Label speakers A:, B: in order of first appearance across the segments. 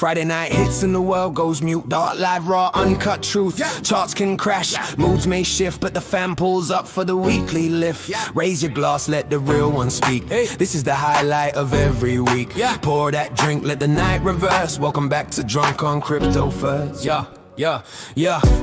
A: Friday night hits and the world goes mute. Dark, live, raw, uncut truth. Charts can crash, moods may shift, but the fam pulls up for the weekly lift. Raise your glass, let the real one speak. This is the highlight of every week. Pour that drink, let the night reverse. Welcome back to Drunk on Crypto First. Yeah.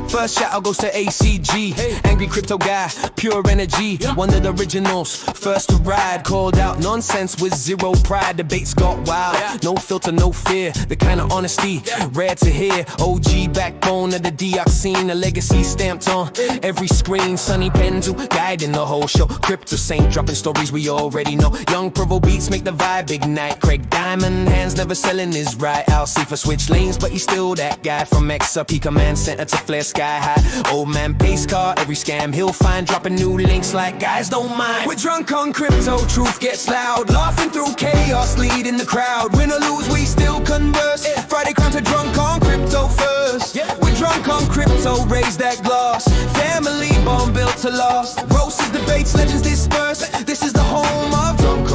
A: First shout out goes to ACG. Angry crypto guy, pure energy. One of the originals, first to ride. Called out nonsense with zero pride. Debates got wild, no filter, no fear. The kind of honesty, rare to hear. OG backbone of the dioxine. A legacy stamped on every screen. Sunny Pendu guiding the whole show. CryptoSaint dropping stories we already know. Young Provo beats make the vibe ignite. Craig Diamond hands never selling his right. Seefa switch lanes, but he's still that guy from X up. Command center to flare sky high. Old man Pacecar, every scam he'll find. Dropping new links like guys don't mind. We're drunk on crypto, truth gets loud. Laughing through chaos, leading the crowd. Win or lose, we still converse. Friday crown to drunk on crypto first. We're drunk on crypto, raise that glass. Family bond built to last. Roasts, debates, legends disperse. This is the home of drunk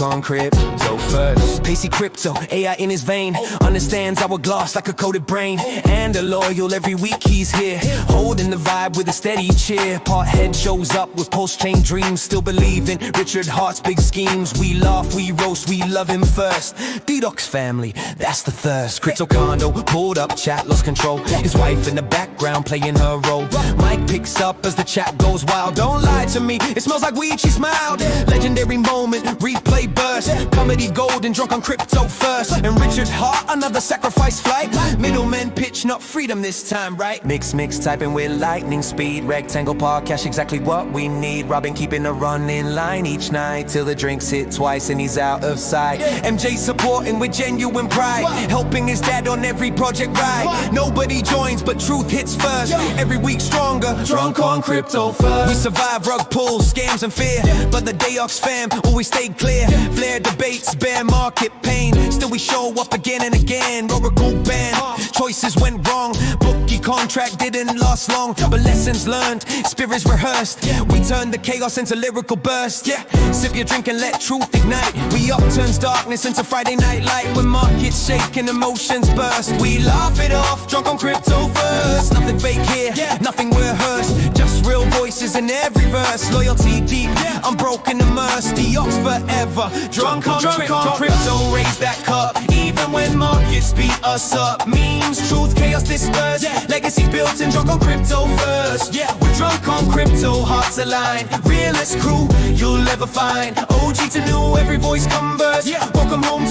A: on crypto first. Pacey crypto, AI in his vein. Understands our glass like a coded brain. And a loyal, every week he's here. Holding the vibe with a steady cheer. Pothead shows up with post-chain dreams. Still believing Richard Hart's big schemes. We laugh, we roast, we love him first. D-Doc's family, that's the thirst. Crypto condo, pulled up, chat lost control. His wife in the background playing her role. Mike picks up as the chat goes wild. Don't lie to me, it smells like weed, she smiled. Legendary moment, replay burst. Comedy gold and drunk on crypto first. And Richard Hart, another sacrifice flight. Middlemen pitch, not freedom this time, right? Mix, typing with lightning speed. Rectangle park, cash exactly what we need. Robin keeping a run in line each night. Till the drinks hit twice and he's out of sight. MJ supporting with genuine pride. Helping his dad on every project ride. Nobody joins, but truth hits first. Every week stronger, drunk on crypto first. We survive rug pulls, scams and fear. But the Dayox fam always stay clear. Flare debates, bear market pain. Still we show up again and again. Oracle band, choices went wrong. Bookie contract didn't last long. But lessons learned, spirits rehearsed. We turn the chaos into lyrical bursts. Sip your drink and let truth ignite. We upturns darkness into Friday night light. When markets shake and emotions burst. We laugh it off, drunk on crypto first. Nothing fake here, nothing rehearsed. Just real voices in every verse. Loyalty deep, unbroken immersed. The ox forever, drunk on crypto. Raise that cup, even when markets beat us up. Memes, truth, chaos dispersed. Legacy built and drunk on crypto first. We're drunk on crypto, hearts aligned. Realest crew you'll ever find. OG to new, every voice converse. Welcome home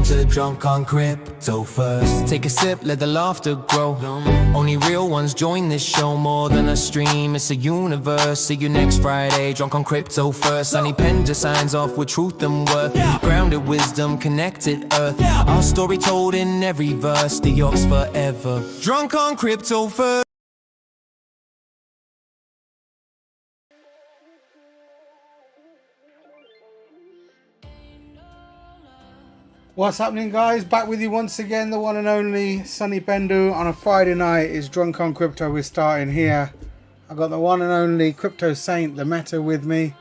A: to drunk on crypto first. Take a sip, let the laughter grow. Only real ones join this show. More than a stream, it's a universe. See you next Friday, drunk on crypto first. Sunny Pendu signs off with truth and worth. Grounded wisdom, connected earth. Our story told in every verse. The Yorks forever, drunk on crypto first.
B: What's happening, guys? Back with you once again, the one and only Sunny Pendu on a Friday night. Is Drunk on Crypto. We're starting here. I got the one and only CryptoSaint, the Meta, with me.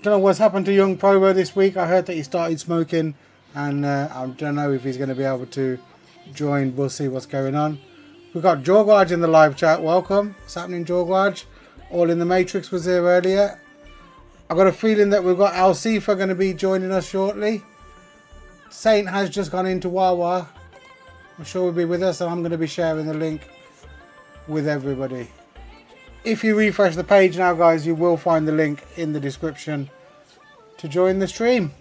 B: Don't know what's happened to young Provo this week. I heard that he started smoking, and I don't know if he's going to be able to join. We'll see what's going on. We've got Jorgwaj in the live chat. Welcome. What's happening, Jorgwaj? All in the Matrix was here earlier. I've got a feeling that we've got Seefa going to be joining us shortly. Saint has just gone into Wawa. I'm sure he'll be with us, and I'm going to be sharing the link with everybody. If you refresh the page now, guys, you will find the link in the description to join the stream.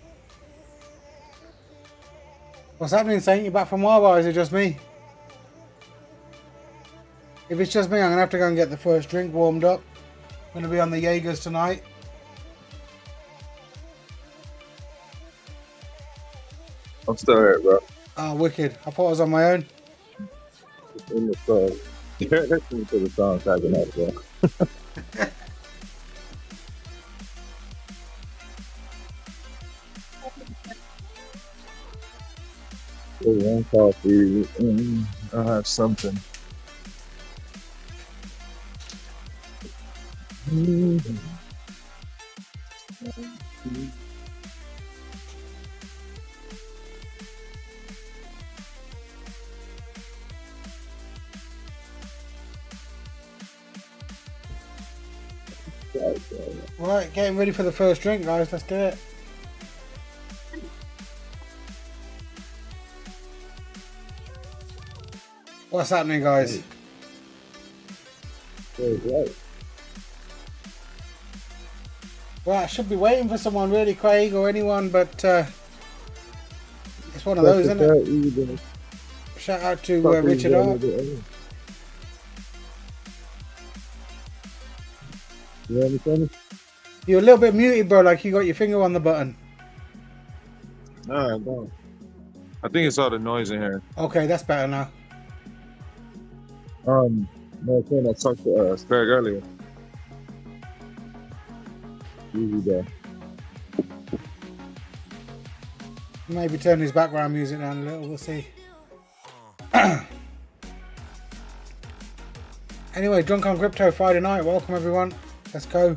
B: What's happening, Saint? You back from Wawa, or is it just me? If it's just me, I'm going to have to go and get the first drink warmed up. I'm going to be on the Jaegers tonight.
C: I'm still here, bro.
B: Oh, wicked. I thought I was on my own.
C: It's in the song. Listen to the song tagging out, bro. One coffee. I'll have something.
B: Right, getting ready for the first drink, guys. Let's do it. What's happening, guys?
C: Right.
B: Well, I should be waiting for someone, really, Craig, or anyone, but it's one of those, isn't it? Shout out to Richard Hart.
C: You understand?
B: You're a little bit muted, bro, like you got your finger on the button.
C: No. I think it's all the noise in here.
B: Okay, that's better now.
C: No, friend, I talked to Craig earlier. Easy there.
B: Maybe turn his background music down a little, we'll see. Anyway, Drunk on Crypto Friday night. Welcome, everyone. Let's go.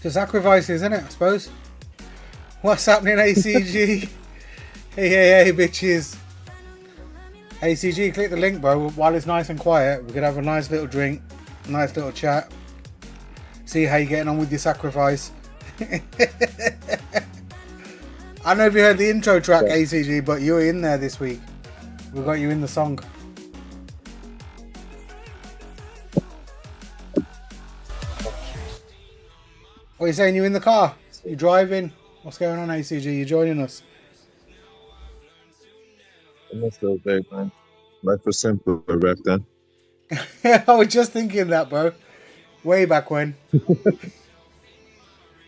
B: The sacrifices, isn't it, I suppose? What's happening, ACG? hey, bitches. ACG, click the link, bro. While it's nice and quiet, we could have a nice little drink, nice little chat. See how you're getting on with your sacrifice. I don't know if you heard the intro track, ACG, but you're in there this week. We got you in the song. What are you saying? You in the car? You driving? What's going on, ACG? You joining us?
C: I missed those days, man. Life was simple back then.
B: I was just thinking that, bro. Way back when.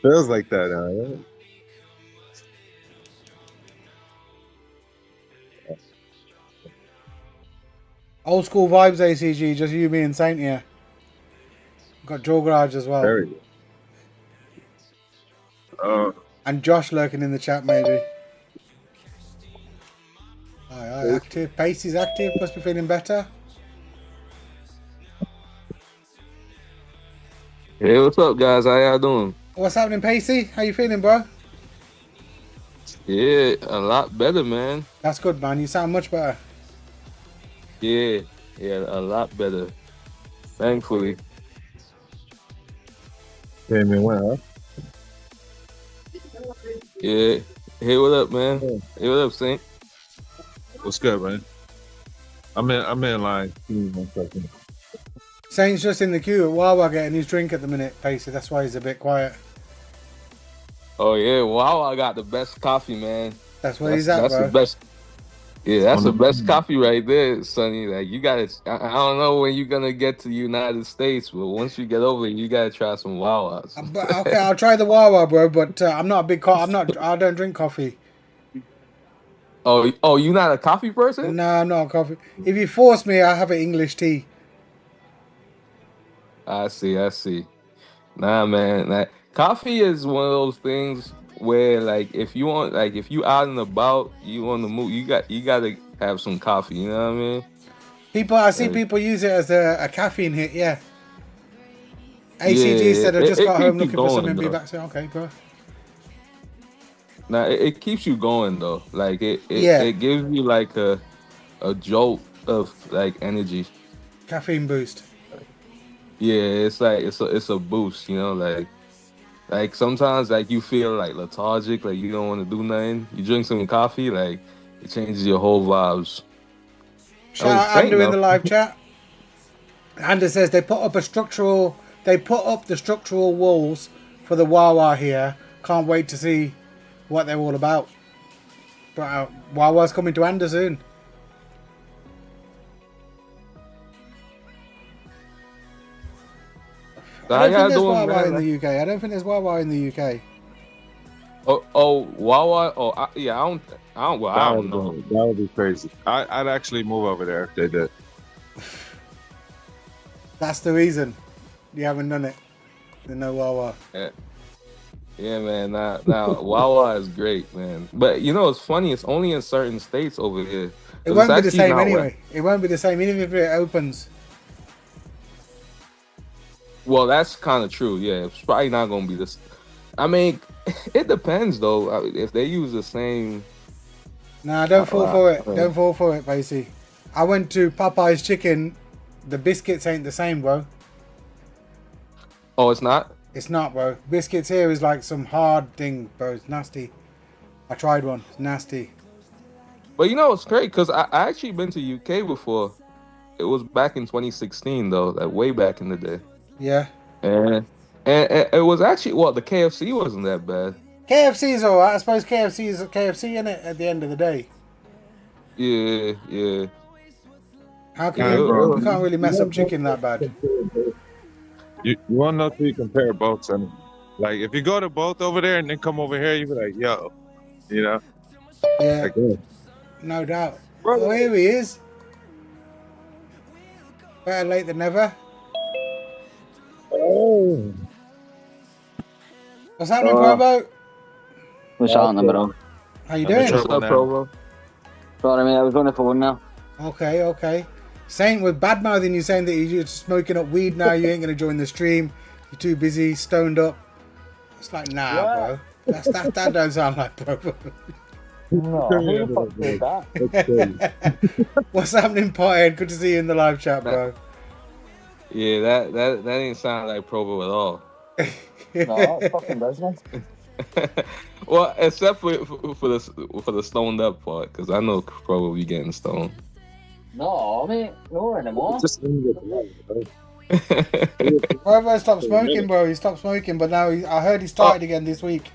C: Feels like that now, right?
B: Old school vibes, ACG. Just you, me, and Saint here. Got Joe Garage as well.
C: Very good.
B: And Josh lurking in the chat, maybe. Aye, active. Pacey's active. Must be feeling better.
D: Hey, what's up, guys? How y'all doing?
B: What's happening, Pacey? How you feeling, bro?
D: Yeah, a lot better, man.
B: That's good, man. You sound much better.
D: Yeah, a lot better. Thankfully.
C: Came in when, huh?
D: Yeah. Hey, what up, man? Hey, what up, Saint?
C: What's good, man? I'm in line. Give me 1 second.
B: Saint's just in the queue at Wawa getting his drink at the minute, Pacey. That's why he's a bit quiet.
D: Oh, yeah. Wow, I got the best coffee, man.
B: That's where he's at,
D: that's
B: bro.
D: The best. Yeah, that's the best coffee right there, Sonny. Like, you gotta, I don't know when you're gonna get to the United States, but once you get over here, you gotta try some Wawas.
B: Okay, I'll try the Wawa, bro, but I'm not a big I don't drink coffee.
D: Oh, you not a coffee person?
B: No, I'm not a coffee. If you force me, I'll have an English tea.
D: I see. Nah, man. Like, coffee is one of those things where, like, if you out and about, you on the move, you gotta have some coffee. You know what I mean?
B: I see people use it as a caffeine hit. Yeah. ACG said I just got home looking for something. Be back. So okay, bro.
D: Nah, it keeps you going though. Like it gives you like a jolt of like energy.
B: Caffeine boost.
D: Yeah, it's like it's a boost. You know, like sometimes like you feel like lethargic, like you don't want to do nothing. You drink some coffee, like it changes your whole vibes.
B: Shout out Andrew in the live chat. Andrew says they put up the structural walls for the Wawa here. Can't wait to see what they're all about. But Wawa's coming to Andrew soon. I don't think there's Wawa in the UK. I don't think there's Wawa in the UK.
D: Oh, Wawa. Oh, I don't know.
C: That would be crazy. I'd actually move over there if they did.
B: That's the reason you haven't done it. There's no Wawa.
D: Yeah, man. Now Wawa is great, man. But you know, it's funny. It's only in certain states over here.
B: It won't be the same anyway. It won't be the same even if it opens.
D: Well, that's kind of true. Yeah, it's probably not gonna be this. I mean, it depends though. If they use the same
B: Nah, don't fall for it.
D: Alright.
B: Don't fall for it, Pacey. I went to Popeye's Chicken. The biscuits ain't the same, bro.
D: Oh, it's not?
B: It's not, bro. Biscuits here is like some hard thing, bro. It's nasty. I tried one. It's nasty.
D: But you know, it's great because I actually been to UK before. It was back in 2016 though, like way back in the day.
B: Yeah.
D: And it was actually, well, the KFC wasn't that bad.
B: KFC is alright. I suppose KFC is a KFC in it at the end of the day.
D: Yeah.
B: How can
C: Yeah,
B: you?
C: bro.
B: You can't really mess up chicken that bad.
C: You want to know who you compare both, son? Like, if you go to both over there and then come over here, you be like, yo, you know?
B: Yeah,
C: Like, yeah.
B: no doubt.
C: Bro.
B: Oh, here he is. Better late than never.
C: Oh.
B: What's happening, Provo?
E: What's on, bro?
B: How you
C: I'm in
B: doing?
C: trouble.
D: What's up,
C: now.
D: Provo?
E: Sorry, mate, I was on the phone now.
B: Okay. Saint was bad mouthing you, saying that you're smoking up weed now. You ain't gonna join the stream. You're too busy, stoned up. It's like, nah, bro. That don't sound like Provo.
E: No, who the fuck did that?
C: That's crazy.
B: What's happening, Pothead? Good to see you in the live chat, bro.
D: Yeah, that didn't sound like Provo at all.
E: No, it's fucking business.
D: Well, except for the stoned up part, because I know Provo be getting stoned.
E: No, mate, no anymore.
C: Just leave it alone, bro.
B: Provo stopped smoking, bro. He stopped smoking, but now I heard he started again this week.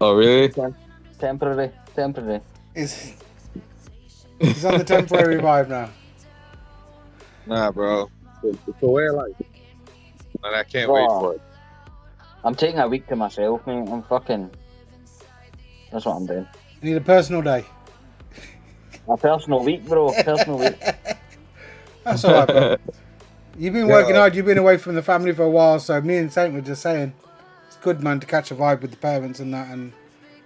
D: Oh, really?
E: Temporary.
B: He's on the temporary vibe now.
C: Nah, bro. It's the way of life. And I can't wait for it.
E: I'm taking a week to myself, mate. That's what I'm doing.
B: You need a personal day.
E: A personal week, bro. Personal week.
B: That's alright, bro. You've been working hard. You've been away from the family for a while, so me and Saint were just saying it's good, man, to catch a vibe with the parents and that, and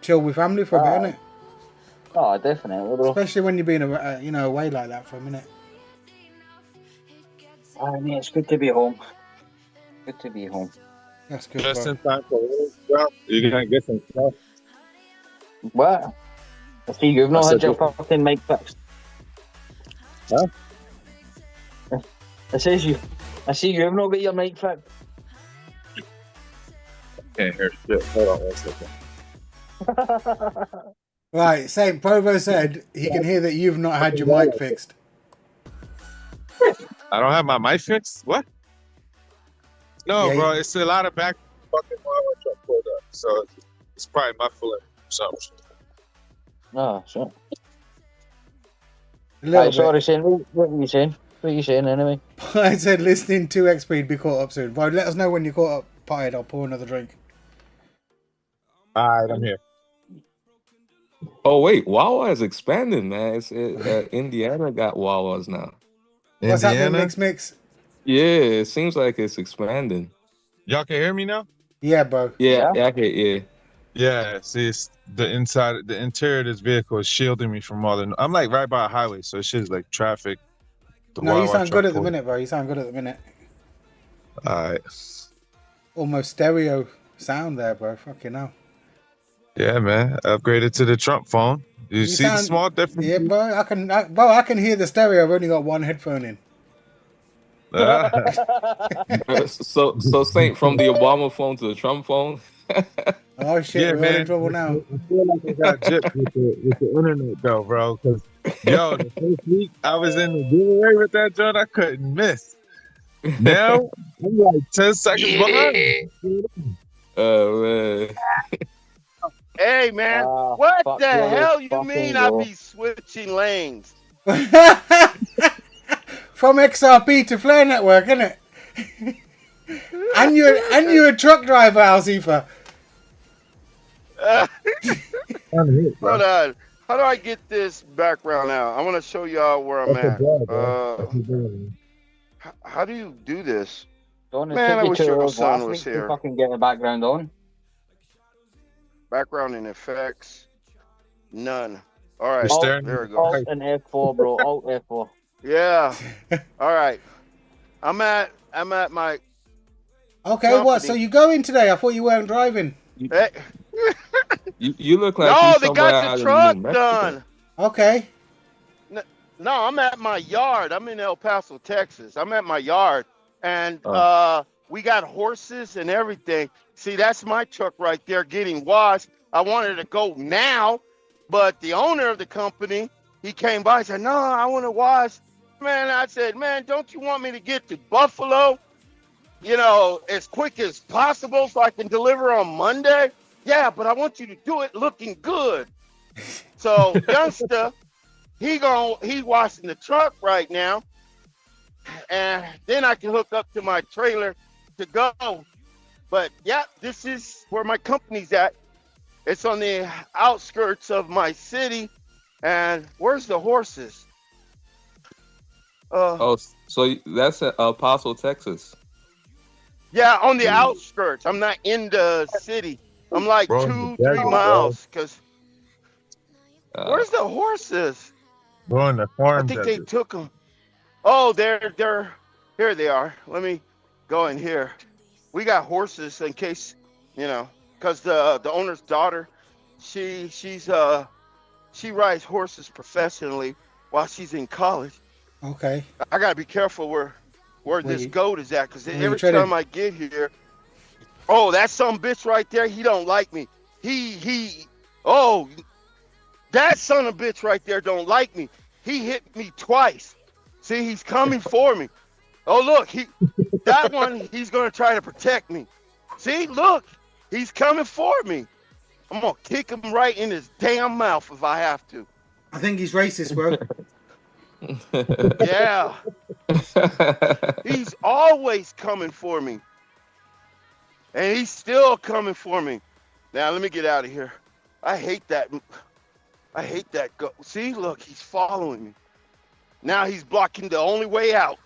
B: chill with family for a bit, innit?
E: Oh, definitely, bro.
B: Especially when you've been away like that for a minute.
E: Oh, mate, it's good to be home. Good to be home.
B: That's good,
C: Just
B: bro.
C: in time for work, bro. You're going to get some stuff.
E: What? I see you've not had your fucking mic fixed.
C: Huh?
E: I see you've not got your mic fixed.
C: Can't hear shit. Hold on 1 second.
B: Right, Saint Provo said he can hear that you've not had your mic fixed.
C: I don't have my mic fixed? What? No,
B: Yeah,
C: bro. It's a lot of back fucking while I try to pull it up. So it's probably muffling or something.
E: Oh, sure.
B: A little
E: Right,
B: bit.
E: sorry, Shane. What are you saying? What are you saying anyway?
B: I said listening 2x speed, be caught up soon. Bro, let us know when you're caught up, Pothead. I'll pour another drink.
C: All right, I'm here.
D: Oh wait, Wawa is expanding, man. Indiana got Wawas now.
B: What's happening,
C: Indiana?
B: Mix?
D: Yeah, it seems like it's expanding.
C: Y'all can hear me now?
B: Yeah, bro.
D: Yeah, yeah.
C: Yeah, see, it's the interior of this vehicle is shielding me from all the. I'm like right by a highway, so it's just like traffic.
B: No, you sound good at the minute, bro. You sound good at the minute.
C: All right.
B: Almost stereo sound there, bro. Fucking hell.
C: Yeah, man. Upgraded to the Trump phone. You see the small difference?
B: Yeah, bro. I can hear the stereo. I've only got one headphone in.
D: So Saint, from the Obama phone to the Trump phone.
B: Oh shit,
C: Yeah,
B: we're all
C: man.
B: in trouble now.
C: I feel like I got gypped with the internet, though, bro. Because, yo, the first week I was in the giveaway with that joint, I couldn't miss. Now, I'm like 10 seconds behind.
D: Man.
F: Hey man, what the hell you mean I be switching lanes?
B: From XRP to Flare Network, innit? and you're a truck driver, Seefa.
F: Hold on. How do I get this background out? I want to show y'all where I'm at. How do you do this? Man, I wish your son was here.
E: Fucking get the background on.
F: Background and effects. None. All right.
C: Alt-
F: There we go.
E: Alt and F4, bro. Alt F4.
F: Yeah. All right. I'm at my.
B: Okay, what? So you going today? I thought you weren't driving.
F: Hey.
D: You look like
F: No,
D: you
F: they
D: somewhere
F: got the
D: out in
F: truck
D: New Mexico.
F: done.
B: Okay.
F: No, I'm at my yard. I'm in El Paso, Texas. I'm at my yard, and
D: Oh.
F: we got horses and everything. See, that's my truck right there getting washed. I wanted to go now, but the owner of the company, he came by and said, "No, I want to wash." Man, I said, "Man, don't you want me to get to Buffalo, as quick as possible so I can deliver on Monday?" "Yeah, but I want you to do it looking good." So, youngster. He washing the truck right now, and then I can hook up to my trailer to go. But yeah, this is where my company's at. It's on the outskirts of my city. And where's the horses?
D: Oh, so that's El Paso, Texas.
F: Yeah, on the outskirts. I'm not in the city. I'm like
C: Bro,
F: 2-3 miles. Cause where's the horses?
C: Bro, in the
F: I
C: farm
F: think
C: desert.
F: they took them. Oh, they're here. They are. Let me go in here. We got horses in case, because the owner's daughter, she rides horses professionally while she's in college.
B: Okay.
F: I gotta be careful where this goat is at, because every
B: trying to-
F: time I get here, oh, that some bitch right there, he don't like me. That son of a bitch right there don't like me. He hit me twice. See, he's coming for me. Oh, look, that one, he's going to try to protect me. See, look, he's coming for me. I'm going to kick him right in his damn mouth if I have to.
B: I think he's racist, bro.
F: Yeah. He's always coming for me. And he's still coming for me. Now, let me get out of here. I hate that goat. See, look, he's following me. Now he's blocking the only way out.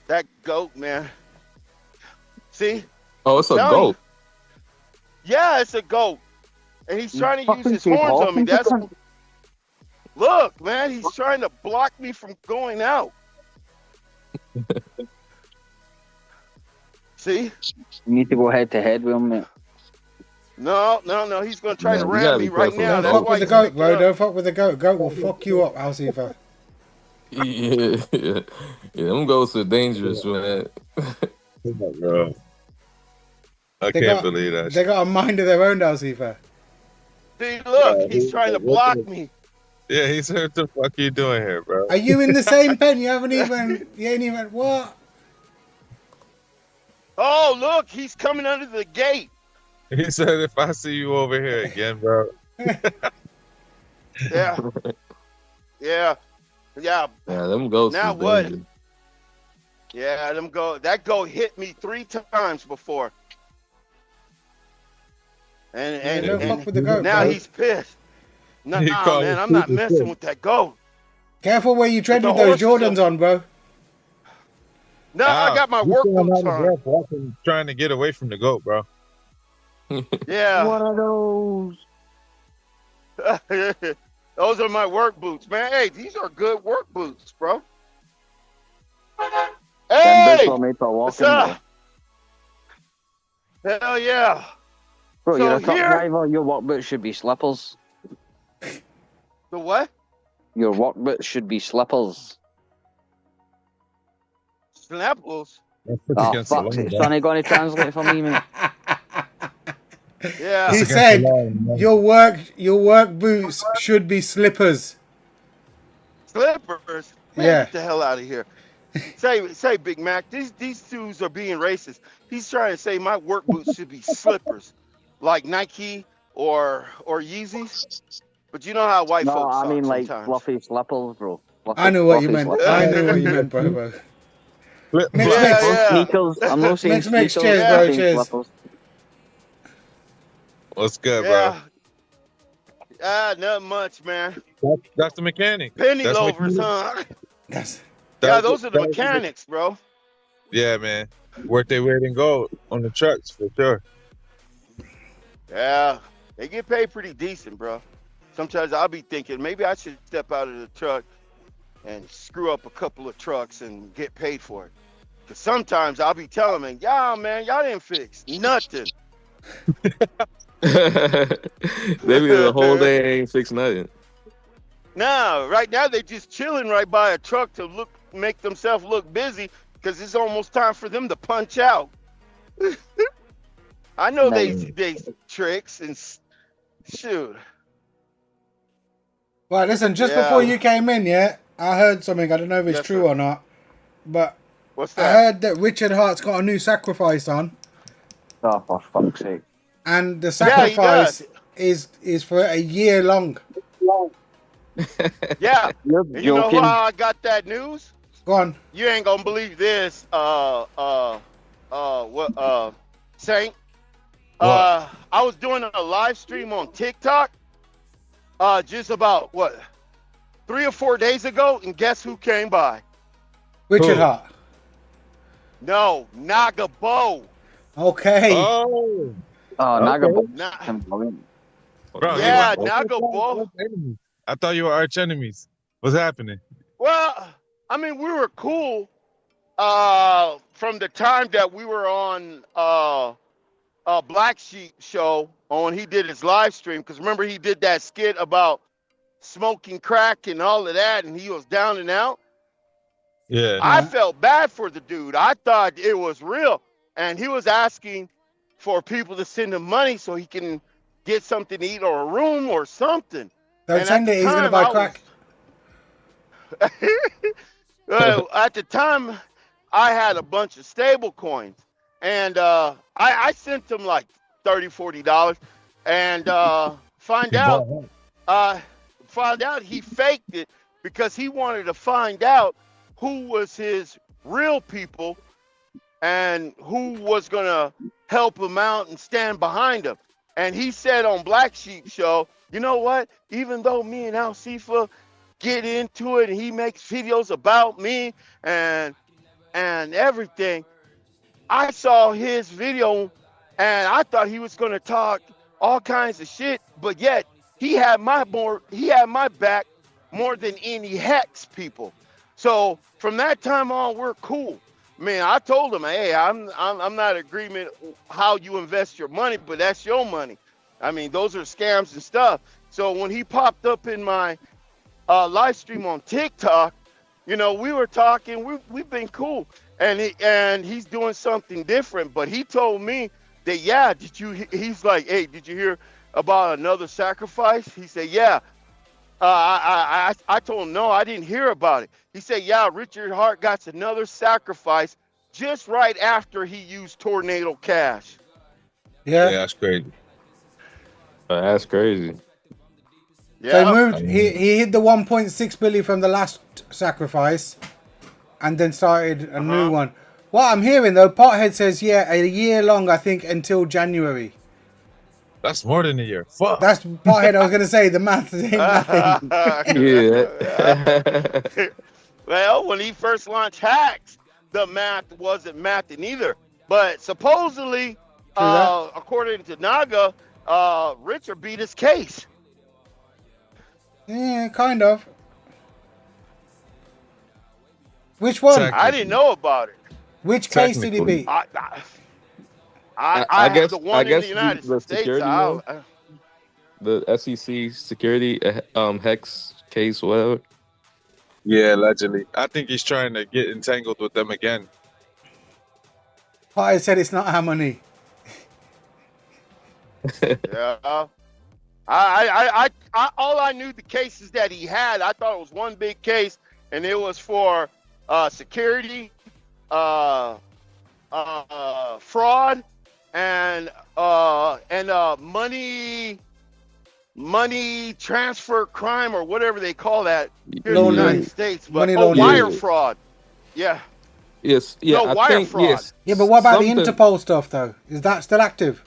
F: That goat, man. See?
D: Oh, it's a
F: Now
D: goat.
F: Yeah, it's a goat. And he's trying to use his horns on me. Look, man, he's trying to block me from going out. See?
E: You need to go head to head with him, mate.
F: No. He's going to try to
D: you
F: ram
D: gotta
F: me
D: be
F: right
D: careful.
F: now.
B: Don't
F: That's
B: fuck
F: why
B: with the
F: he's
B: goat, bro.
F: picking up.
B: Don't fuck with the goat. Goat will fuck you up, Seefa.
D: Yeah, them goats are dangerous, man.
C: Bro. I can't believe that.
B: They got a mind of their own, Seefa.
F: See, look, he's trying to block me.
C: Yeah, he said, "What the fuck you doing here, bro?"
B: Are you in the same pen? You ain't even, what?
F: Oh, look, he's coming under the gate.
C: He said, "If I see you over here again, bro."
F: Yeah. Yeah.
D: Yeah, them goats.
F: Now
D: is
F: what?
D: dangerous.
F: Yeah, that goat hit me 3 times before.
B: Don't fuck with the goat,
F: now
B: bro.
F: he's pissed. Nah,
C: He called
F: man,
C: it
F: I'm not
C: super
F: messing
C: quick.
F: with that goat.
B: Careful where you tread
F: The
B: with those
F: horses
B: Jordans on, bro.
F: No, I got my
C: You
F: work
C: saw him
F: boots
C: out of
F: on.
C: breath walking, trying to get away from the goat, bro.
F: Yeah.
E: One of those.
F: Those are my work boots, man. Hey, these are good work boots, bro.
E: Them
F: Hey,
E: boots were made for
F: what's
E: walking,
F: up? Hell yeah.
E: bro.
F: So
E: You're a truck
F: here-
E: driver. Your work boots should be slippers.
F: The what?
E: Your work boots should be slippers.
F: Snapples.
C: That's put
E: Oh,
C: against the
E: fuck
C: law,
E: it.
C: bro.
E: Sonny, going to translate for me, mate.
F: Yeah.
B: He
C: That's against
B: said,
C: the law, man.
B: your work boots should be slippers.
F: Slippers. Man,
B: Yeah.
F: get the hell out of here. Say, Big Mac. These dudes are being racist. He's trying to say my work boots should be slippers, like Nike or Yeezys. But you know how white
E: No,
F: folks
E: I
F: are
E: mean like
F: sometimes.
E: fluffy slippers, bro. Fluffy,
B: I know what you
E: fluffy
B: meant.
E: slippers.
B: I know what you meant, bro.
C: Flip
B: Mix,
C: flop.
B: mix.
F: Yeah.
E: Sneakers. I'm not saying
B: Mix, mix.
E: sneakers.
B: Cheers,
E: I'm
B: bro.
E: saying
B: Cheers.
E: slippers.
C: What's good,
F: Yeah. Not much, man.
C: bro? That's the mechanic.
F: Penny
C: That's
F: loafers,
C: mechanic.
F: huh?
B: That's
F: Yeah, those are the
C: That was
F: mechanics, bro.
C: Yeah, man. Worth their weight in gold on the trucks for sure.
F: Yeah, they get paid pretty decent, bro. Sometimes I'll be thinking maybe I should step out of the truck and screw up a couple of trucks and get paid for it. Because sometimes I'll be telling them, yeah, man, y'all didn't fix nothing.
D: They be the whole day ain't fix nothing.
F: Nah, right now they just chilling right by a truck to make themselves look busy because it's almost time for them to punch out. I know they tricks and shoot.
B: Right, listen, just before you came in, I heard something. I don't know if it's true or not, but
F: what's
B: I
F: that?
B: heard that Richard Hart's got a new sacrifice on,
E: Oh, for fuck's sake.
B: and the sacrifice is for a year long.
F: Yeah.
E: You're
F: And you know
E: joking.
F: how I got that news?
B: Go on.
F: You ain't gonna believe this. Saint.
C: What?
F: I was doing a live stream on TikTok. Just about 3 or 4 days ago, and guess who came by?
B: Richard
C: Who?
B: Hart.
F: No, Nagabo.
B: Okay.
C: Oh,
E: Oh,
C: Okay.
F: Nah,
C: bro.
F: Yeah,
C: he went-
F: Nagabo.
C: enemies. I thought you were arch enemies. What's happening?
F: Well, I mean, we were cool from the time that we were on Black Sheep show on he did his live stream, because remember he did that skit about smoking crack and all of that, and he was down and out.
C: Yeah.
F: I felt bad for the dude. I thought it was real, and he was asking for people to send him money so he can get something to eat or a room or something.
B: Don't
F: And
B: send
F: at
B: it.
F: the
B: He's gonna
F: time,
B: buy
F: I
B: crack.
F: Well, at the time, I had a bunch of stable coins, and I sent him like $30, $40, and find out he faked it because he wanted to find out who was his real people and who was gonna help him out and stand behind him. And he said on Black Sheep show, you know what? Even though me and Al Seefa get into it and he makes videos about me and everything, I saw his video and I thought he was gonna talk all kinds of shit, but yet he had my back more than any Hex people. So from that time on, we're cool. Man, I told him, hey, I'm not in agreement how you invest your money, but that's your money. I mean, those are scams and stuff. So when he popped up in my live stream on TikTok, you know, we were talking. We've been cool, and he's doing something different. But he told me that, yeah, he's like, hey, did you hear about another sacrifice? He said, yeah. I told him, no, I didn't hear about it. He said, yeah, Richard Hart got another sacrifice just right after he used Tornado Cash.
C: Yeah, that's crazy.
D: That's crazy.
F: Yeah.
B: So he moved. He hid the 1.6 billion from the last sacrifice, and then started a new one. What I'm hearing though, Pothead says, yeah, a year long. I think until January.
C: That's more than a year. Fuck.
B: That's Pothead. I was gonna say the math ain't nothing.
D: Yeah.
F: Well, when he first launched Hacks, the math wasn't mathing either. But supposedly, according to Naga, Richard beat his case.
B: Yeah, kind of. Which one?
F: I didn't know about it.
B: Which case did he
C: Technically.
B: beat?
F: I
D: guess
F: the one in the United
D: the
F: States.
D: security one? The SEC security Hex case, whatever.
C: Yeah, allegedly. I think he's trying to get entangled with them again.
B: Pothead said it's not our money.
F: Yeah. I all I knew the cases that he had, I thought it was one big case, and it was for security, fraud, and money transfer crime or whatever they call that here in the United States. But wire fraud. Yeah.
D: Yes. Yeah.
F: No, wire fraud.
D: Yes.
B: Yeah, but what about
D: Something-
B: the Interpol stuff though? Is that still active?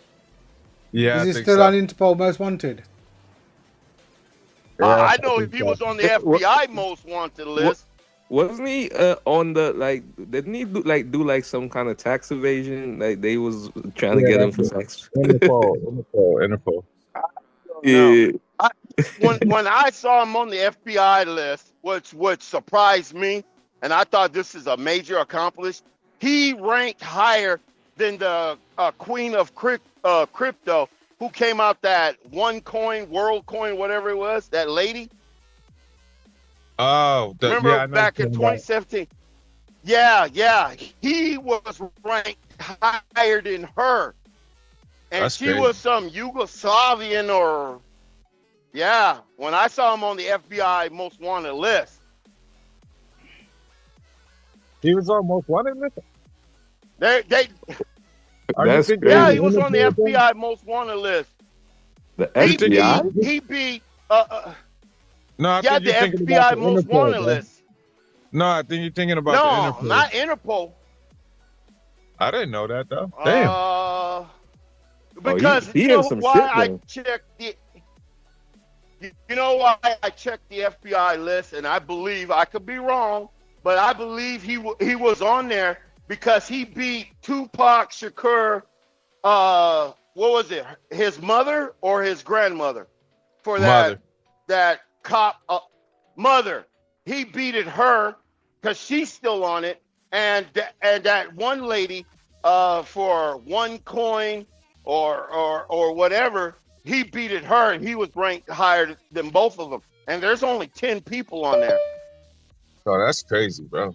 C: Yeah,
B: Is
C: I
B: he
C: think
B: still
C: so.
B: on Interpol Most Wanted?
F: I know he was on the FBI most wanted list.
D: Wasn't he on the Didn't he do some kind of tax evasion? Like they was trying to get him for tax.
C: Interpol.
D: Yeah.
F: When I saw him on the FBI list, which surprised me, and I thought this is a major accomplishment, he ranked higher than the queen of crypto, who came out that one coin, world coin, whatever it was, that lady.
C: Oh,
F: Remember
C: yeah, I know
F: back in
C: you're talking about.
F: 2017? Yeah. He was ranked higher than her. And
C: That's
F: she
C: crazy.
F: was some Yugoslavian or, yeah, when I saw him on the FBI most wanted list.
C: He was on most wanted list.
F: They
C: Are you
D: That's
C: thinking
F: Yeah,
C: of
F: he
C: the
F: was on the
C: Interpol thing?
F: FBI most wanted list.
D: The
F: He
D: FBI.
F: beat, he beat,
C: No, I
F: yeah,
C: think
F: the
C: you're thinking about
F: FBI
C: the
F: most
C: Interpol,
F: wanted
C: bro.
F: list.
C: No, I think you're thinking about the
F: No,
C: Interpol.
F: not Interpol.
C: I didn't know that though. Damn.
D: Oh,
F: Because
D: he
F: you
D: in
F: know
D: some
F: why
D: shit
F: I
D: then.
F: checked the, you know why I checked the FBI list, and I believe I could be wrong, but I believe he was on there because he beat Tupac Shakur. What was it? His mother or his grandmother for
C: Mother.
F: that cop mother. He beated her because she's still on it, and that one lady for one coin or whatever, he beated her, and he was ranked higher than both of them. And there's only 10 people on there.
C: Oh, that's crazy, bro.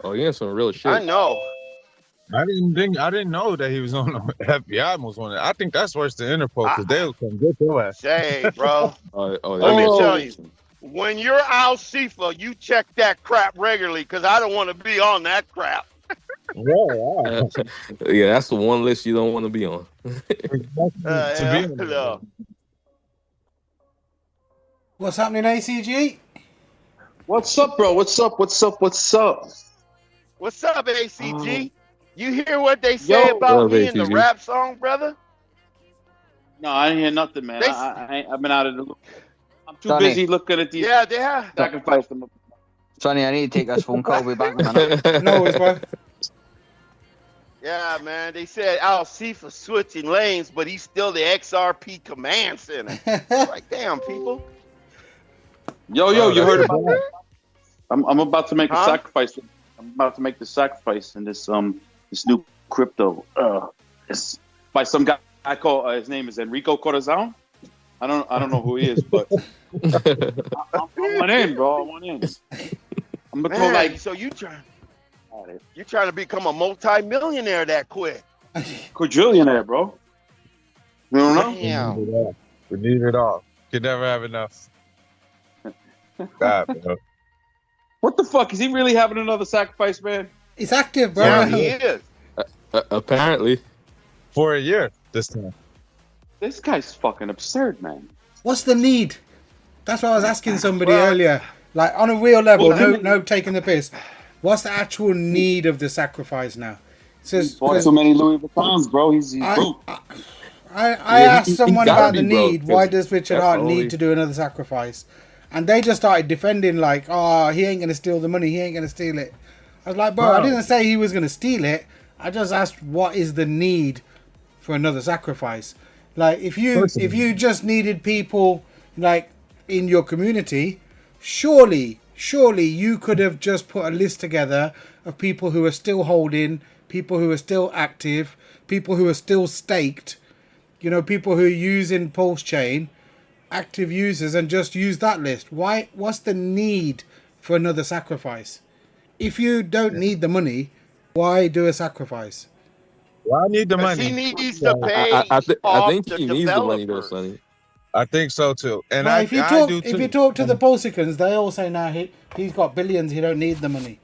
D: Oh, he in some real shit.
F: I know.
C: I didn't know that he was on the FBI most wanted. I think that's worse than Interpol because they'll come get your ass.
F: Say, bro.
D: Oh,
F: Let me
D: yeah.
F: tell you, when you're out Seefa, you check that crap regularly because I don't want to be on that crap.
C: Yeah,
D: Yeah, that's the one list you don't want to be on.
C: to be
F: No.
B: What's happening, ACG?
G: What's up, bro? What's up? What's up? What's up?
F: What's up, ACG? You hear what they say
G: Yo.
F: about
D: Love
F: me in the
D: ACG.
F: rap song, brother?
G: No, I didn't hear nothing, man.
F: They-
G: I've been out of the loop. I'm too
E: Sonny.
G: busy looking at these
F: Yeah, they have.
G: sacrifice them.
E: Sonny, I need to take this phone call. We'll be back in a minute.
B: No worries, bro.
F: Yeah, man. They said Al Seefa switching lanes, but he's still the XRP command center. Like, damn, people.
G: Yo,
C: Oh,
G: you
C: that's
G: heard
C: a
G: about
C: bad.
G: that? I'm about to make a
F: Huh?
G: sacrifice. I'm about to make the sacrifice in this new crypto. It's by some guy I call his name is Enrico Corazon. I don't know who he is, but I went in, bro. I went in. I'm gonna throw
F: Man,
G: like
F: so you trying to become a multi-millionaire that quick.
G: quadrillionaire, bro. You don't know?
F: Damn.
C: We need it all. Could never have enough. God, bro.
G: What the fuck? Is he really having another sacrifice, man?
B: It's active, bro.
F: Yeah, he is.
D: Apparently.
C: For a year this time.
G: This guy's fucking absurd, man.
B: What's the need? That's what I was asking somebody
F: Well-
B: earlier. Like on a real level,
G: Well,
B: no taking the piss. What's the actual need of the sacrifice now? It says,
G: Bought too many Louis Vuittons, bro. He's broke.
B: I
D: Yeah,
B: asked
D: he
B: someone
D: gotta
B: about the
D: be broke,
B: need. Why
D: 'cause
B: does Richard
D: that's
B: Hart
D: the only-
B: need to do another sacrifice? And they just started defending like, oh, he ain't gonna steal the money. He ain't gonna steal it. I was like, bro, I
C: Bro.
B: didn't say he was gonna steal it. I just asked, what is the need for another sacrifice? Like, if you just needed people like in your community, surely you could have just put a list together of people who are still holding, people who are still active, people who are still staked, you know, people who are using Pulse Chain, active users, and just use that list. Why? What's the need for another sacrifice? If you don't need the money, why do a sacrifice?
C: Well, I need the
F: Because
C: money.
F: he needs to pay
D: I
F: off
D: think
F: the
D: he needs the money though,
F: developers.
D: Sonny.
C: I think so too. And
B: But
C: I
B: if you
C: do
B: talk,
C: too.
B: if you talk to the Pulsicans, they all say, "Nah, he's got billions. He don't need the money."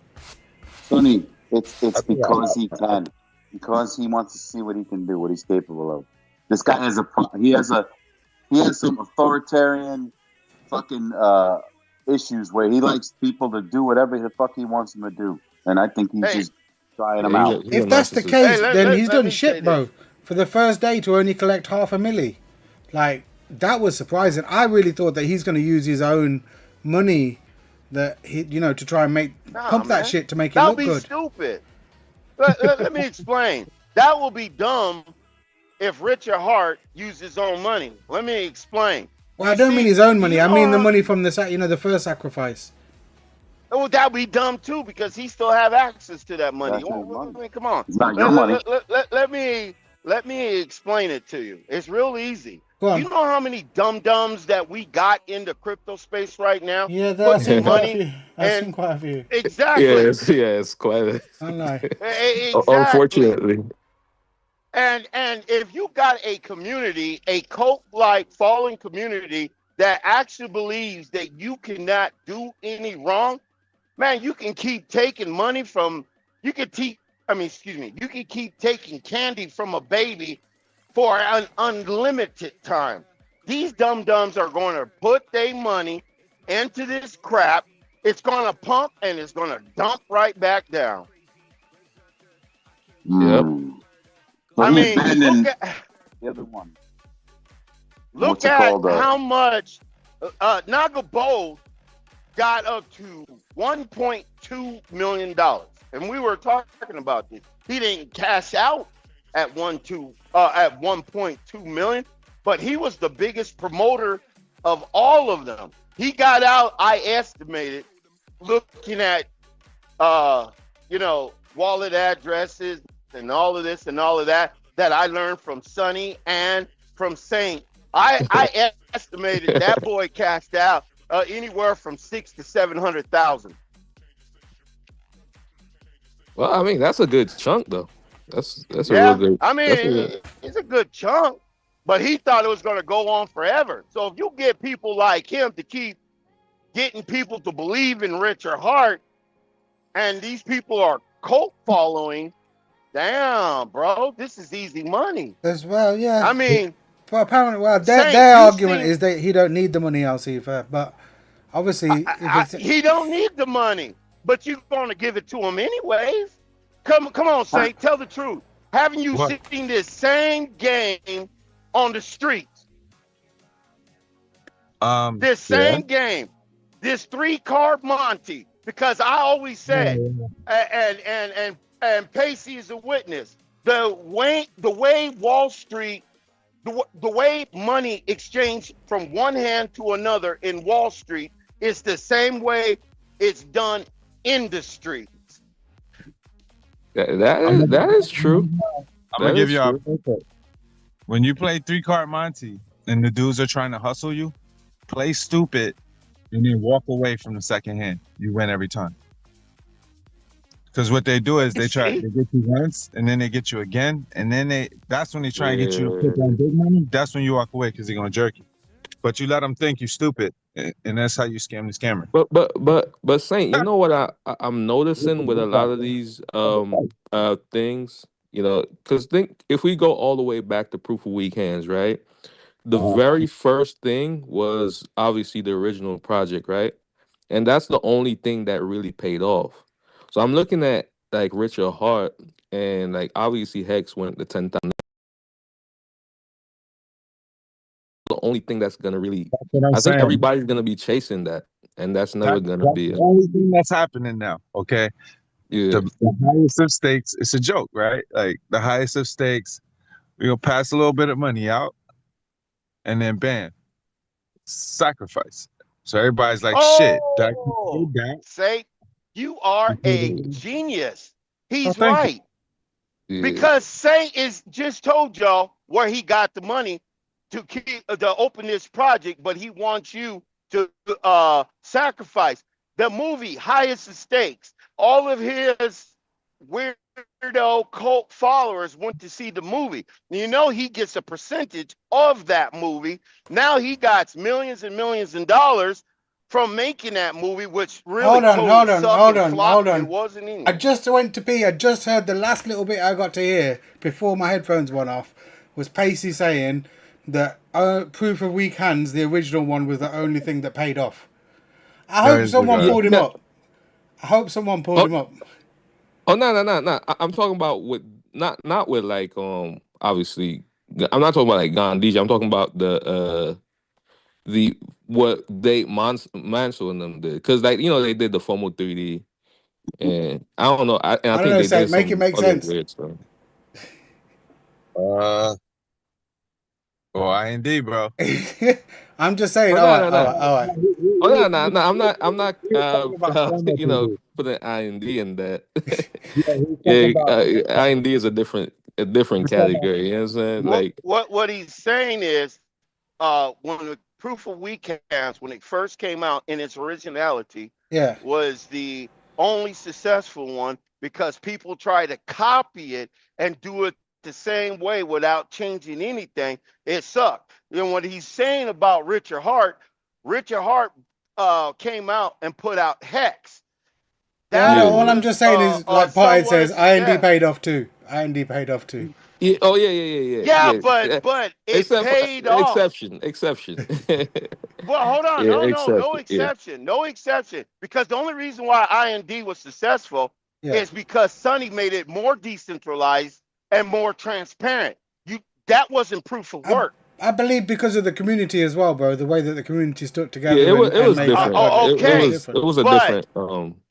G: Sonny, it's
C: think
G: because he can, because he wants to see what he can do, what he's capable of. This guy has he has some authoritarian fucking issues where he likes people to do whatever the fuck he wants them to do, and I think he's
F: Hey.
G: just trying them
D: Yeah,
G: out.
D: he's a
B: If that's the
D: narcissist.
B: case,
F: Hey,
B: then
F: let
B: he's
F: me
B: done
F: say
B: shit, bro. For the first day to only collect $500,000, like that was surprising. I really thought that he's going to use his own money, that he, you know, to try and pump that
F: man.
B: shit to make it
F: That'll
B: look
F: be
B: good.
F: stupid. Let me explain. That will be dumb if Richard Hart used his own money. Let me explain.
B: Well, I don't mean his own money. I mean the
F: are-
B: money from the first sacrifice.
F: Well, that'd be dumb too because he still have access to that money.
G: That's his money.
F: I mean, come on.
G: It's not your money.
F: Let me explain it to you. It's real easy.
B: Go on.
F: You know how many dum-dums that we got in the crypto space right now?
B: Yeah, I've seen
F: Putting
B: quite a
F: money
B: few. I've seen quite a few.
F: exactly.
D: It's quite.
B: I know.
F: Exactly.
D: Unfortunately.
F: And if you got a community, a cult-like fallen community that actually believes that you cannot do any wrong, man, you can keep taking money from. You can keep taking candy from a baby for an unlimited time. These dum-dums are going to put their money into this crap. It's going to pump and it's going to dump right back down.
D: Yep.
G: So
F: I
G: he's
F: mean,
G: bending
F: look at
G: the other one.
F: look
G: What's it
F: at
G: called,
F: how much Nagabold got up to $1.2 million. And we were talking about this. He didn't cash out at 1.2 million, but he was the biggest promoter of all of them. He got out, I estimated, looking at wallet addresses and all of this and all of that I learned from Sonny and from Saint. I estimated that boy cashed out anywhere from 600,000 to 700,000.
D: Well, I mean, that's a good chunk though. That's a
F: Yeah,
D: real good.
F: I mean,
D: that's a good-
F: it's a good chunk, but he thought it was going to go on forever. So if you get people like him to keep getting people to believe in Richard Hart, and these people are cult following, damn, bro, this is easy money.
B: As well, yeah.
F: I mean,
B: Well, apparently,
F: Saint,
B: their
F: you
B: argument
F: seen-
B: is that he don't need the money, Seefa. But obviously,
F: he don't need the money, but you're going to give it to him anyways. Come on, Saint, tell the truth. Haven't you
C: What?
F: seen this same game on the streets? This same game, this 3-card Monty, because I always said, and Pacey is a witness, the way Wall Street, the way money exchanged from one hand to another in Wall Street is the same way it's done in the streets.
D: That is true.
C: I'm gonna
D: That
C: give
D: is
C: you
D: true.
C: when you play 3-card Monty and the dudes are trying to hustle you, play stupid and then walk away from the second hand. You win every time. Because what they do is they get you once and then they get you again, and then that's when they try and get you to put down big money. That's when you walk away because they're gonna jerk you. But you let them think you stupid, and that's how you scam the scammer.
D: But Saint, you know what I'm noticing with a lot of these things, because think if we go all the way back to proof of weak hands, right? The very first thing was obviously the original project, right? And that's the only thing that really paid off. So I'm looking at like Richard Hart and like obviously Hex went to 10,000. The only thing that's gonna really, I think everybody's gonna be chasing that, and that's never gonna be
C: the only thing that's happening now. Okay,
D: yeah.
C: the highest of stakes. It's a joke, right? Like the highest of stakes, we're gonna pass a little bit of money out, and then bam, sacrifice. So everybody's like, shit.
F: Say, you are a genius. He's
C: thank
F: right.
D: Yeah.
F: Because Saint is just told y'all where he got the money to open this project, but he wants you to sacrifice. The movie Highest of Stakes, all of his weirdo cult followers went to see the movie. You know he gets a percentage of that movie. Now he got millions and millions of dollars from making that movie, which really
B: hold on.
F: It wasn't in.
B: I just went to pee. I just heard the last little bit I got to hear before my headphones went off was Pacey saying that proof of weak hands, the original one, was the only thing that paid off. I hope someone pulled him up. I hope someone pulled him up.
D: Oh no! I'm talking about with not with like obviously I'm not talking about like Gandhi. I'm talking about the what they Mansell and them did, because like they did the FOMO 3D, and I don't know. I think
B: know,
D: they did
B: make it make sense.
D: Weird stuff.
C: IND, bro.
B: I I'm just saying.
D: Oh
B: All
D: no,
B: right,
D: no,
B: all right,
D: no.
B: all right.
D: Oh no, no, no. I'm not.
C: He was talking about former people.
D: Putting IND in that.
C: Yeah, he was talking
D: Yeah,
C: about.
D: IND is a different
C: We're talking about
D: category. You know what I'm saying?
F: What
D: Like,
F: what he's saying is, when the proof of weekends, when it first came out in its originality,
B: Yeah.
F: was the only successful one because people try to copy it and do it the same way without changing anything. It sucked. And what he's saying about Richard Hart came out and put out Hex.
B: Yeah, I
F: That
B: know.
D: yeah,
B: All I'm
F: was
B: just saying is, like Pothead
F: somewhat a
B: says, IND
F: success.
B: paid off too. IND paid off too.
D: yeah. Oh yeah.
F: Yeah,
D: Yeah.
F: but it
D: Except for
F: paid off.
D: exception.
F: Well, hold on.
D: Yeah,
F: No
D: exception. Yeah.
F: exception. No exception. Because the only reason why IND was successful
B: Yeah.
F: is because Sonny made it more decentralized and more transparent. That wasn't proof of work.
B: I believe because of the community as well, bro. The way that the community stuck
D: Yeah,
B: together
D: it
B: and
D: was
B: made that
D: different.
B: project,
F: Oh,
B: it was
F: okay.
D: It
B: different.
D: was a
F: But
D: different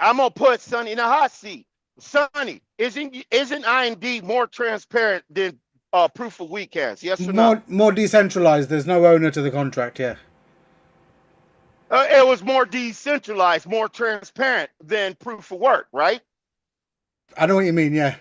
F: I'm gonna put Sonny in a hot seat. Sonny, isn't IND more transparent than proof of weekends? Yes or no?
B: More decentralized. There's no owner to the contract. Yeah.
F: It was more decentralized, more transparent than proof of work, right?
B: I know what you mean. Yeah.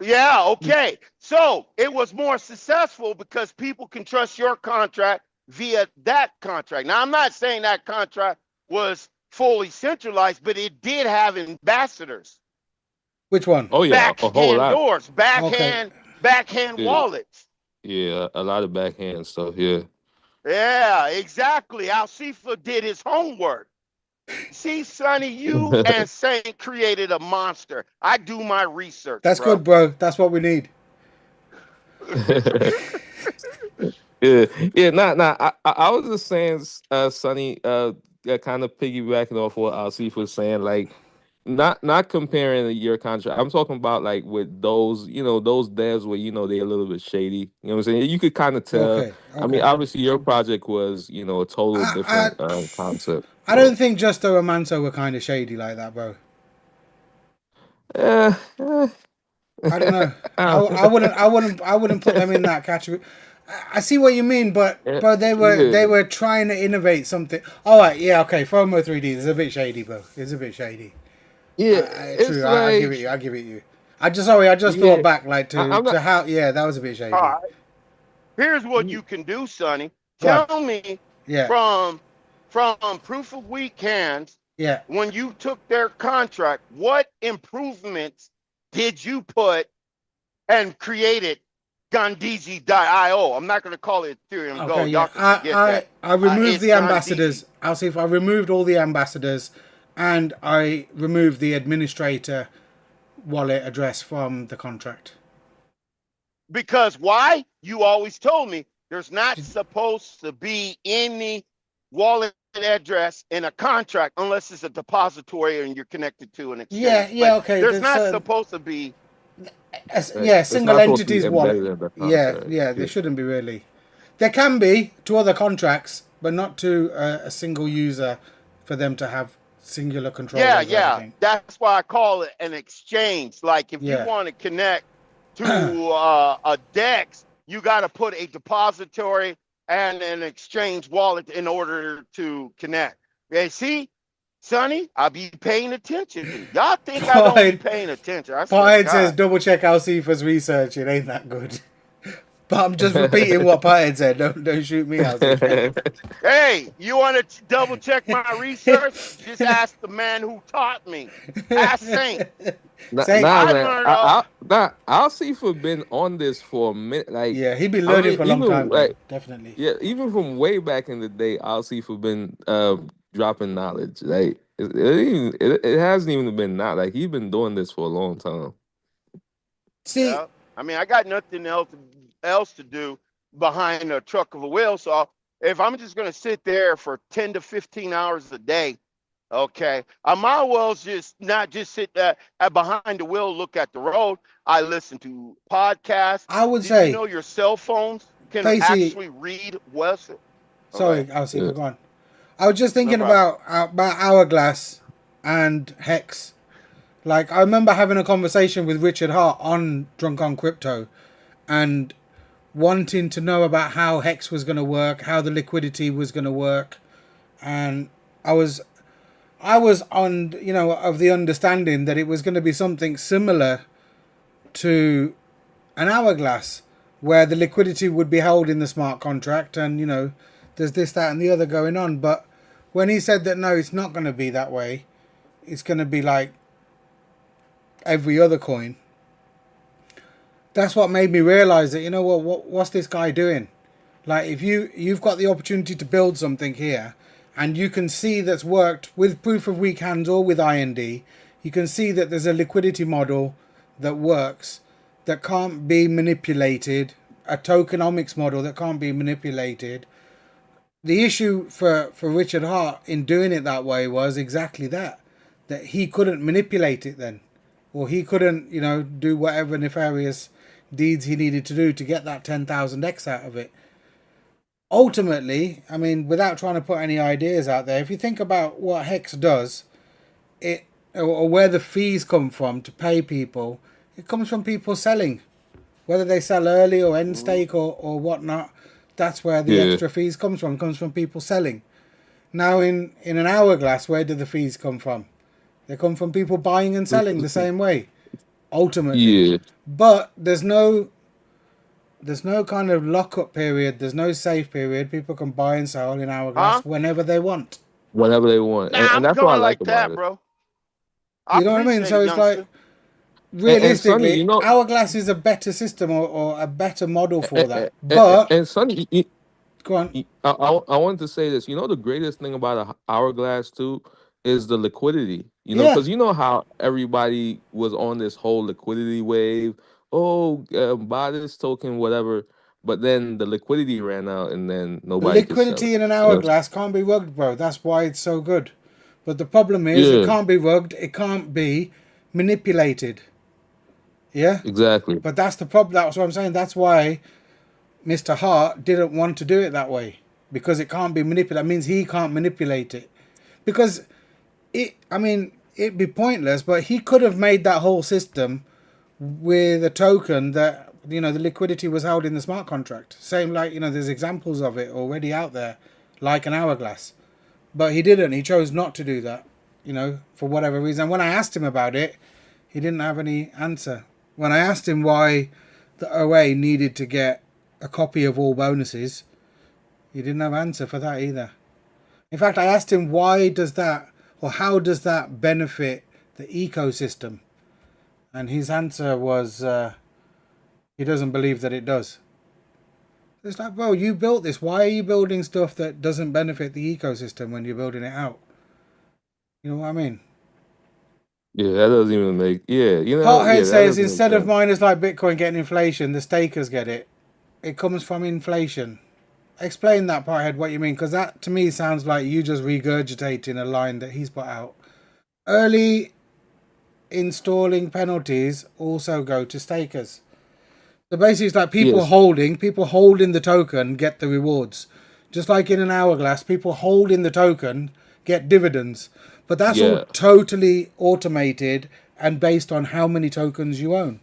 F: Yeah, okay. So it was more successful because people can trust your contract via that contract. Now, I'm not saying that contract was fully centralized, but it did have ambassadors,
B: Which one?
D: oh yeah, a whole
F: backhand
D: lot.
F: doors,
B: Okay.
F: backhand
D: Yeah,
F: wallets.
D: yeah, a lot of backhand stuff. Yeah.
F: Yeah, exactly. Al Seefa did his homework. See, Sonny, you and Saint created a monster. I do my research,
B: That's
F: bro.
B: good, bro. That's what we need.
D: Yeah, yeah, nah. I was just saying, Sonny, kind of piggybacking off what Asif was saying, like, not comparing your contract. I'm talking about like with those, those devs where they're a little bit shady. You know what I'm saying? You could kind of tell.
B: Okay.
D: I mean,
B: Okay.
D: obviously, your project was, a total
B: I
D: different concept.
B: I don't think Justo and Manso were kind of shady like that, bro.
D: Eh, eh,
B: I don't know.
D: I don't
B: I wouldn't put them in that category. I see what you mean, but
D: know.
B: bro, they
D: Yeah,
B: were trying to innovate something. All right, yeah, okay. FOMO 3D is a bit shady, bro. It's a bit shady.
D: yeah.
B: True.
D: It's
B: I give it
D: like,
B: you. I give it you. I just thought
D: yeah.
B: back like
D: I'm
B: to
D: not.
B: how that was a bit
F: All
B: shady.
F: right. Here's what you can do, Sonny.
B: Go on.
F: Tell me
B: Yeah,
F: from proof of weekends,
B: yeah.
F: when you took their contract, what improvements did you put and created Gandiji.io? I'm not going to call it Ethereum Go.
B: Okay,
F: Y'all
B: yeah.
F: can forget that.
B: I removed
F: It's
B: the
F: Gandiji.
B: ambassadors. I'll see if I removed all the ambassadors, and I removed the administrator wallet address from the contract.
F: Because why? You always told me there's not supposed to be any wallet address in a contract unless it's a depository and you're connected to an exchange.
B: Yeah,
F: But
B: okay.
F: there's not supposed to be.
B: Yeah,
D: It's
B: single
D: not supposed to be
B: entities
D: embedded
B: wallet.
D: in the
B: Yeah,
D: contract.
B: yeah.
D: Yeah.
B: There shouldn't be really. There can be to other contracts, but not to a single user for them to have singular control
F: Yeah,
B: over
F: yeah.
B: everything.
F: That's why I call it an exchange. Like if you
B: Yeah.
F: want to connect to a DEX, you got to put a depository and an exchange wallet in order to connect. Yeah, see, Sonny, I be paying attention. Y'all think I don't be paying attention? I swear to
B: Pothead says
F: God.
B: double check Alcifa's research. It ain't that good. But I'm just repeating what Pothead said. Don't shoot me, Alcifa.
F: Hey, you want to double check my research? Just ask the man who taught me. Ask Saint.
B: Saint,
D: Nah,
F: I
D: man.
F: learned all.
D: I'll see for been on this for a minute. Like,
B: yeah, he been
D: I
B: learning
D: mean,
B: for a long
D: even
B: time, bro.
D: like,
B: Definitely.
D: yeah, even from way back in the day, I'll see for been dropping knowledge. Like, it hasn't even been not like he's been doing this for a long time.
B: See,
F: Yeah, I mean, I got nothing else to do behind a truck of a wheel. So if I'm just gonna sit there for 10 to 15 hours a day, okay, I might as well just not just sit behind the wheel, look at the road. I listen to podcasts.
B: I would
F: Did
B: say,
F: you know your cell phones can
B: Pacey.
F: actually read West?
B: Sorry,
F: Okay,
B: Alcifa,
D: Yeah.
B: go on. I was just
F: no
B: thinking
F: problem.
B: about Hourglass and Hex. Like, I remember having a conversation with Richard Hart on Drunk on Crypto, and wanting to know about how Hex was going to work, how the liquidity was going to work, and I was on, you know, of the understanding that it was going to be something similar to an hourglass, where the liquidity would be held in the smart contract, and you know, there's this, that, and the other going on. But when he said that no, it's not going to be that way, it's going to be like every other coin. That's what made me realize that, you know what's this guy doing? Like, if you've got the opportunity to build something here, and you can see that's worked with proof of weak hands or with IND, you can see that there's a liquidity model that works, that can't be manipulated, a tokenomics model that can't be manipulated. The issue for Richard Hart in doing it that way was exactly that he couldn't manipulate it then, or he couldn't, you know, do whatever nefarious deeds he needed to do to get that 10,000x out of it. Ultimately, I mean, without trying to put any ideas out there, if you think about what Hex does, it, or where the fees come from to pay people, it comes from people selling, whether they sell early or end stake or whatnot. That's where the extra fees comes from people selling. Now in an hourglass, where do the fees come from? They come from people buying and selling the same way, ultimately.
D: Yeah.
B: But there's no kind of lockup period. There's no safe period. People can buy and sell in hourglass whenever they want.
D: Whenever they want.
F: Nah,
D: And that's what I like
F: that,
D: about it.
F: bro.
B: You know what I mean? So it's like, realistically,
D: Sonny, you know,
B: hourglass is a better system or a better model for that. But
D: and Sonny,
B: go on.
D: I wanted to say this. You know, the greatest thing about a hourglass too is the liquidity. You know,
B: Yeah.
D: because you know how everybody was on this whole liquidity wave. Oh, buy this token, whatever. But then the liquidity ran out, and then nobody could sell
B: Liquidity
D: it.
B: in an hourglass can't be rugged, bro. That's why it's so good. But the problem is, it
D: Yeah,
B: can't be rugged. It can't be manipulated. Yeah.
D: exactly.
B: But that's the problem. That's what I'm saying. That's why Mr. Hart didn't want to do it that way, because it can't be manipulated. That means he can't manipulate it. Because it'd be pointless, but he could have made that whole system with a token that, you know, the liquidity was held in the smart contract. Same like, you know, there's examples of it already out there, like an hourglass. But he didn't. He chose not to do that, you know, for whatever reason. When I asked him about it, he didn't have any answer. When I asked him why the OA needed to get a copy of all bonuses, he didn't have an answer for that either. In fact, I asked him, why does that, or how does that benefit the ecosystem? And his answer was, he doesn't believe that it does. It's like, bro, you built this. Why are you building stuff that doesn't benefit the ecosystem when you're building it out? You know what I mean?
D: Yeah, that doesn't even make. Yeah, you know.
B: Pothead
D: Yeah, that
B: says,
D: doesn't make
B: instead of
D: sense.
B: miners like Bitcoin getting inflation, the stakers get it. It comes from inflation. Explain that, Pothead, what you mean, because that to me sounds like you just regurgitating a line that he's put out. Early installing penalties also go to stakers. So basically it's like people
D: Yes.
B: holding the token get the rewards. Just like in an hourglass, people holding the token get dividends. But that's all
D: Yeah.
B: totally automated and based on how many tokens you own.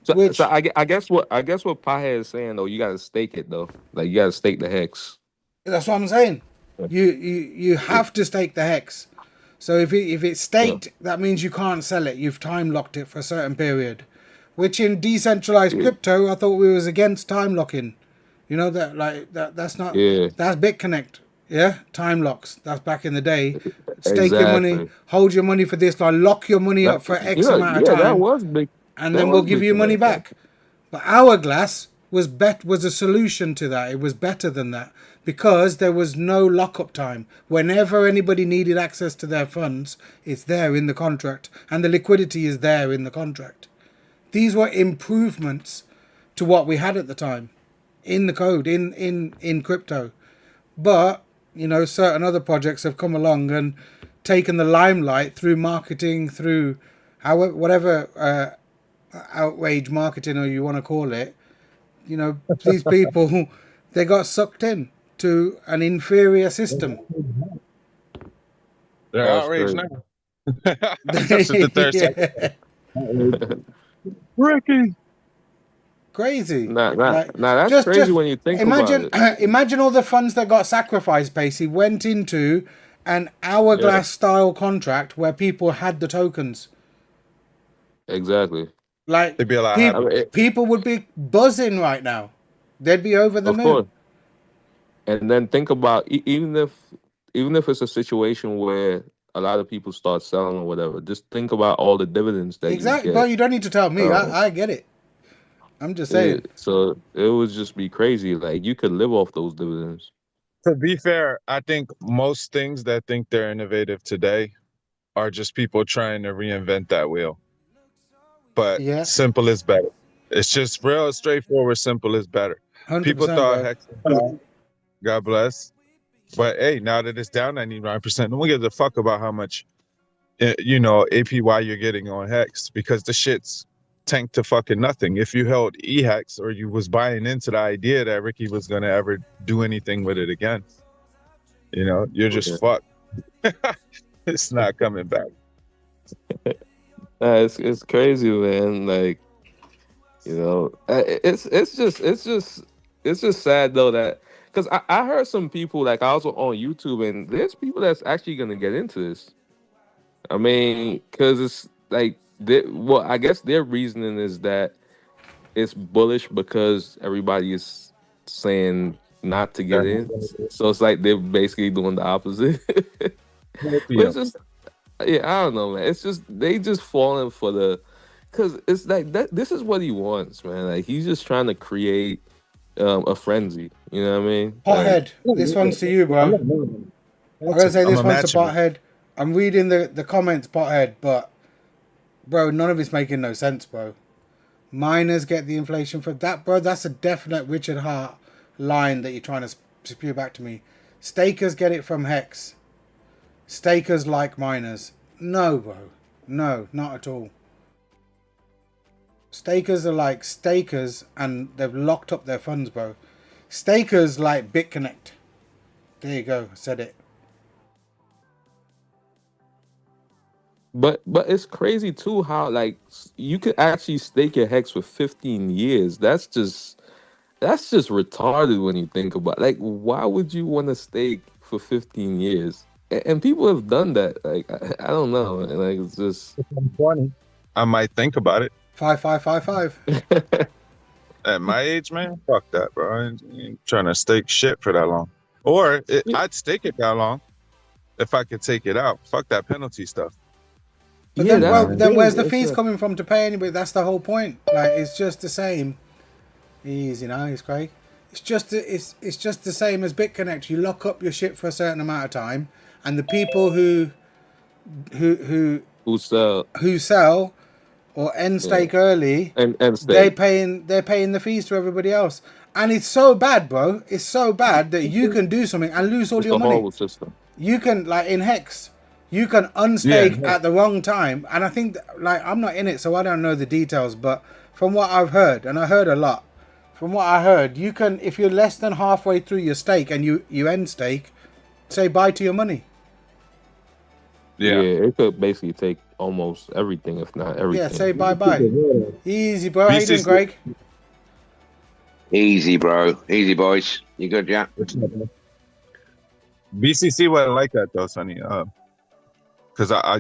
D: So
B: Which,
D: I guess what Pahead is saying though, you gotta stake it though. Like you gotta stake the hex.
B: that's what I'm saying.
D: Yeah.
B: You have to stake the hex. So if it's staked,
D: Yeah.
B: that means you can't sell it. You've time locked it for a certain period. Which in decentralized
D: Yeah.
B: crypto, I thought we was against time locking. You know, that's not,
D: Yeah.
B: that's BitConnect. Yeah, time locks. That's back in the day. Stake your money,
D: Exactly.
B: hold your money for this, like lock your money up for X amount of
D: Yeah, that
B: time,
D: was big.
B: and
D: That
B: then we'll
D: was
B: give
D: big
B: you money
D: connect.
B: back. But Hourglass was a solution to that. It was better than that because there was no lockup time. Whenever anybody needed access to their funds, it's there in the contract, and the liquidity is there in the contract. These were improvements to what we had at the time in the code, in crypto. But, you know, certain other projects have come along and taken the limelight through marketing, through whatever outrage marketing or you want to call it. You know, these people, they got sucked in to an inferior system.
C: They're
D: That's
C: outraged
D: crazy.
C: now. I tested the third second.
B: Yeah.
C: Ricky.
B: Crazy.
D: Nah,
B: Like,
D: that's crazy
B: just
D: when you think about
B: imagine,
D: it.
B: imagine all the funds that got sacrificed, Pacey, went into an
D: Yeah,
B: hourglass style contract where people had the tokens.
D: exactly.
B: Like,
C: They'd be a lot
D: I
C: happier.
D: mean,
B: people would be buzzing right now. They'd be over the
D: of
B: moon.
D: course. And then think about even if it's a situation where a lot of people start selling or whatever, just think about all the dividends that you
B: Exactly, bro.
D: get.
B: You don't need to tell me.
D: Um,
B: I get it. I'm just saying.
D: so it would just be crazy. Like you could live off those dividends.
C: To be fair, I think most things that think they're innovative today are just people trying to reinvent that wheel. But
B: Yeah,
C: simple is better. It's just real straightforward. Simple is better. People
B: 100%,
C: thought
B: bro.
C: hex was bad. God bless. But hey, now that it's down 99%, no one gives a fuck about how much APY you're getting on hex because the shit's tanked to fucking nothing. If you held EHEX or you was buying into the idea that Ricky was gonna ever do anything with it again, you're just fucked. It's not coming back.
D: It's crazy, man. Like it's just sad though that because I heard some people like I was on YouTube and there's people that's actually gonna get into this. I mean, because it's like well, I guess their reasoning is that it's bullish because everybody is saying not to get in. So it's like they're basically doing the opposite. But it's just yeah, I don't know, man. It's just they just falling for the because it's like that. This is what he wants, man. Like he's just trying to create a frenzy. You know what I mean?
B: Pothead, this one's to you, bro. I'm gonna say this one's to Pothead. I'm reading the comments, Pothead, but bro, none of it's making no sense, bro. Miners get the inflation for that, bro. That's a definite Richard Hart line that you're trying to spew back to me. Stakers get it from Hex. Stakers like miners. No, bro. No, not at all. Stakers are like stakers and they've locked up their funds, bro. Stakers like BitConnect. There you go. I said it.
D: But it's crazy too how like you could actually stake your hex for 15 years. That's just retarded when you think about it. Like why would you want to stake for 15 years? And people have done that. Like I don't know. Like it's just
C: I'm 20. I might think about it.
B: 5555.
C: At my age, man, fuck that, bro. I ain't trying to stake shit for that long. Or I'd stake it that long if I could take it out. Fuck that penalty stuff.
B: But
D: Yeah,
B: then,
D: that's
B: well, then where's the
D: it's
B: fees
D: a-
B: coming from to pay anybody? That's the whole point. Like it's just the same. Easy now, it's Craig. It's just the same as BitConnect. You lock up your shit for a certain amount of time, and the people who
D: who sell
B: sell or end stake early,
D: and
B: they're
D: stake.
B: paying the fees to everybody else. And it's so bad, bro. It's so bad that you can do something and lose all
D: It's
B: your
D: the
B: money.
D: horrible system.
B: You can, like in Hex, you can unstake at the wrong time. And I think like I'm not in it, so I don't know the details, but from what I've heard, and I heard a lot, from what I heard, you can, if you're less than halfway through your stake and you end stake, say bye to your money.
D: Yeah, it could basically take almost everything, if not everything.
B: Yeah, say bye. Easy, bro. How you doing, Greg?
H: Easy, bro. Easy, boys. You good, yeah?
C: BCC wasn't like that though, Sonny. Because I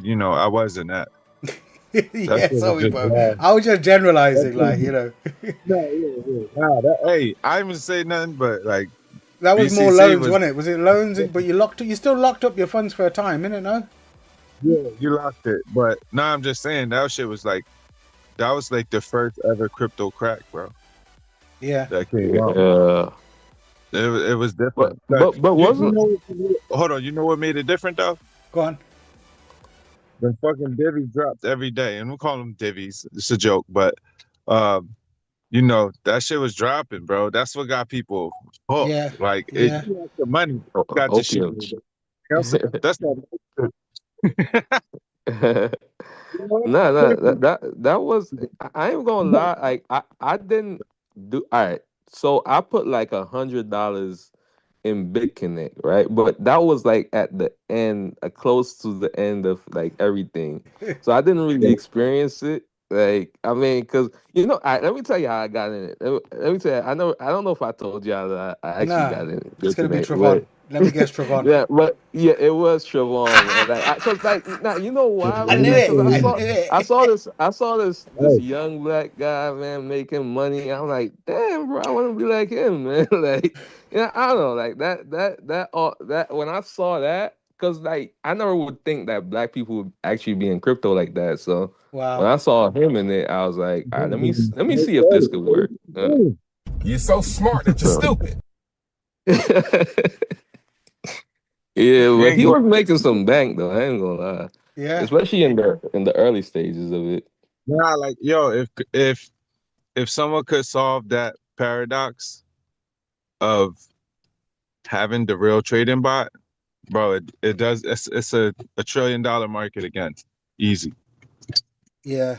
C: wasn't that.
B: Yeah, sorry, bro. I was just generalizing, like
C: Hey, I didn't say nothing, but like
B: that was
C: BCC
B: more loans, wasn't it? Was it loans? But you still locked up your funds for a time, innit? No.
C: Yeah, you locked it. But no, I'm just saying that shit was like the first ever crypto crack, bro.
B: Yeah.
C: That came out. It was different.
D: But wasn't
C: hold on, you know what made it different though?
B: Go on.
C: The fucking divvies dropped every day, and we call them divvies. It's a joke, but that shit was dropping, bro. That's what got people hooked.
B: Yeah.
C: Like
B: Yeah.
C: it got the money, got the shit. That's not.
D: No, that was. I ain't gonna lie. Like I didn't do. All right, so I put like $100 in BitConnect, right? But that was like at the end, close to the end of like everything. So I didn't really experience it. Like, I mean, because let me tell you how I got in it. Let me tell you, I don't know if I told y'all that I actually
B: Nah,
D: got in it.
B: it's gonna be
D: Yesterday,
B: Travon. Let me guess, Travon.
D: yeah, but yeah, it was Siobhan, man. Cause like, now you know why,
B: I knew
D: man?
B: it.
D: Cause
B: I knew it.
D: I saw this young black guy, man, making money. I'm like, damn, bro, I want to be like him, man. Like, I don't know, like that when I saw that, cause like I never would think that black people would actually be in crypto like that. So when
B: Wow.
D: I saw him in it, I was like, all right, let me see if this could work.
A: You're so smart that you're
D: So.
A: stupid.
D: Yeah, but he
C: Dang.
D: was making some bank though. I ain't gonna lie,
B: Yeah.
D: especially in the early stages of it.
C: Nah, like yo, if someone could solve that paradox of having the real trading bot, bro, it does. It's a $1 trillion market again, easy.
B: Yeah.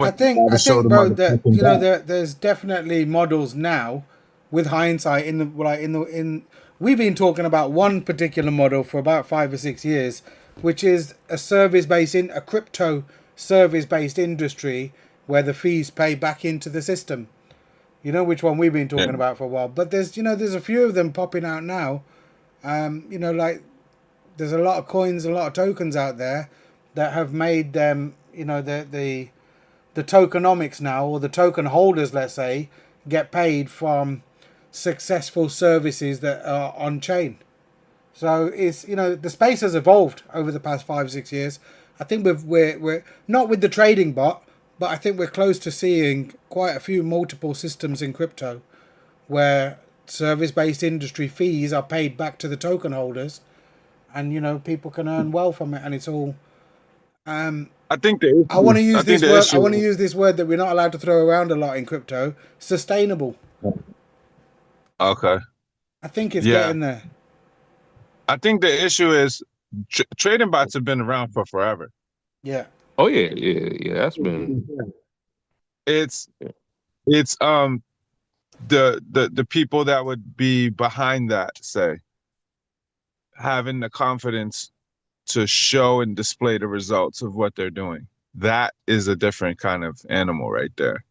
B: I
C: But you
B: think
C: gotta
B: I
C: show
B: think,
C: the
B: bro, that
C: motherfucking bot.
B: there's definitely models now, with hindsight, in we've been talking about one particular model for about 5 or 6 years, which is a crypto service based industry where the fees pay back into the system. You know which one we've been
C: Yeah,
B: talking about for a while. But there's a few of them popping out now. Like there's a lot of coins, a lot of tokens out there that have made them, the tokenomics now, or the token holders, let's say, get paid from successful services that are on chain. So it's, the space has evolved over the past 5 6 years. I think we're not with the trading bot, but I think we're close to seeing quite a few multiple systems in crypto where service-based industry fees are paid back to the token holders, and people can earn well from it, and it's all.
C: I think the
B: I want
C: issue.
B: to
C: I
B: use
C: think
B: this
C: the
B: word. I
C: issue.
B: want to use this word that we're not allowed to throw around a lot in crypto. Sustainable.
C: Okay.
B: I think it's
C: Yeah,
B: getting there.
C: I think the issue is trading bots have been around for forever.
B: Yeah.
D: Oh yeah. That's been.
C: It's it's the people that would be behind that, say, having the confidence to show and display the results of what they're doing. That is a different kind of animal right there.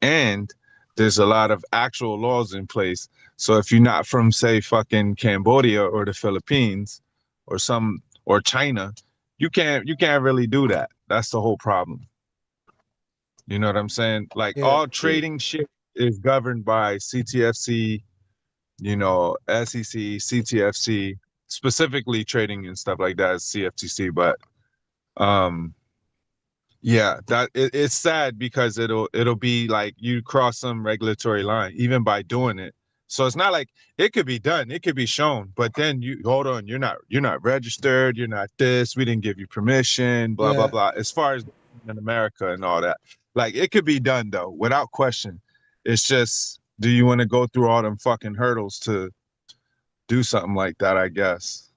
C: And there's a lot of actual laws in place. So if you're not from, say, fucking Cambodia or the Philippines or China, you can't really do that. That's the whole problem. You know what I'm saying? Like
B: Yeah.
C: all trading shit is governed by CTFC, SEC, CTFC, specifically trading and stuff like that is CFTC. But um, yeah, it's sad because it'll be like you cross some regulatory line even by doing it. So it's not like it could be done, it could be shown, but then you hold on, you're not registered, you're not this, we didn't give you permission, blah blah
B: Yeah.
C: blah. As far as in America and all that, like it could be done though, without question. It's just, do you want to go through all them fucking hurdles to do something like that? I guess.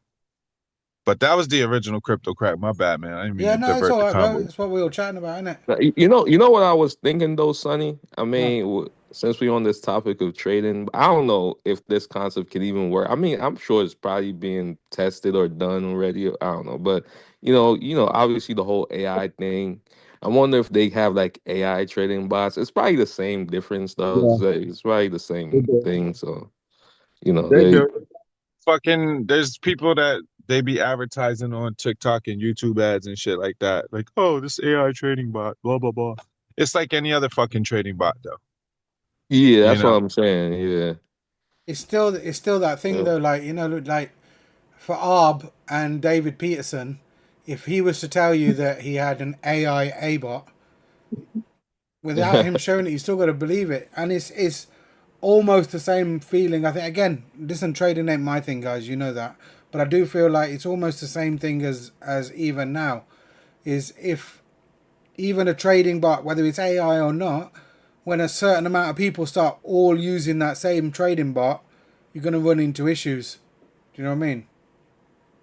C: But that was the original crypto crack. My bad, man. I didn't mean
B: Yeah.
C: to
B: No, it's
C: divert
B: all
C: the
B: right, bro.
C: convo.
B: It's what we were chatting about, isn't it?
D: You know what I was thinking though, Sonny. I
B: What?
D: mean, since we're on this topic of trading, I don't know if this concept can even work. I mean, I'm sure it's probably being tested or done already. I don't know, but obviously the whole AI thing. I wonder if they have like AI trading bots. It's probably the same difference though.
C: Yeah,
D: It's probably the
C: they
D: same
C: do.
D: thing. So
C: They
D: they.
C: do. Fucking, there's people that they be advertising on TikTok and YouTube ads and shit like that. Like, oh, this AI trading bot, blah blah blah. It's like any other fucking trading bot, though.
D: Yeah,
C: You
D: that's what
C: know.
D: I'm saying. Yeah.
B: It's still that thing
D: Yeah.
B: though. Like for Arb and David Peterson, if he was to tell you that he had an AI bot, without him showing it, you still got to believe it, and it's almost the same feeling. I think, again, listen, trading ain't my thing, guys. You know that, but I do feel like it's almost the same thing as even now, is if even a trading bot, whether it's AI or not, when a certain amount of people start all using that same trading bot, you're gonna run into issues. Do you know what I mean?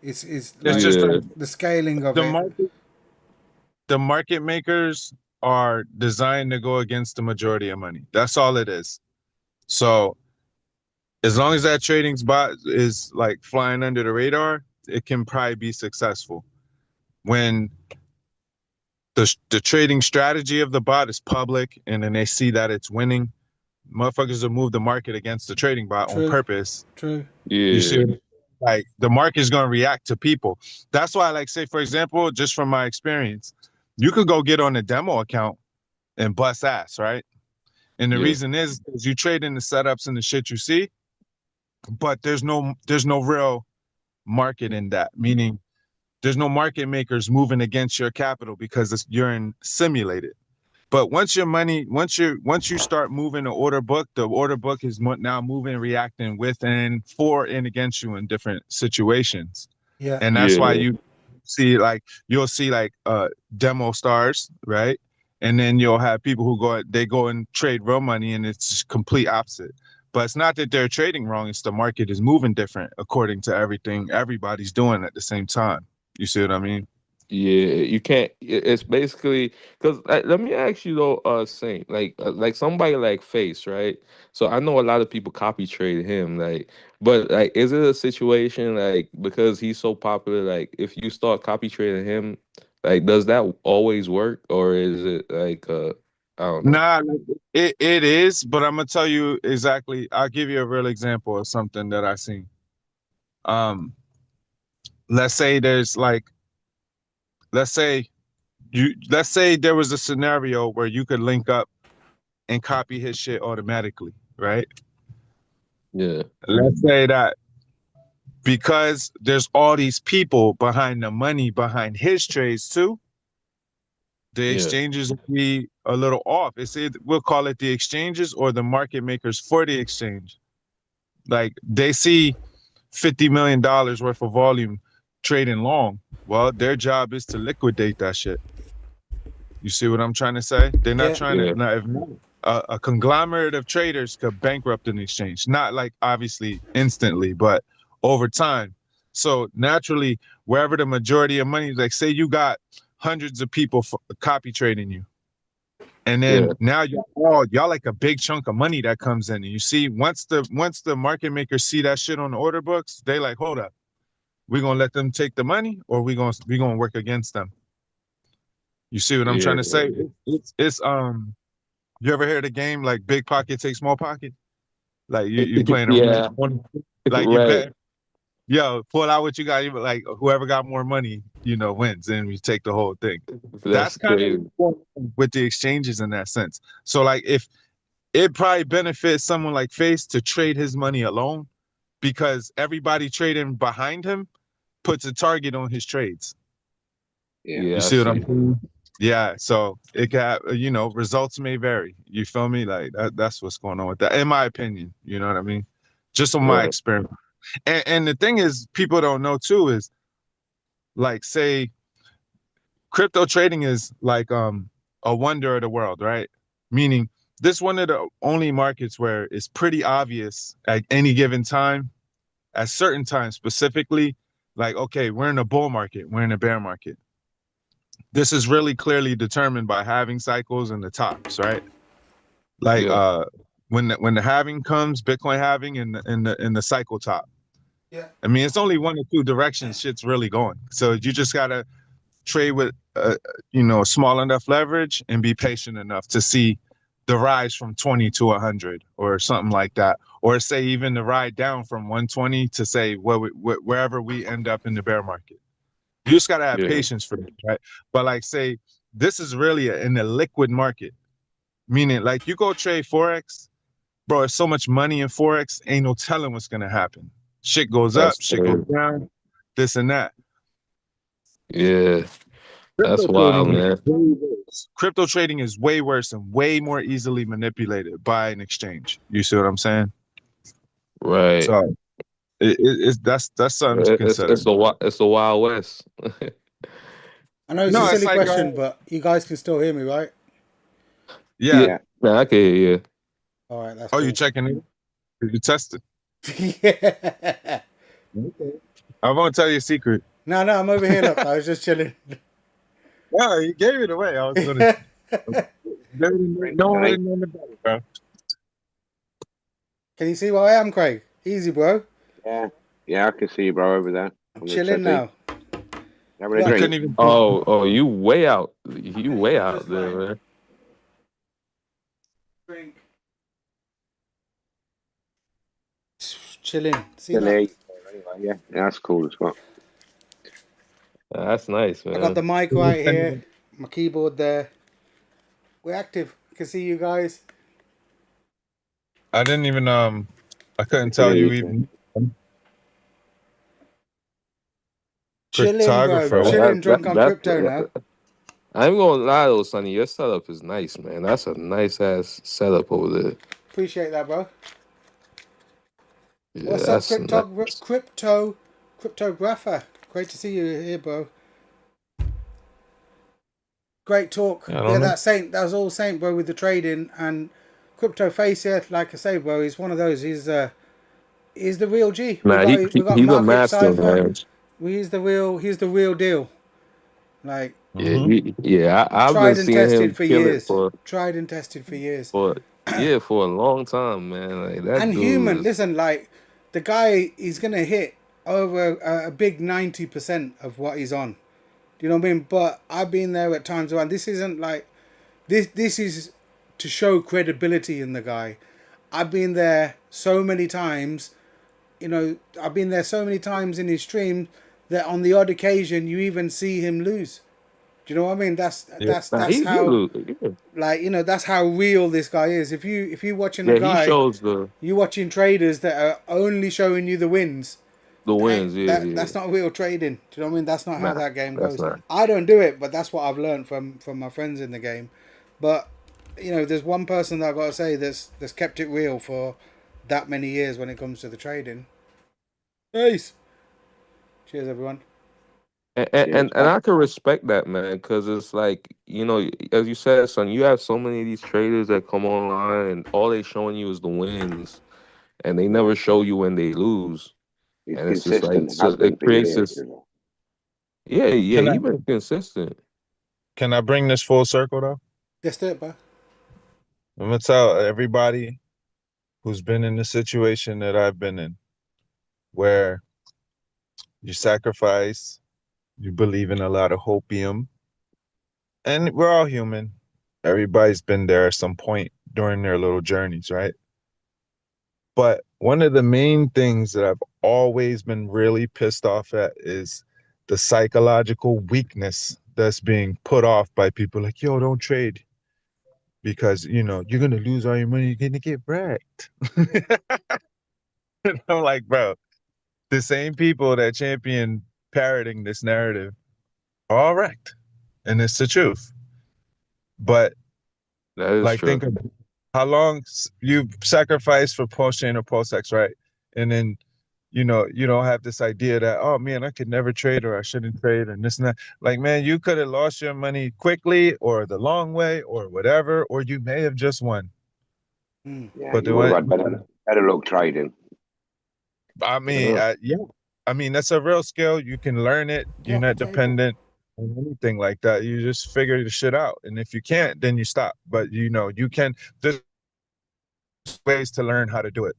B: It's
C: It's
B: like
C: just
D: Yeah.
C: like
B: the scaling of
C: the
B: it.
C: market. The market makers are designed to go against the majority of money. That's all it is. So as long as that trading bot is like flying under the radar, it can probably be successful. When the trading strategy of the bot is public, and then they see that it's winning, motherfuckers will move the market against the trading bot on
B: True.
C: purpose.
B: True.
C: You see,
D: Yeah.
C: like the market is going to react to people. That's why, like, say for example, just from my experience, you could go get on a demo account and bust ass, right? And the
D: Yeah.
C: reason is you trade in the setups and the shit you see, but there's no real market in that. Meaning, there's no market makers moving against your capital because you're in simulated. But once you start moving the order book is now moving, reacting with and for and against you in different situations.
B: Yeah.
C: And that's why you see you'll see demo stars, right? And then you'll have people who go and trade real money, and it's complete opposite. But it's not that they're trading wrong, it's the market is moving different according to everything everybody's doing at the same time. You see what I mean?
D: Yeah, you can't. It's basically because let me ask you though, Saint, like somebody like Face, right? So I know a lot of people copy trade him, but like, is it a situation like because he's so popular, like if you start copy trading him, like does that always work, or is it like I don't know?
C: Nah, it is, but I'm gonna tell you exactly. I'll give you a real example of something that I seen. Um, let's say let's say let's say there was a scenario where you could link up and copy his shit automatically, right?
D: Yeah,
C: Let's say that because there's all these people behind the money behind his trades too, the
D: yeah,
C: exchanges will be a little off. We'll call it the exchanges or the market makers for the exchange. Like they see $50 million worth of volume trading long. Well, their job is to liquidate that shit. You see what I'm trying to say? They're not
B: Yeah.
C: trying
D: yeah,
C: to. Now, if a conglomerate of traders could bankrupt an exchange, not like obviously instantly, but over time. So naturally, wherever the majority of money, like say you got hundreds of people copy trading you, and
D: yeah,
C: then now y'all like a big chunk of money that comes in, and you see once the market makers see that shit on the order books, they like, hold up, we gonna let them take the money, or we gonna work against them. You see what I'm
D: yeah,
C: trying to say? It's you ever heard a game like Big Pocket Take Small Pocket? Like you playing a
D: yeah,
C: like you
D: right.
C: bet, yo, pull out what you got. You like whoever got more money, wins, and we take the whole thing.
D: That's
C: That's kind of
D: crazy.
C: with the exchanges in that sense. So like if it probably benefits someone like Face to trade his money alone because everybody trading behind him puts a target on his trades.
H: Yeah.
C: You
D: Yeah, I
C: see what I'm
D: see.
C: saying? Yeah. So it got, results may vary. You feel me? Like that's what's going on with that, in my opinion. You know what I mean? Just on my
D: Right.
C: experiment. And the thing is, people don't know too is like say crypto trading is like a wonder of the world, right? Meaning this one of the only markets where it's pretty obvious at any given time, at certain times specifically, like okay, we're in a bull market, we're in a bear market. This is really clearly determined by halving cycles and the tops, right? Like
D: Yeah,
C: when the halving comes, Bitcoin halving and the cycle top.
B: Yeah.
C: I mean, it's only one or two directions shit's really going. So you just gotta trade with small enough leverage and be patient enough to see the rise from 20 to 100 or something like that, or say even the ride down from 120 to say wherever we end up in the bear market. You just gotta have
D: yeah,
C: patience for it, right? But like say this is really in a liquid market, meaning like you go trade forex, bro. There's so much money in forex, ain't no telling what's gonna happen. Shit goes up,
D: that's
C: shit goes
D: crazy.
C: down, this and that.
D: Yeah, that's
C: Crypto
D: wild,
C: trading is
D: man.
C: way worse. Crypto trading is way worse and way more easily manipulated by an exchange. You see what I'm saying?
D: Right.
C: So that's something to consider.
D: It's the Wild West.
B: I know it's a
C: No, it's
B: silly
C: like
B: question, but you guys can still hear me, right?
C: yeah.
D: Yeah,
H: Yeah.
D: man, I can hear you.
B: All right, that's
C: Oh, you
B: cool.
C: checking it? You tested?
B: Yeah.
C: Okay. I won't tell you a secret.
B: No, I'm over here. Look, I was just chilling.
C: No, you gave it away. I was gonna.
B: Yeah.
C: No one really know about it, bro.
B: Can you see where I am, Craig? Easy, bro.
H: Yeah. Yeah, I can see you, bro, over there.
B: I'm
H: On the
B: chilling
H: settee.
B: now.
H: Have a
C: I
H: drink.
C: couldn't even.
D: Oh, you way out. You way out
B: Just
D: there,
B: like
D: man.
B: drink. Chilling. See
H: Still
B: that?
H: here. Anyway, yeah, that's cool as well.
D: That's nice,
B: I got the
D: man.
B: mic right here, my keyboard there. We're active. I can see you guys.
C: I didn't even I couldn't
H: Yeah,
C: tell you even
B: Chilling, bro.
C: cryptographer.
B: Chilling
D: That,
B: drunk on
D: that,
B: crypto now.
D: I ain't gonna lie though, Sonny. Your setup is nice, man. That's a nice ass setup over there.
B: Appreciate that, bro.
D: Yeah,
B: What's up,
D: that's nice.
B: cryptographer? Great to see you here, bro. Great talk.
C: Yeah, I
B: Yeah,
C: don't know.
B: that was all Saint, bro, with the trading and crypto face. Yeah, like I say, bro, he's one of those. He's the real G.
D: Nah,
B: We got
D: he's a
B: market
D: master,
B: cipher.
D: man.
B: He's the real deal. Like
D: Yeah,
C: Mm-hmm.
D: I've been
B: tried and
D: seeing
B: tested
D: him
B: for
D: kill it
B: years.
D: for
B: Tried and tested for years.
D: for a long time, man. Like that
B: And
D: dude
B: human.
D: is
B: Listen, like the guy, he's gonna hit over a big 90% of what he's on. Do you know what I mean? But I've been there at times when this isn't like this is to show credibility in the guy. I've been there so many times, you know, I've been there so many times in his stream that on the odd occasion you even see him lose. Do you know what I mean? That's
C: Yeah.
D: nah,
B: that's
D: he
B: how,
D: yeah.
B: like, you know, that's how real this guy is. If you watching a
D: Yeah, he
B: guy,
D: shows the
B: you watching traders that are only showing you the wins.
D: wins. Yeah,
B: That's not real trading. Do you know what I mean? That's not how
D: nah,
B: that game
D: that's
B: goes.
D: not.
B: I don't do it, but that's what I've learned from my friends in the game. But you know, there's one person that I've got to say that's kept it real for that many years when it comes to the trading. Peace. Cheers, everyone.
D: And I can respect that, man, because it's like, as you said, son, you have so many of these traders that come online and all they showing you is the wins, and they never show you when they lose,
H: He's
D: and it's just like,
H: consistent.
D: so
H: Has been
D: it
H: for
D: creates
H: years.
D: this.
H: You know.
D: Yeah,
C: Can I
D: he been consistent.
C: bring this full circle though?
B: Let's do it, bro.
C: I'm gonna tell everybody who's been in the situation that I've been in, where you sacrifice, you believe in a lot of hopium, and we're all human. Everybody's been there at some point during their little journeys, right? But one of the main things that I've always been really pissed off at is the psychological weakness that's being put off by people like, yo, don't trade because, you're going to lose all your money. You're going to get wrecked. And I'm like, bro, the same people that champion parroting this narrative are all wrecked. And it's the truth. But
D: That is
C: like, think
D: true.
C: of how long you sacrifice for post-chain or post-X, right? And then, you don't have this idea that, oh man, I could never trade or I shouldn't trade and this and that. Like, man, you could have lost your money quickly or the long way or whatever, or you may have just won.
H: Yeah,
C: But
H: you would have had better luck trading.
C: I mean,
D: Yeah.
C: yeah, I mean, that's a real skill. You can learn it.
B: Get
C: You're
B: off the
C: not
B: table.
C: dependent on anything like that. You just figure the shit out. And if you can't, then you stop. But you can, there's ways to learn how to do it.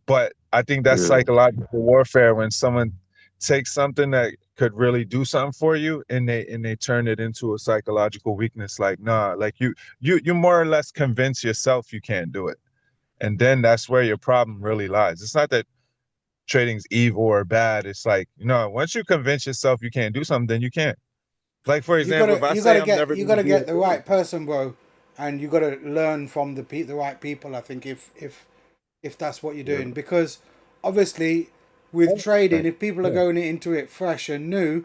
C: But I think that's
D: Yeah.
C: psychological warfare when someone takes something that could really do something for you and they turn it into a psychological weakness. Like, nah, like you more or less convince yourself you can't do it. And then that's where your problem really lies. It's not that trading's evil or bad. It's like, once you convince yourself you can't do something, then you can't. Like, for example, if I say I'm never
B: You
C: going to
B: gotta
C: be
B: get the right person, bro, and you gotta learn from the right people. I think if that's what you're doing, because obviously with trading, if people are going into it fresh and new,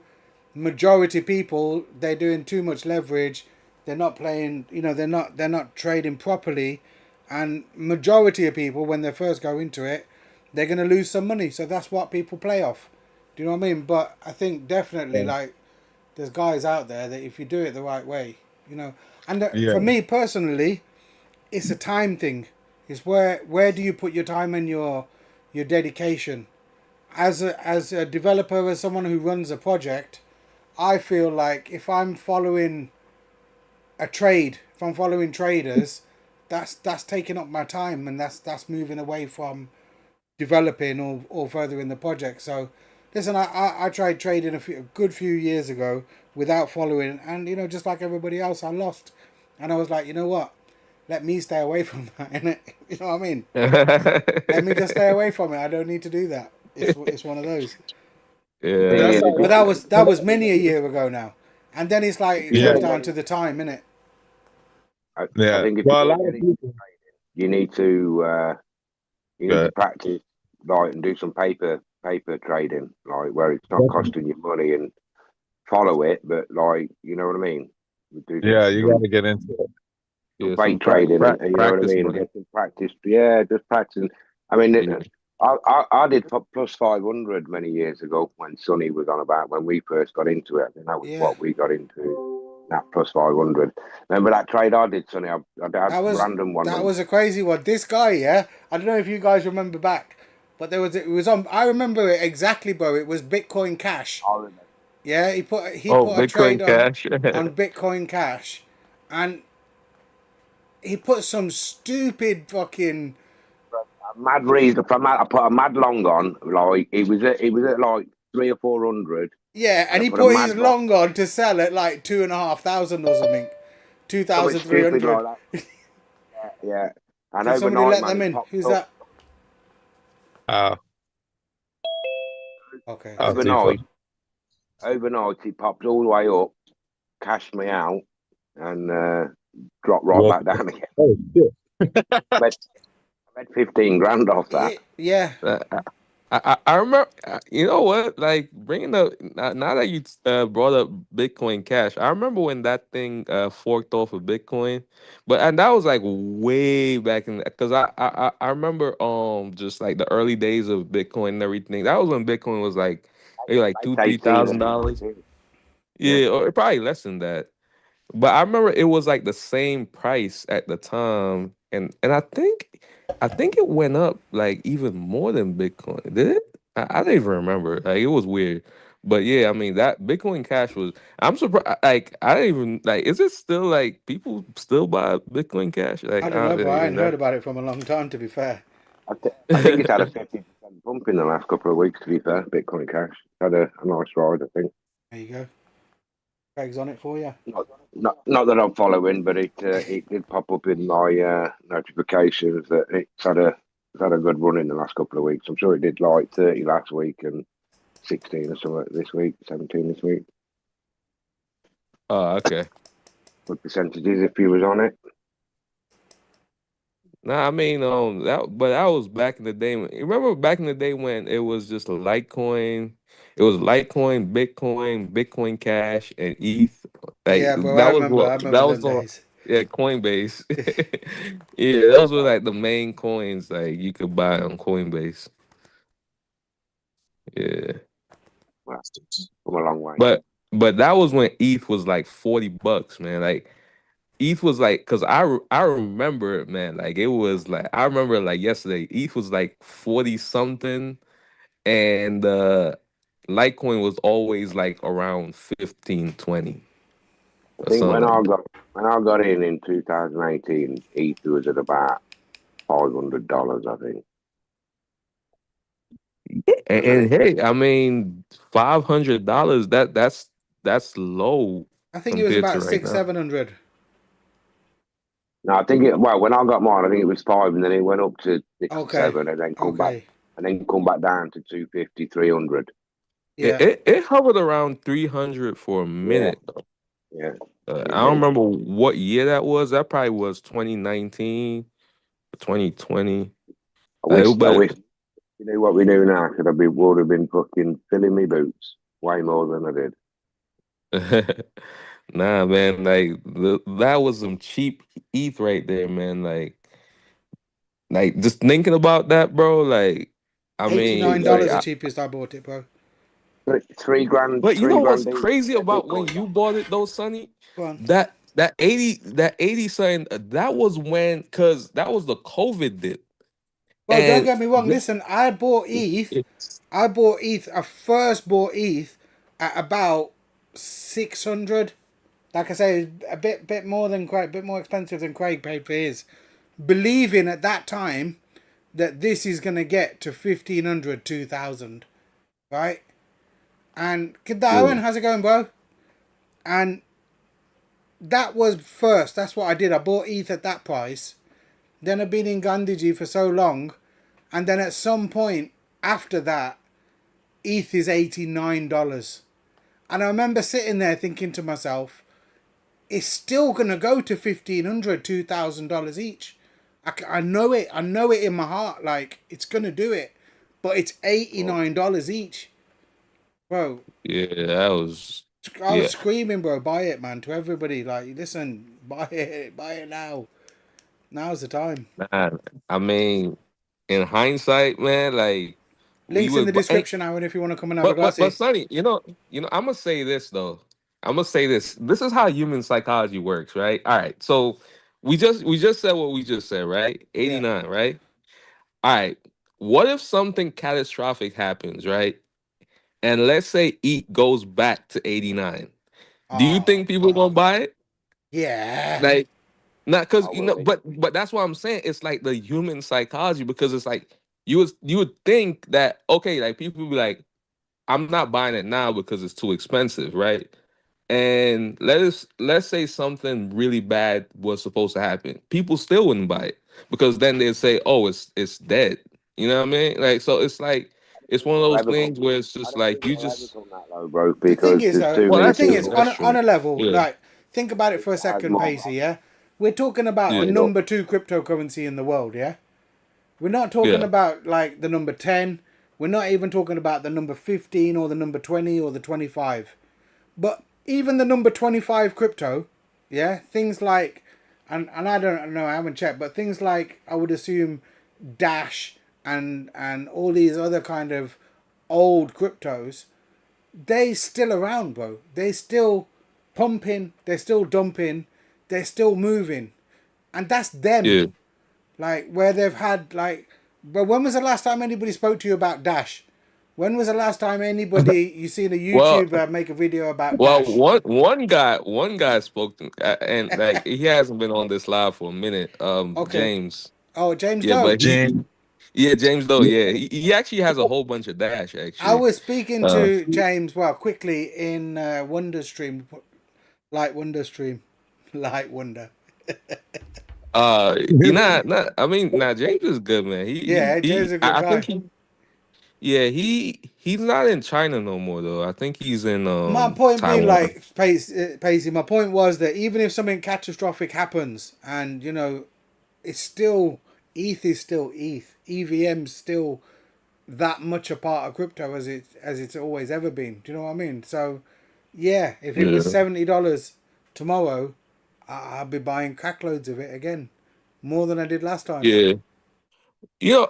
B: majority people, they're doing too much leverage. They're not playing. They're not trading properly, and majority of people when they first go into it, they're gonna lose some money. So that's what people play off. Do you know what I mean? But I think definitely like there's guys out there that if you do it the right way, and
C: Yeah.
B: for me personally, it's a time thing. It's where do you put your time and your dedication? As a developer, as someone who runs a project, I feel like if I'm following a trade, if I'm following traders, that's taking up my time and that's moving away from developing or further in the project. So Listen, I tried trading a good few years ago without following, and just like everybody else, I lost. And I was like, you know what? Let me stay away from that, innit? You know what I mean? Let me just stay away from it. I don't need to do that. It's one of those.
C: The thing
D: Yeah.
C: is,
B: But that was many a year ago now. And then it's like it
C: yeah,
B: comes down to the time, innit?
H: I
C: yeah.
H: think if
C: Well, a
H: you're
C: lot of
H: getting into
C: people.
H: trading, you need to practice, like, and do some paper trading, like where it's not costing you money, and follow it, but, like, you know what I mean. Do
C: Yeah, you got
H: some
C: to get into it.
H: some
D: Yeah, some
H: fake trading, and you know what I
D: practice
H: mean, and
D: money.
H: get some practice. Yeah, just practicing. I mean,
D: Yeah.
H: I did plus 500 many years ago when Sonny was on about when we first got into it. I think that was
B: Yeah.
H: what we got into, that plus 500. Remember that trade I did, Sonny? I had random one.
B: That was a crazy one. This guy, yeah. I don't know if you guys remember back, but it was on. I remember it exactly, bro. It was Bitcoin Cash.
H: I remember.
B: Yeah, he
D: Oh,
B: put a trade
D: Bitcoin Cash.
B: on Bitcoin Cash, and he put some stupid fucking
H: A mad reason for I put a mad long on, like it was at like 300 or 400,
B: yeah,
H: and
B: and
H: I
B: he
H: put a
B: put his
H: mad long,
B: long on to sell at like 2,500 or something, two
H: something
B: thousand three
H: stupid
B: hundred.
H: like that. Yeah, and
B: Can somebody
H: overnight,
B: let
H: man,
B: them
H: it
B: in?
H: popped
B: Who's
H: up.
B: that?
C: Uh,
B: Okay.
C: Seefa.
H: Overnight it popped all the way up, cashed me out, and dropped right
C: Well,
H: back down again.
C: oh shit.
H: I made 15 grand off that.
B: Yeah,
D: I remember, you know what? Like bringing up now that you brought up Bitcoin Cash, I remember when that thing forked off of Bitcoin, but and that was like way back in because I remember just like the early days of Bitcoin and everything. That was when Bitcoin was like maybe like two
H: Late
D: three
H: 18
D: thousand
H: and
D: dollars.
H: 19. Yeah.
D: Yeah, or probably less than that. But I remember it was like the same price at the time, and I think it went up like even more than Bitcoin. Did it? I don't even remember. Like it was weird. But yeah, I mean that Bitcoin Cash was. I'm surprised. Like I don't even like. Is it still like people still buy Bitcoin Cash?
B: I
D: Like
B: don't know, bro. I
D: even
B: hadn't heard
D: that.
B: about it from a long time, to be fair.
H: I think it's had a 50% bump in the last couple of weeks, to be fair. Bitcoin Cash had a nice ride, I think.
B: There you go. Craig's on it for you.
H: Not that I'm following, but it did pop up in my notifications that it's had a good run in the last couple of weeks. I'm sure it did like 30 last week and 16 or something this week, 17 this week.
D: Oh, okay.
H: Good percentages if you was on it.
D: Nah, I mean, that was back in the day. Remember back in the day when it was just Litecoin, it was Litecoin, Bitcoin Cash, and ETH. Like
B: Yeah, bro.
D: that was
B: I remember
D: that was
B: them
D: on,
B: days.
D: yeah, Coinbase. Yeah, those were like the main coins like you could buy on Coinbase. Yeah,
H: Bastards. Come a long way.
D: but that was when ETH was like $40, man. Like ETH was like, cause I remember it, man. Like it was like I remember it like yesterday. ETH was like 40 something, and Litecoin was always like around 15, 20
H: I
D: or
H: think
D: something like that.
H: when I got in 2018, Ether was at about $500, I think.
D: Yeah,
H: And then
D: and hey, I mean, $500 that's low
B: I think it was
D: compared to
B: about
D: right
B: six,
D: now.
B: 700.
H: no, I think when I got mine, I think it was 5, and then it went up to 6 or
B: Okay.
H: 7, and then
B: Okay.
H: come back down to 250, 300.
D: It,
B: Yeah.
D: it it hovered around 300 for a
H: Yeah,
D: minute.
H: yeah,
D: I
H: it
D: don't
H: did.
D: remember what year that was. That probably was 2019, 2020.
H: I
D: But
H: wish you knew what we do now, because would have been fucking filling me boots way more than I did.
D: nah, man, like that was some cheap ETH right there, man. Like just thinking about that, bro. Like, I mean, like,
B: $89 the cheapest I bought it, bro.
H: 3 grand,
D: but you know what's
H: each
D: crazy
H: for
D: about when
H: Bitcoin.
D: you bought it, though, Sonny?
B: Go on.
D: That 80 something, that was when, cause that was the COVID dip,
B: Bro, don't
D: and
B: get me wrong. Listen, I bought ETH. I bought ETH. I first bought ETH at about 600. Like I say, a bit more than Craig, bit more expensive than Craig paid for his. Believing at that time that this is gonna get to 1,500, 2,000, right? And Owen, how's it going, bro? And that was first. That's what I did. I bought ETH at that price. Then I've been in Gandhiji for so long. And then at some point after that, ETH is $89. And I remember sitting there thinking to myself, it's still going to go to $1,500, $2,000 each. I know it. I know it in my heart. Like, it's going to do it. But it's $89 each. Bro.
D: Yeah, that was.
B: I was screaming, bro, buy it, man, to everybody. Like, listen, buy it now. Now's the time.
D: Man, I mean, in hindsight, man, like we
B: Links in
D: was,
B: the description, Aaron, if you want to come and have a
D: but
B: glassy.
D: Sonny, I'm gonna say this though. I'm gonna say this. This is how human psychology works, right? All right, so we just said what we just said, right?
B: Yeah.
D: 89, right? All right. What if something catastrophic happens, right? And let's say ETH goes back to 89. Do you
B: Oh,
D: think people gonna buy it?
B: yeah.
D: Like, not because
H: I will.
D: but that's what I'm saying. It's like the human psychology because it's like you would think that okay, like people would be like, I'm not buying it now because it's too expensive, right? And let's say something really bad was supposed to happen. People still wouldn't buy it because then they'd say, oh, it's dead. You know what I mean? Like so it's one of
H: I'll
D: those
H: ever
D: things
H: come.
D: where it's
H: I
D: just
H: don't
D: like
H: think
D: you
H: I'll ever
D: just
H: come that low, bro,
B: The thing
H: because
B: is,
H: there's
B: though,
H: too
D: well
H: many
B: the
D: that's
B: thing
D: true.
B: is,
H: people.
B: on
D: That's
B: a, on
D: true.
B: a level,
D: Yeah.
B: like, think about it for a
H: As
B: second,
H: my
B: Pacey, yeah? We're talking about the
D: Yeah.
H: look,
B: number 2 cryptocurrency in the world, yeah? We're not talking
D: Yeah.
B: about, like, the number 10. We're not even talking about the number 15 or the number 20 or the 25. But even the number 25 crypto, yeah, things like, and I don't know, I haven't checked, but things like, I would assume, Dash and all these other kind of old cryptos, they still around, bro. They still pumping, they're still dumping, they're still moving. And that's them.
D: Yeah.
B: Like, where they've had, like, but when was the last time anybody spoke to you about Dash? When was the last time anybody you seen a
D: Well,
B: YouTuber make a video about
D: Well,
B: Dash?
D: one guy spoke to, and like he hasn't been on this live for a minute.
B: Okay.
D: James,
B: Oh, James
D: yeah,
B: Doe.
D: but
C: Jim.
D: yeah, James though, yeah, he actually has a whole bunch of dash
B: I
D: actually.
B: was speaking
D: Uh,
B: to James, well, quickly in Wonder Stream, Light Wonder Stream, Light Wonder.
D: not. I mean, nah, James is good, man.
B: Yeah, James is a good
D: I think
B: guy.
D: yeah, he's not in China no more though. I think he's in
B: My point being,
D: Taiwan.
B: like, Pacey, my point was that even if something catastrophic happens and, it's still, ETH is still ETH. EVM's still that much a part of crypto as it's always ever been. Do you know what I mean? So, yeah, if it was
D: Yeah,
B: $70 tomorrow, I'll be buying crackloads of it again, more than I did last time.
D: yeah.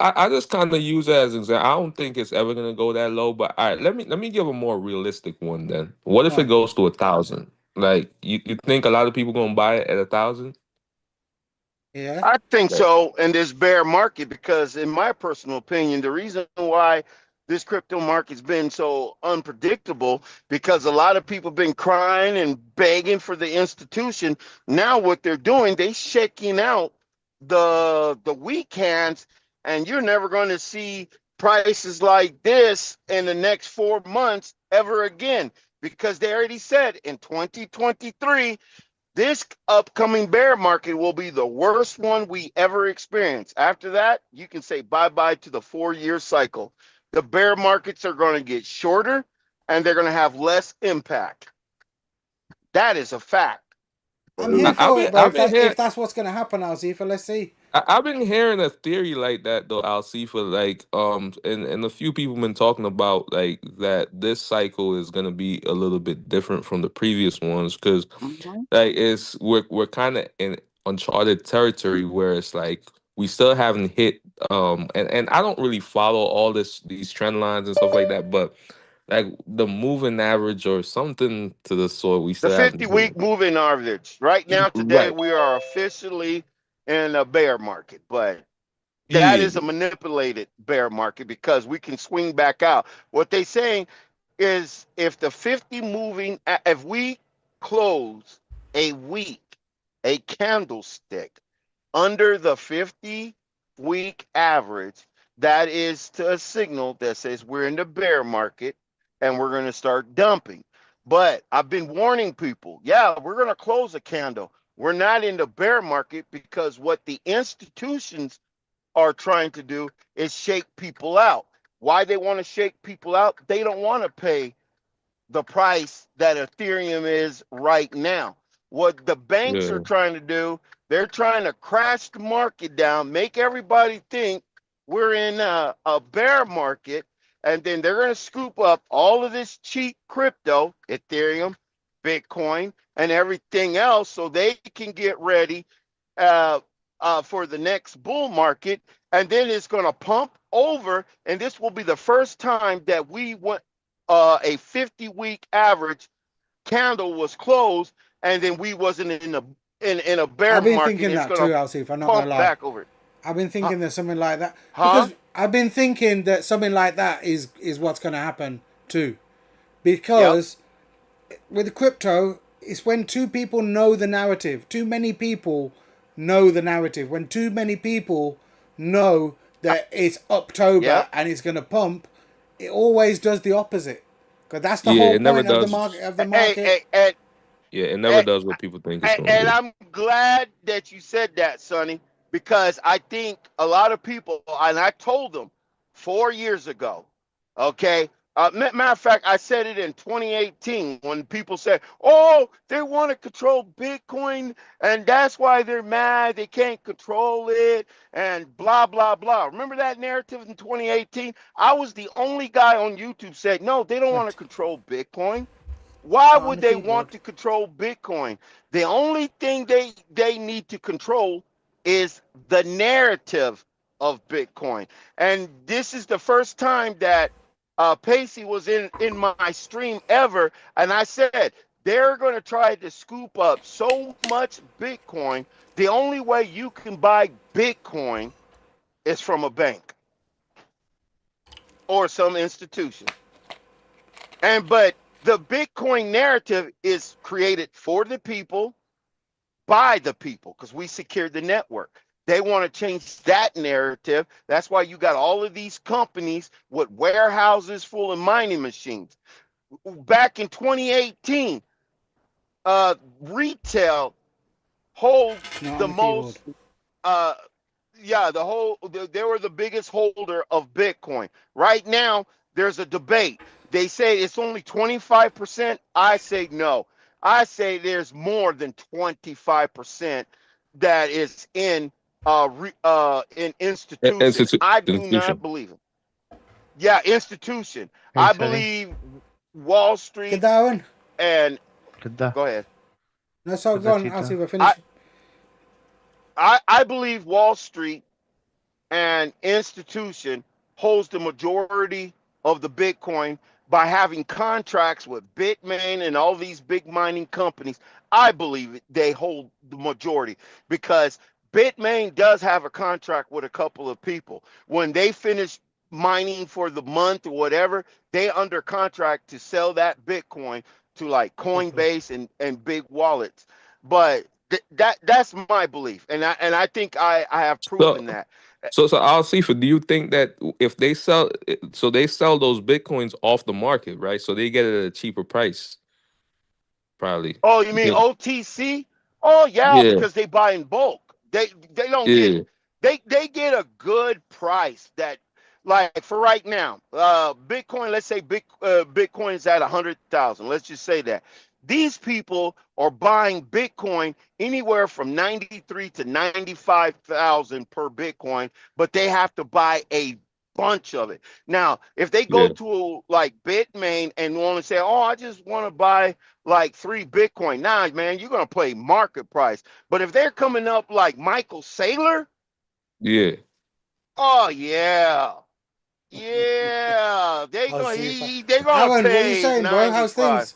D: I just kind of use that as an example. I don't think it's ever gonna go that low, but all right, let me give a more realistic one then. What
B: Go
D: if it
B: on.
D: goes to 1,000? Like you think a lot of people gonna buy it at 1,000?
B: Yeah.
F: I think
D: Like,
F: so in this bear market because, in my personal opinion, the reason why this crypto market's been so unpredictable because a lot of people been crying and begging for the institution. Now what they're doing, they shaking out the weak hands, and you're never going to see prices like this in the next 4 months ever again because they already said in 2023 this upcoming bear market will be the worst one we ever experienced. After that, you can say bye-bye to the 4-year cycle. The bear markets are going to get shorter and they're going to have less impact. That is a fact.
B: I'm here
D: I've
B: for
D: been
B: it, bro.
D: I've
B: If
D: been hearing
B: that's what's gonna happen, I'll see. Let's see.
D: I've been hearing a theory like that though, I'll see for like and a few people been talking about like that this cycle is gonna be a little bit different from the previous ones because
F: Mhm.
D: like it's we're kind of in uncharted territory where it's like we still haven't hit and I don't really follow all these trend lines and stuff like that, but like the moving average or something to the sort we
F: The
D: still haven't
F: 50-week moving average. Right now,
D: hit.
F: today,
D: Right.
F: we are officially in a bear market, but that
D: Yeah.
F: is a manipulated bear market because we can swing back out. What they saying is if the 50 moving, if we close a week, a candlestick under the 50-week average, that is to a signal that says we're in the bear market. and we're going to start dumping. But I've been warning people, yeah, we're going to close a candle. We're not in the bear market because what the institutions are trying to do is shake people out. Why they want to shake people out? They don't want to pay the price that Ethereum is right now. What the banks
D: Yeah.
F: are trying to do, they're trying to crash the market down, make everybody think we're in a bear market, and then they're going to scoop up all of this cheap crypto, Ethereum, Bitcoin, and everything else so they can get ready uh, for the next bull market. And then it's going to pump over, and this will be the first time that we went a 50-week average candle was closed, and then we wasn't in a bear
B: I've been
F: market.
B: thinking
F: It's
B: that
F: going
B: too,
F: to
B: Alcy, if I'm not
F: pump
B: gonna lie.
F: back over it.
B: I've been thinking there's something like that.
F: Huh?
B: Because I've been thinking that something like that is what's gonna happen too.
F: Yep.
B: Because with crypto, it's when two people know the narrative. Too many people know the narrative. When too many people know that it's October
F: Yep.
B: and it's gonna pump, it always does the opposite. Because that's the
D: Yeah,
B: whole
D: it never
B: point of the
D: does.
B: market.
F: And,
D: Yeah, it never
F: and,
D: does what people think it's gonna
F: and
D: do.
F: I'm glad that you said that, Sonny, because I think a lot of people, and I told them 4 years ago, okay. Matter of fact, I said it in 2018 when people said, "Oh, they want to control Bitcoin, and that's why they're mad. They can't control it, and blah blah blah." Remember that narrative in 2018? I was the only guy on YouTube said, "No, they don't want to control Bitcoin. Why
B: On
F: would
B: the
F: they
B: keyboard.
F: want to control Bitcoin? The only thing they need to control is the narrative of Bitcoin." And this is the first time that Pacey was in my stream ever, and I said they're going to try to scoop up so much Bitcoin. The only way you can buy Bitcoin is from a bank or some institution. But the Bitcoin narrative is created for the people, by the people, because we secured the network. They want to change that narrative. That's why you got all of these companies with warehouses full of mining machines. Back in 2018, retail hold
B: Not
F: the
B: on the keyboard.
F: most uh they were the biggest holder of Bitcoin. Right now, there's a debate. They say it's only 25%. I say no. I say there's more than 25% that is in institution. I do not
D: Institution.
F: believe it. Yeah, institution.
I: Hey,
F: I
I: Sonny.
F: believe Wall
B: Get
F: Street
B: that one?
F: and
I: Good.
F: go ahead.
B: No, so
I: Good
B: go
I: that
B: on,
I: you
B: Alcy,
I: done.
B: we're finished.
F: I believe Wall Street and institution holds the majority of the Bitcoin by having contracts with Bitmain and all these big mining companies. I believe they hold the majority because Bitmain does have a contract with a couple of people. When they finish mining for the month or whatever, they under contract to sell that Bitcoin to like Coinbase and big wallets. But that's my belief, and I think I have
D: So
F: proven that.
D: so I'll see for do you think that if they sell so they sell those bitcoins off the market, right? So they get it at a cheaper price, probably.
F: Oh, you
D: You
F: mean
D: think
F: OTC? Oh yeah,
D: yeah,
F: because they buy in bulk. They don't get
D: yeah,
F: they get a good price that like for right now, Bitcoin, let's say Bitcoin is at 100,000. Let's just say that. These people are buying Bitcoin anywhere from 93 to 95,000 per Bitcoin, but they have to buy a bunch of it. Now, if they go
D: yeah.
F: to like Bitmain and want to say, "Oh, I just want to buy like 3 Bitcoin." Nah, man, you're gonna pay market price. But if they're coming up like Michael Saylor,
D: Yeah.
F: oh yeah, yeah,
B: I'll see if I...
F: they gonna
B: Aaron, what are you
F: pay
B: saying, bro? How's
F: 95.
B: things?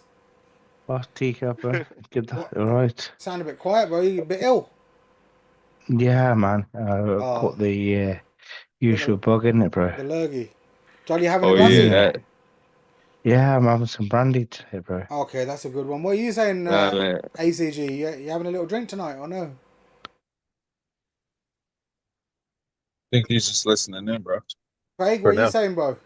I: What teacup, bro? Good.
B: What?
I: All right.
B: Sound a bit quiet, bro. You a bit ill.
I: Yeah, man.
B: Oh,
I: Caught the
B: got
I: usual bug in it, bro.
B: the lurgy. Jolly having a
D: Oh yeah,
B: guzzy?
I: Yeah.
D: that
I: Yeah, I'm having some brandy today, bro.
B: Okay, that's a good one. What are you saying,
D: nah man.
B: ACG? You having a little drink tonight or no?
C: I think he's just listening in, bro.
B: Craig,
C: For
B: what are you
C: now.
B: saying, bro?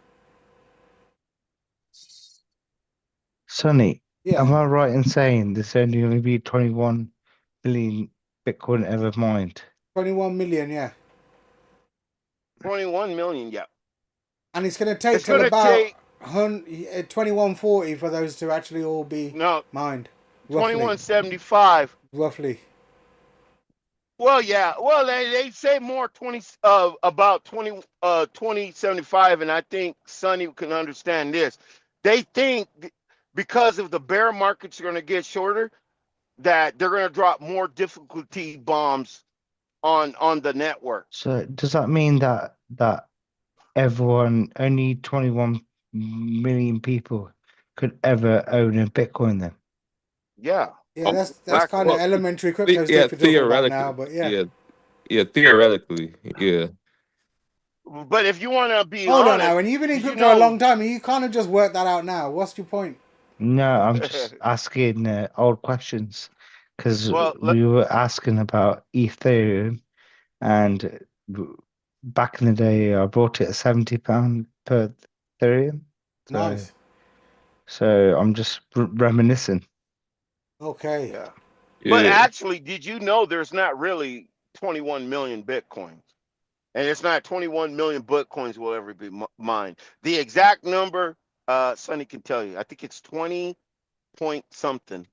I: Sonny,
B: Yeah.
I: am I right in saying there's only going to be 21 billion Bitcoin ever mined?
B: 21 million, yeah.
F: 21 million, yeah.
B: And it's going to take
F: It's
B: till
F: gonna
B: about
F: take
B: 2140 for those to actually all be
F: no
B: mined. Roughly.
F: 2175.
B: Roughly.
F: Well, yeah. Well, they say more about 2075, and I think Sonny can understand this. They think because of the bear markets are going to get shorter, that they're going to drop more difficulty bombs on the network.
I: So does that mean that everyone, only 21 million people could ever own a Bitcoin then?
F: Yeah.
B: Yeah, that's
F: exactly.
B: kind of elementary crypto stuff you're talking about now, but yeah.
D: Yeah, theoretically, yeah.
F: But if you want to be
B: Hold on
F: honest,
B: now, when you've been in
F: you
B: crypto a
F: know-
B: long time, you can't just work that out now. What's your point?
I: No, I'm just asking old questions because
F: Well,
I: we were asking about Ethereum, and back in the day, I bought it at £70 per Ethereum.
B: Nice.
I: So I'm just reminiscing.
B: Okay.
F: Yeah. But actually, did you know there's not really 21 million Bitcoins? And it's not 21 million Bitcoins will ever be mined. The exact number, Sonny can tell you. I think it's 20 point something.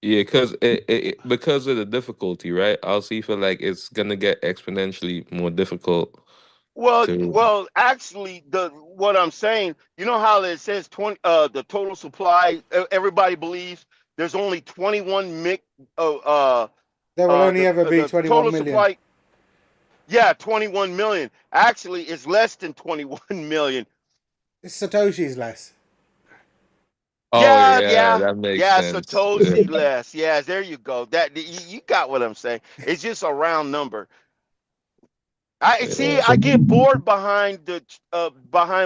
D: Yeah, because of the difficulty, right? I'll see for like it's gonna get exponentially more difficult.
F: Well, actually, what I'm saying, you know how it says 20, the total supply. Everybody believes there's only 21
B: There will only ever be 21 million.
F: Supply, yeah, 21 million. Actually, it's less than 21 million.
B: It's Satoshi's less.
D: Oh yeah, that makes sense.
F: Satoshi less. Yeah, there you go. That you got what I'm saying. It's just a round number. I get bored behind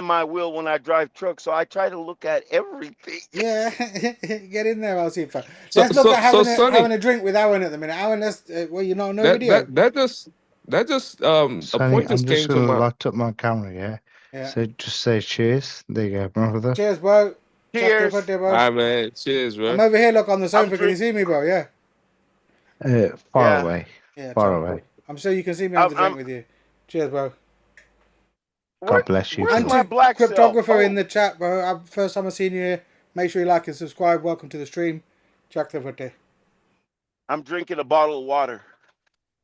F: my wheel when I drive trucks, so I try to look at everything.
B: Yeah, get in there, I'll see if let's look at having a drink with Aaron at the minute. Aaron, that's well, you know, no video.
D: That just
I: Sonny,
D: a point just
I: I'm
D: came
I: just
D: to
I: gonna
D: my.
I: light up my camera, yeah. So just say cheers. There you go, brother.
B: Cheers, bro.
F: Cheers.
B: All
D: right, man. Cheers, bro.
B: I'm over here, look on the sofa. Can you see me, bro? Yeah.
I: Far away.
B: Yeah,
I: far away.
B: I'm sure you can see me on the drink with you. Cheers, bro.
I: God bless you.
F: Where's my black
B: cryptographer in the chat, bro? First time I've seen you here. Make sure you like and subscribe. Welcome to the stream.
F: I'm drinking a bottle of water.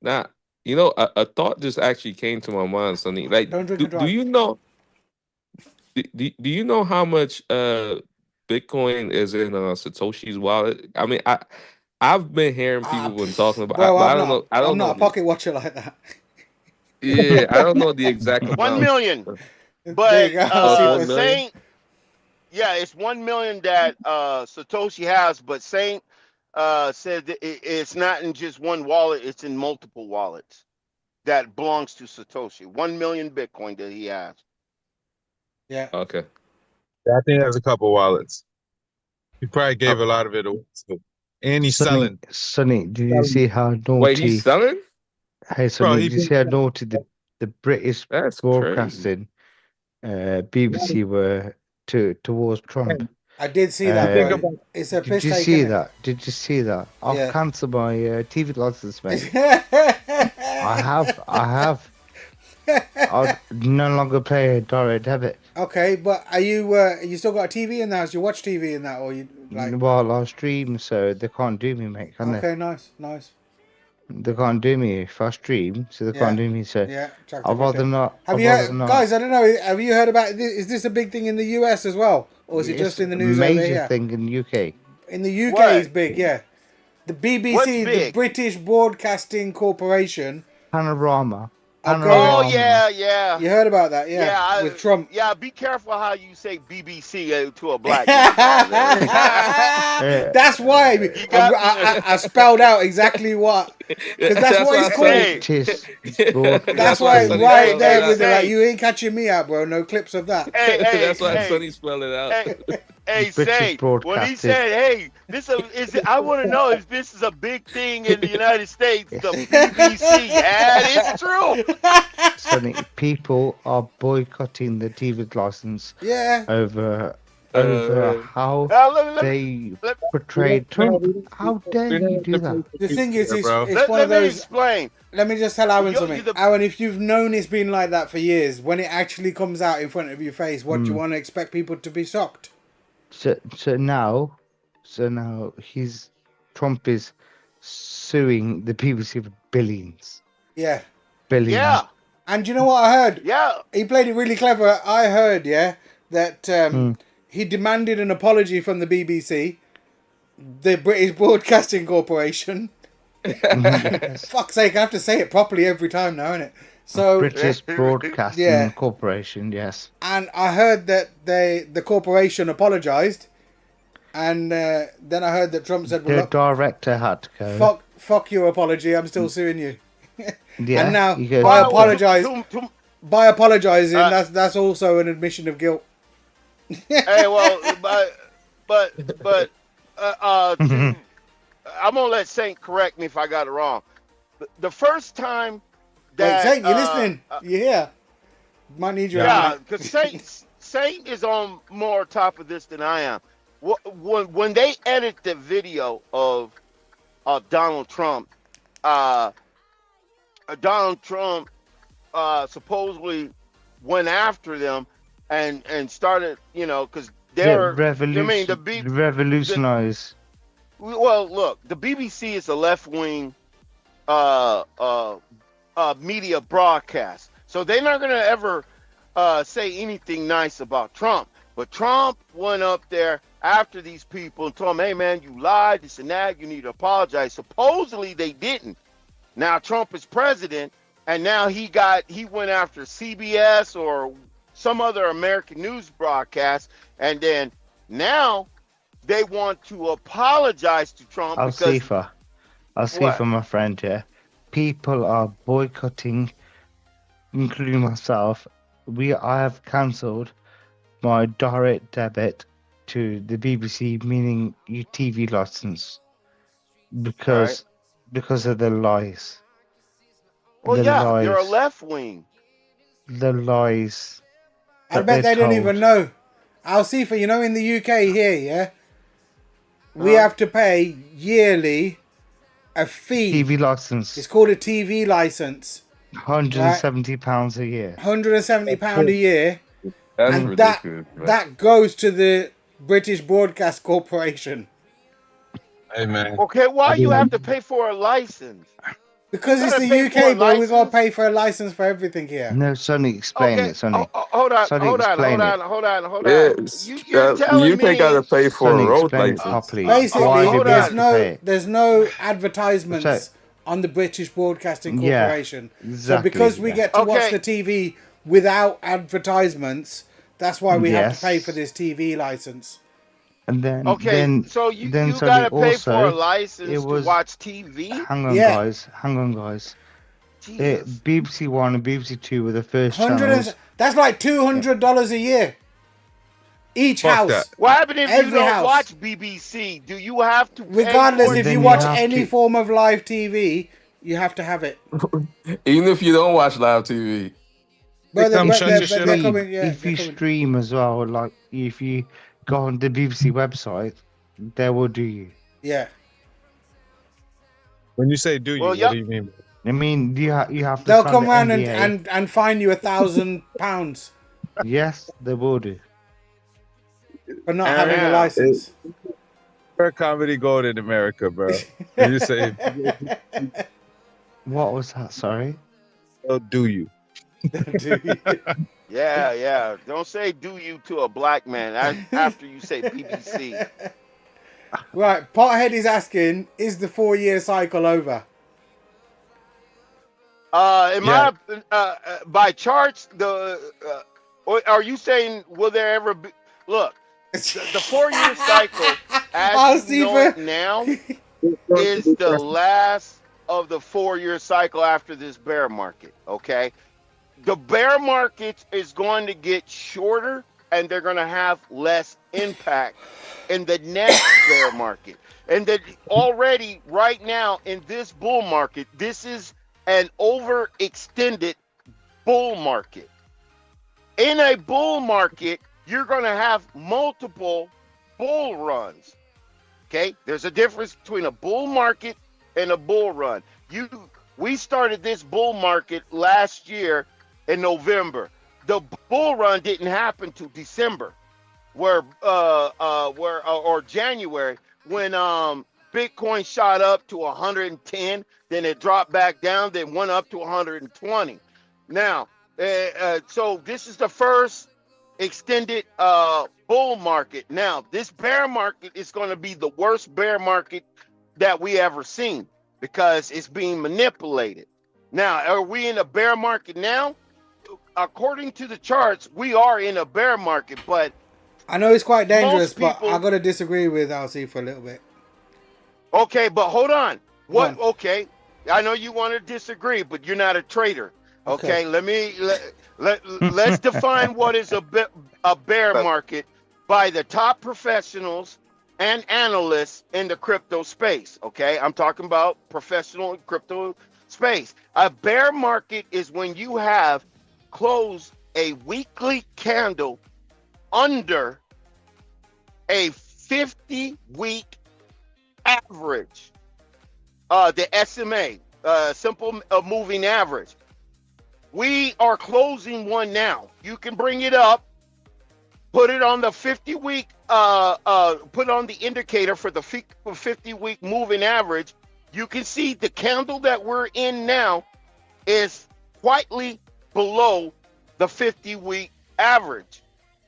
D: Nah, you know, a thought just actually came to my mind, Sonny. Like,
B: don't drink and drive.
D: Do you know? Do you know how much Bitcoin is in Satoshi's wallet? I mean, I've been hearing people been talking about.
B: Bro,
D: I don't know.
B: I'm not a pocket watcher like that.
D: Yeah, I don't know the exact amount.
F: 1 million. But Saint, yeah, it's 1 million that Satoshi has, but Saint said that it's not in just one wallet; it's in multiple wallets that belongs to Satoshi. 1 million Bitcoin that he has.
B: Yeah.
D: Okay.
C: I think there's a couple wallets. He probably gave a lot of it away. And he's selling.
I: Sonny, did you see how naughty?
D: Wait, he's selling?
I: Hey, Sonny, did you see how naughty the British broadcasting BBC were towards Trump?
B: I did see that. It's a piss take.
I: Did you see that? Did you see that? I've cancelled my TV license, mate. I have. I'll no longer play a direct debit.
B: Okay, but are you still got a TV in the house? You watch TV in that, or you like?
I: Well, I stream, so they can't do me, mate. Can
B: okay,
I: they?
B: nice.
I: They can't do me if I stream, so they can't do me. So I'd rather not.
B: Have you heard, guys? I don't know. Have you heard about this? Is this a big thing in the US as well, or is it just in the news over here?
I: Major thing in the UK.
B: In the UK, is big. Yeah, the BBC, the British Broadcasting Corporation.
I: Panorama.
F: Oh yeah.
B: You heard about that? Yeah. With Trump.
F: Yeah, be careful how you say BBC to a black
B: guy. That's why I spelled out exactly what. Because that's what it's called. That's why it's right there with it. Like, you ain't catching me out, bro. No clips of that.
D: That's why Sonny spelled it out.
F: Hey, say when he said, "Hey, I want to know if this is a big thing in the United States." The BBC, it's true.
I: Sonny, people are boycotting the TV license.
B: Yeah.
I: Over over how
F: let,
I: they
F: let,
I: portrayed Trump. How dare you do that?
B: The thing is, it's one
F: let
B: of
F: me
B: those.
F: explain.
B: Let me just tell Aaron
F: You-
B: something.
F: you the-
B: Aaron, if you've known it's been like that for years, when it actually comes out in front of your face, what do you want to expect people to be shocked?
I: So now Trump is suing the BBC for billions.
B: Yeah.
I: Billions.
F: Yeah,
B: And you know what I heard?
F: yeah.
B: He played it really clever. I heard, that he demanded an apology from the BBC, the British Broadcasting Corporation. Fuck's sake, I have to say it properly every time now, innit? So,
I: British Broadcasting
B: Yeah.
I: Corporation, yes.
B: and I heard that the corporation apologised, and then I heard that Trump said, "Well,
I: The
B: look,
I: director had to go.
B: fuck your apology. I'm still suing you."
I: Yeah,
B: And now
I: you go,
B: by
F: Well,
B: by apologising,
F: Uh,
B: that's also an admission of guilt.
F: Hey, well, but I'm gonna let Saint correct me if I got it wrong. The first time
B: Wait,
F: that
B: Saint, you listening? You here? Might need your
F: yeah,
B: hand, mate.
F: because Saint is on more top of this than I am. When they edit the video of Donald Trump, Donald Trump supposedly went after them and started, because they're
I: revolutionize.
F: Well, look, the BBC is a left-wing media broadcast, so they're not going to ever say anything nice about Trump. But Trump went up there after these people and told them, "Hey, man, you lied, this and that. You need to apologize." Supposedly, they didn't. Now Trump is president, and now he went after CBS or some other American news broadcast, and then now they want to apologize to Trump.
I: I'll
F: because
I: see for my friend here. People are boycotting, including myself. I have cancelled my direct debit to the BBC, meaning your TV license, because of the lies.
F: Well, they're a left wing.
I: The lies.
B: I bet they don't even know. Seefa, in the UK here, we have to pay yearly a fee.
I: TV license.
B: It's called a TV license.
I: £170 a year.
B: £170 a year.
D: That's
B: And
D: ridiculous.
B: that goes to the British Broadcast Corporation.
C: Hey man.
F: Okay, why you have to pay for a license?
B: Because
F: You
B: it's
F: gotta
B: the
F: pay for a
B: UK, bro. We gotta
F: license?
B: pay for a license for everything here.
I: No, Sonny, explain
F: Okay,
I: it, Sonny.
F: hold on.
I: Sonny, explain it.
F: You're telling
D: you
F: me
D: gotta pay for
I: Sonny,
D: a road
I: explain it
D: license.
I: properly.
B: Basically,
I: Why do we have to pay it?
B: there's no advertisements
I: So-
B: on the British Broadcasting
I: Yeah,
B: Corporation. So
I: exactly,
B: because we
I: yeah.
B: get to watch
F: Okay.
B: the TV without advertisements, that's why we have to
I: Yes.
B: pay for this TV license.
I: And then,
F: Okay, so you
I: Sonny,
F: gotta pay
I: also,
F: for a license
I: it
F: to
I: was-
F: watch TV?
I: Hang on,
B: Yeah.
I: guys.
F: Jesus.
I: BBC One and BBC Two were the first
B: That's like $200 a year. Each
C: Fuck
B: house.
C: that.
F: What happens if
B: Every
F: you don't
B: house.
F: watch BBC? Do you have to pay
B: Regardless,
F: for it?
B: if
I: Then
B: you
I: you
B: watch
I: have
B: any
I: to-
B: form of live TV, you have to have it.
D: Even if you don't watch live TV.
B: But
C: Become
B: they're
C: censorship.
B: coming,
I: if
B: they're
I: you
B: coming.
I: stream as well, like if you go on the BBC website, they will do you.
B: Yeah.
C: When you say do you,
F: Well,
C: what
F: yeah.
C: do you mean?
I: I mean, you have to.
B: They'll
I: sign
B: come
I: the
B: round
I: NDA.
B: and fine you £1,000
I: Yes, they will do.
B: for not having a
F: Yeah.
B: license.
C: For comedy gold in America, bro. When you say
I: What was that? Sorry.
C: do you?
F: Yeah. Don't say "do you" to a black man after you say BBC.
B: Right, Pothead is asking, is the 4-year cycle over?
F: By charts, or are you saying will there ever be? Look, the 4-year cycle, as you know it now, is the last of the 4-year cycle after this bear market. Okay, the bear market is going to get shorter, and they're going to have less impact in the next bear market. And that already right now in this bull market, this is an overextended bull market. In a bull market, you're going to have multiple bull runs. Okay, there's a difference between a bull market and a bull run. We started this bull market last year in November. The bull run didn't happen to December, or January, when Bitcoin shot up to 110, then it dropped back down, then went up to 120. Now, so this is the first extended bull market. Now, this bear market is going to be the worst bear market that we ever seen because it's being manipulated. Now, are we in a bear market now? According to the charts, we are in a bear market, but
B: I know it's quite dangerous,
F: most people,
B: but I got to disagree with LC for a little bit.
F: Okay, but hold on. What? Okay, I know you want to disagree, but you're not a trader. Okay, let's define what is a bear market by the top professionals and analysts in the crypto space. Okay, I'm talking about professional crypto space. A bear market is when you have closed a weekly candle under a 50-week average, the SMA, simple moving average. We are closing one now. You can bring it up, put it on the 50-week, put on the indicator for the 50-week moving average. You can see the candle that we're in now is slightly below the 50-week average.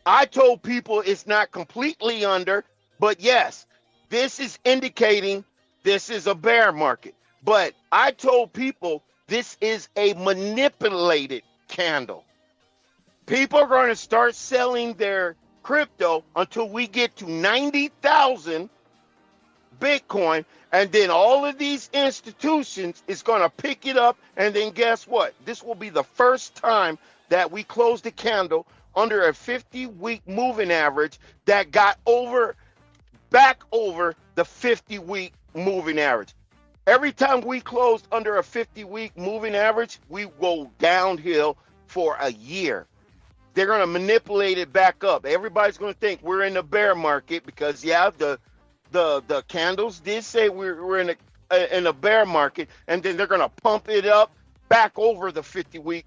F: I told people it's not completely under, but yes, this is indicating this is a bear market. But I told people this is a manipulated candle. People are going to start selling their crypto until we get to 90,000 Bitcoin. And then all of these institutions is going to pick it up. And then guess what? This will be the first time that we close the candle under a 50-week moving average that got back over the 50-week moving average. Every time we closed under a 50-week moving average, we go downhill for a year. They're going to manipulate it back up. Everybody's going to think we're in the bear market because, yeah, the candles did say we're in a bear market, and then they're going to pump it up back over the 50-week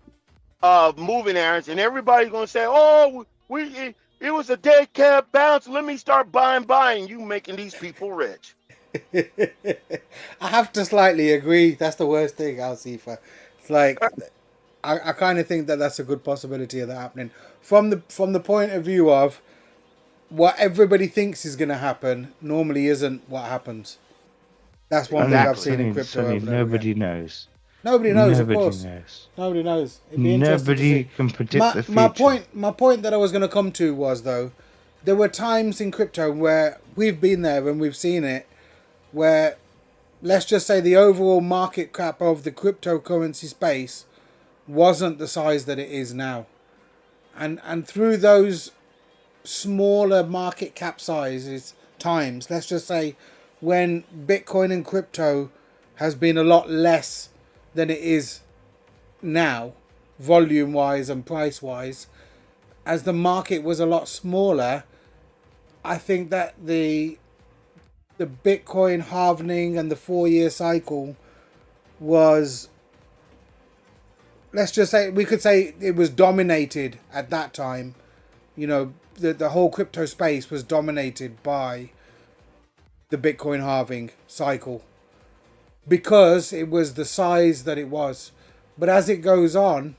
F: moving average, and everybody's going to say, oh, it was a dead cat bounce. Let me start buying. You making these people rich.
B: I have to slightly agree. That's the worst thing, Seefa. It's like I kind of think that that's a good possibility of that happening from the point of view of what everybody thinks is going to happen. Normally, isn't what happens. That's one thing I've seen in crypto.
I: Nobody knows.
B: Nobody knows, of course. Nobody knows. It'd be
I: Nobody can predict the future.
B: My point that I was going to come to was, though, there were times in crypto where we've been there and we've seen it, where, let's just say, the overall market cap of the cryptocurrency space wasn't the size that it is now. And through those smaller market cap sizes times, let's just say, when Bitcoin and crypto has been a lot less than it is now, volume wise and price wise, as the market was a lot smaller, I think that the Bitcoin halving and the 4-year cycle was, let's just say, we could say it was dominated at that time. You know, the whole crypto space was dominated by the Bitcoin halving cycle because it was the size that it was. But as it goes on,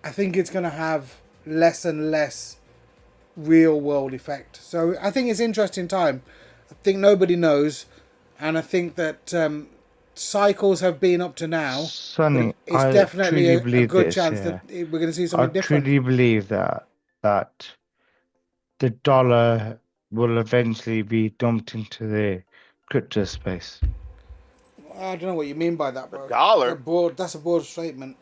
B: I think it's going to have less and less real world effect. So I think it's an interesting time. I think nobody knows, and I think that cycles have been up to now.
I: Sonny,
B: it's definitely a good chance that we're going to see something different.
I: I truly believe that the dollar will eventually be dumped into the crypto space.
B: I don't know what you mean by that, bro.
F: The dollar?
B: That's a broad statement.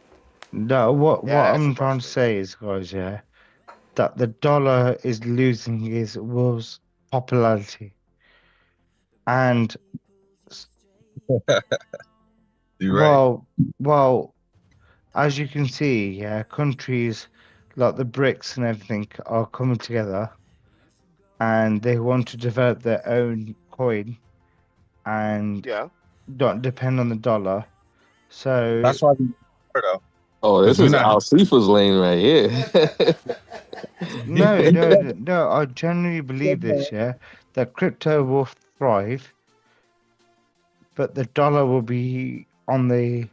I: No, what I'm trying to say is, guys, that the dollar is losing its world's popularity. And
C: You're right.
I: well, as you can see, countries like the BRICS and everything, are coming together, and they want to develop their own coin and
F: Yeah.
I: not depend on the dollar. So
C: That's why we though.
D: Oh, this
C: Because we're
D: is
C: not.
D: Al Seefa's lane right here.
I: no, I genuinely believe this, yeah, that crypto will thrive, but the dollar will be on the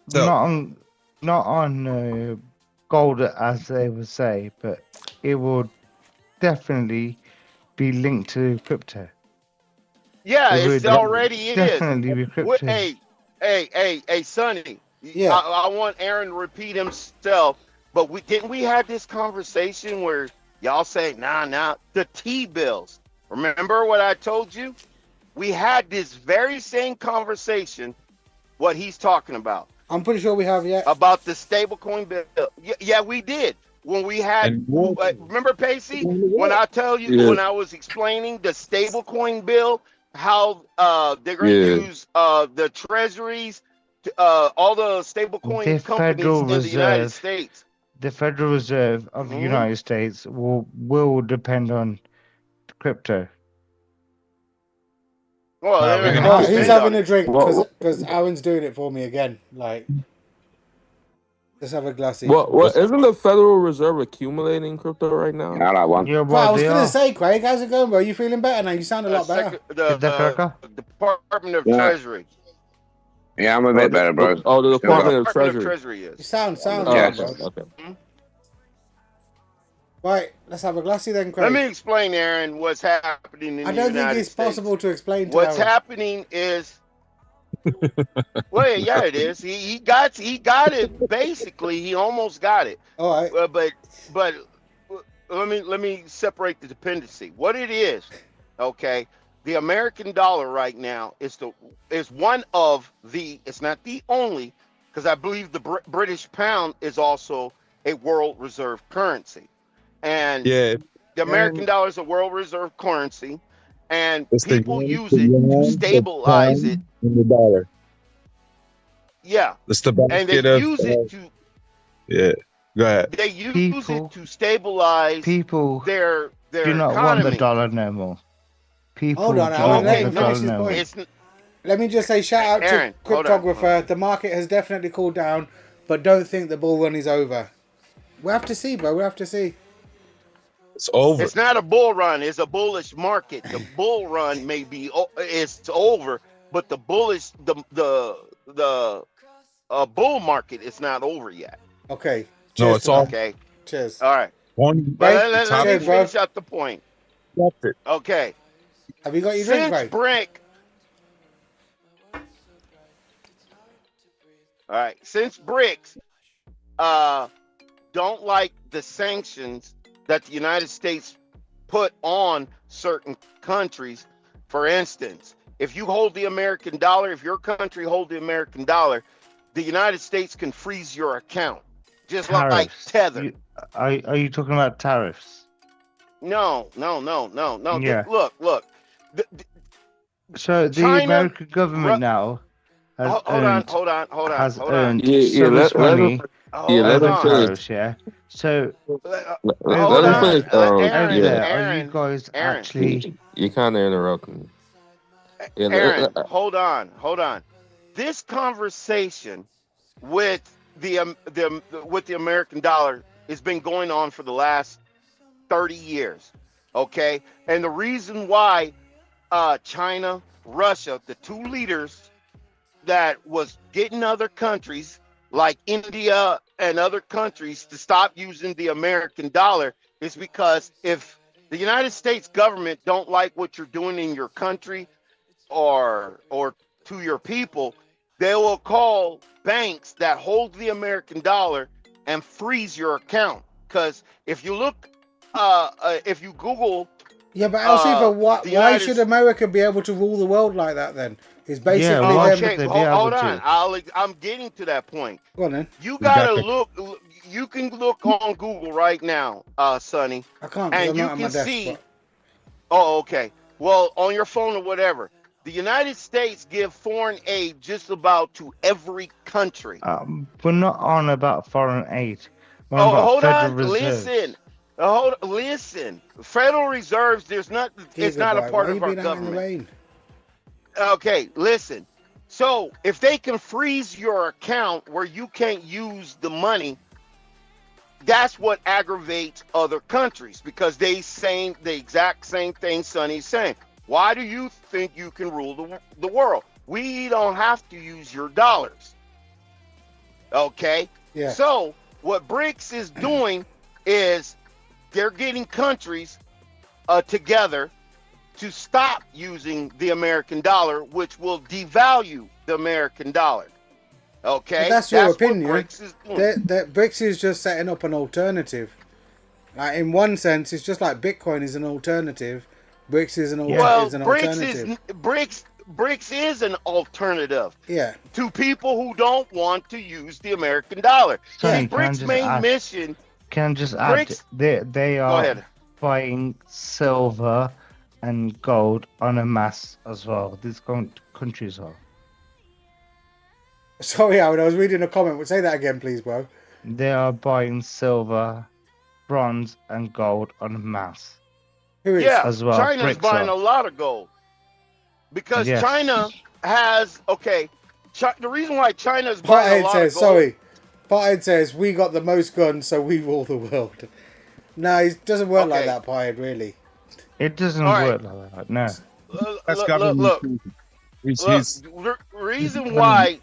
C: So
I: not on gold as they would say, but it will definitely be linked to crypto.
F: Yeah,
I: It
F: it's
I: would
F: already is.
I: definitely be crypto.
F: Hey, Sonny.
B: Yeah.
F: I want Aaron to repeat himself, but didn't we have this conversation where y'all say, nah, the T-bills. Remember what I told you? We had this very same conversation, what he's talking about.
B: I'm pretty sure we have, yeah.
F: About the stablecoin bill. Yeah, we did. When we had, remember Pacey? When I tell you, when I was explaining the stablecoin bill, how they're going to use the treasuries, all the stablecoin companies in the United States.
I: The Federal Reserve of the United States will depend on crypto.
F: Well,
B: he's having a drink because Aaron's doing it for me again. Like, let's have a glassy.
D: What isn't the Federal Reserve accumulating crypto right now?
H: Yeah, that one.
I: Yeah,
B: I was gonna say, Craig, how's it going, bro? You feeling better now? You sound a lot better.
F: The Department of Treasury.
H: Yeah, I'm a bit better, bro.
D: Oh, the Department of Treasury.
B: You sound
H: yes.
B: better, bro.
D: Okay.
B: Right, let's have a glassy then, Craig.
F: Let me explain, Aaron, what's happening in the United States.
B: I don't think it's possible to explain to
F: what's
B: Aaron.
F: happening is. Well, yeah, it is. He got it. Basically, he almost got it.
B: All right.
F: But let me separate the dependency. What it is, okay? The American dollar right now is one of the. It's not the only, because I believe the British pound is also a world reserve currency, and the American dollar is a world reserve currency, and people use it to stabilize it.
C: In the dollar.
F: Yeah. And they use it to.
C: Yeah. Go ahead.
F: They use it to stabilize their
I: do not
F: economy.
I: want the dollar no more. People
B: Hold on,
I: don't
B: let
I: want
B: me
I: the
B: finish
I: dollar
B: this
I: no more.
B: point. Let me just say, shout out
F: Aaron,
B: to Cryptographer. The market has definitely cooled down, but don't think the bull run is over. We have to see, bro. We have to see.
C: It's over.
F: It's not a bull run. It's a bullish market. The bull run may be it's over, but the bullish the bull market is not over yet.
B: Okay.
C: No,
B: Cheers
C: it's all
F: okay.
B: Cheers.
F: All right.
B: But
F: let me finish up the point. Okay.
B: Have you got your drink,
F: Since
B: Craig?
F: All right. Since BRICS don't like the sanctions that the United States put on certain countries, for instance, if you hold the American dollar, if your country hold the American dollar, the United States can freeze your account, just like Tether.
I: Are you talking about tariffs?
F: No.
I: Yeah.
F: Look.
I: So the
F: China,
I: American government now has earned so much money.
D: Let him finish.
I: Yeah. So
D: let him finish.
I: Are you guys actually?
D: You're kind of interrupting.
F: Aaron, hold on. This conversation with the American dollar has been going on for the last 30 years. Okay, and the reason why China, Russia, the two leaders that was getting other countries like India and other countries to stop using the American dollar is because if the United States government don't like what you're doing in your country or to your people, they will call banks that hold the American dollar and freeze your account. Because if you look, if you Google,
B: yeah, but Seefa, why should America be able to rule the world like that? Then it's basically
F: hold on. I'm getting to that point.
B: Go on then.
F: You gotta look. You can look on Google right now, Sonny.
B: I can't.
F: And you can see. Oh, okay. Well, on your phone or whatever. The United States give foreign aid just about to every country.
I: We're not on about foreign aid. What
F: Oh,
I: about
F: hold
I: Federal
F: on.
I: Reserve?
F: Listen. Federal Reserves. There's not. It's not a
B: Gigabyte,
F: part
B: why
F: of
B: you
F: our
B: been out in the
F: government.
B: rain?
F: Okay, listen. So if they can freeze your account where you can't use the money, that's what aggravates other countries because they saying the exact same thing Sonny's saying. Why do you think you can rule the world? We don't have to use your dollars. Okay?
B: Yeah.
F: So what BRICS is doing is they're getting countries together to stop using the American dollar, which will devalue the American dollar. Okay,
B: But that's your
F: what
B: opinion.
F: BRICS is doing.
B: BRICS is just setting up an alternative. Like in one sense, it's just like Bitcoin is an alternative. BRICS is an
F: Well,
B: alternative.
F: BRICS is an alternative
B: Yeah.
F: to people who don't want to use the American dollar.
I: Sorry,
F: See,
I: can I
F: BRICS'
I: just
F: main
I: add-
F: mission.
I: Can I just add?
F: BRICS.
I: They
F: Go
I: are
F: ahead.
I: buying silver and gold en masse as well. These countries are.
B: Sorry, Howard, I was reading a comment. Say that again, please, bro.
I: They are buying silver, bronze, and gold en masse.
B: Who is?
F: Yeah,
I: as well,
F: China's
I: BRICS
F: buying
I: are.
F: a lot of gold because
I: Yes.
F: China has the reason why China's buying a
B: Pothead
F: lot
B: says,
F: of gold.
B: sorry. Pothead says, we got the most guns, so we rule the world. No, it doesn't work like
F: Okay.
B: that, Pothead, really.
I: It doesn't
F: All right.
I: work like that. No.
C: That's
F: Look,
C: government.
F: look.
C: He's
F: The reason why,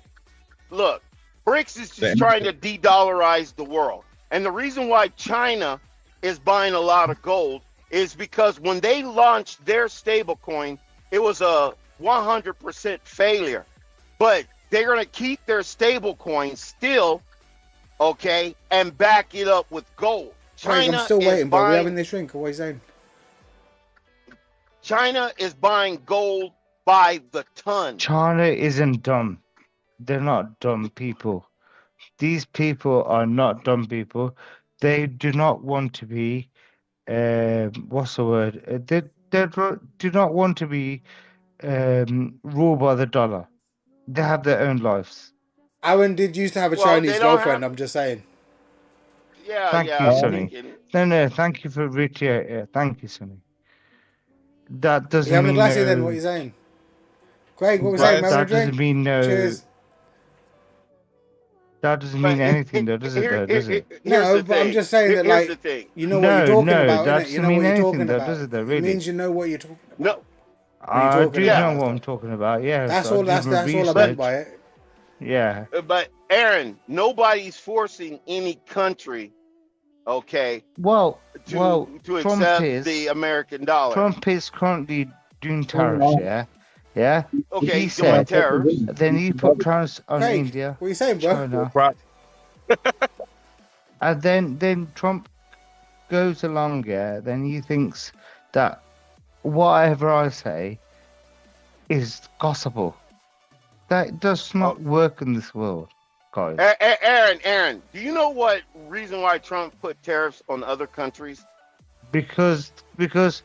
F: look, BRICS is just trying to de-dollarize the world. And the reason why China is buying a lot of gold is because when they launched their stablecoin, it was a 100% failure. But they're going to keep their stablecoin still, okay, and back it up with gold.
B: Craig,
F: China
B: I'm still
F: is
B: waiting, bro. We're
F: buying,
B: having this drink. What are you saying?
F: China is buying gold by the ton.
I: China isn't dumb. They're not dumb people. These people are not dumb people. They do not want to be, what's the word? Do not want to be ruled by the dollar. They have their own lives.
B: Aaron did used to have a
F: Well,
B: Chinese
F: they don't
B: girlfriend,
F: have-
B: I'm just saying.
F: Yeah,
I: Thank
F: yeah.
I: you,
F: I'm
I: Sonny.
F: thinking-
I: No, thank you for reiterating. Thank you, Sonny. That
B: You
I: doesn't
B: having a
I: mean
B: glassy
I: no.
B: then? What are you saying? Craig, what was
C: Right,
B: saying? Having a
I: That doesn't
B: drink?
I: mean no.
B: Cheers.
I: That doesn't
F: But
I: mean anything, though, does it?
F: here-
I: Though, does it?
F: here's
B: No,
F: the
B: but I'm
F: thing.
B: just saying that,
F: Here's
B: like,
F: the thing.
B: you know what you're talking
I: No,
B: about,
I: that
B: innit? You
I: doesn't
B: know what
I: mean
B: you're
I: anything,
B: talking
I: though,
B: about.
I: does it, though,
B: It
I: really?
B: means you know what you're talking about.
F: No,
I: I
B: talking
I: do
B: about
I: know what I'm talking about. Yeah,
B: That's
I: so I
B: all.
I: did
B: That's
I: my
B: all I meant
I: research.
B: by it.
I: Yeah,
F: but Aaron, nobody's forcing any country, okay,
I: well,
F: to
I: Trump
F: accept
I: is
F: the American dollar.
I: Trump is currently doing tariffs. Yeah.
F: Okay,
I: He
F: he's doing
I: said,
F: tariffs.
I: then he put tariffs on
B: Craig,
I: India,
B: what are you saying, bro?
I: China,
C: right.
I: and then Trump goes along. Yeah, then he thinks that whatever I say is gospel. That does not work in this world, guys.
F: Aaron, do you know what reason why Trump put tariffs on other countries?
I: Because Americans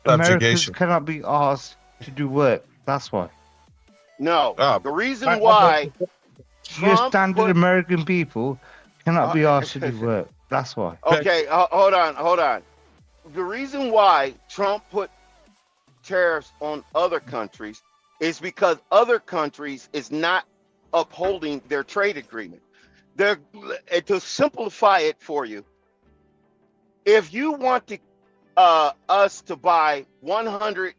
C: Subjugation.
I: cannot be asked to do work. That's why.
F: No,
C: Oh,
F: the reason why
I: Your
F: Trump
I: standard
F: put-
I: American people cannot be asked to do work. That's why.
F: Okay, hold on. The reason why Trump put tariffs on other countries is because other countries is not upholding their trade agreement. To simplify it for you, if you want to us to buy 100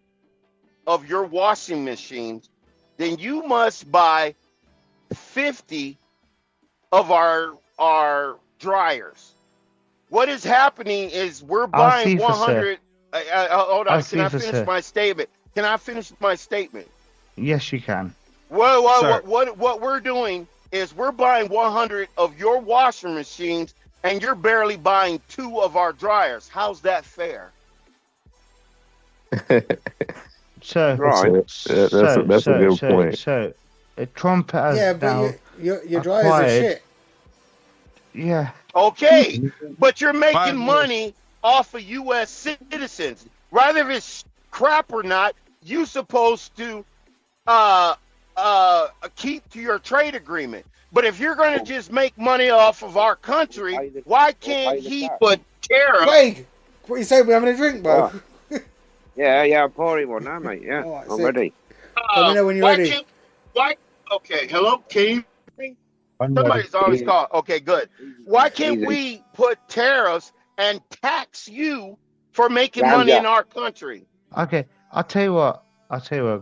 F: of your washing machines, then you must buy 50 of our dryers. What is happening is we're buying
I: see for
F: 100. Hold on. Can I
I: see for
F: finish my statement? Can I finish my statement?
I: Yes, you can.
C: Sir.
F: What we're doing is we're buying 100 of your washing machines, and you're barely buying 2 of our dryers. How's that fair?
I: So,
H: Right.
D: That's a good point.
I: So, Trump has
B: Yeah,
I: now.
B: but your dryers are
I: acquired-
B: shit.
I: Yeah,
F: Okay, but you're making
C: Fine.
F: money off of U.S. citizens. Rather if it's crap or not, you supposed to keep to your trade agreement. But if you're going to just make money off of our country, why can't he put tariffs?
B: Craig, what you say? We're having a drink, bro.
H: Yeah, I'm pouring one now, mate. Yeah,
B: All right,
H: I'm
B: sick.
H: ready.
B: Let me know when you're ready.
F: Okay, hello, can you hear me?
C: I'm
F: Somebody's always called. Okay, good. Why can't
H: Easy.
F: we put tariffs and tax you for making money in our country?
I: Okay, I'll tell you what.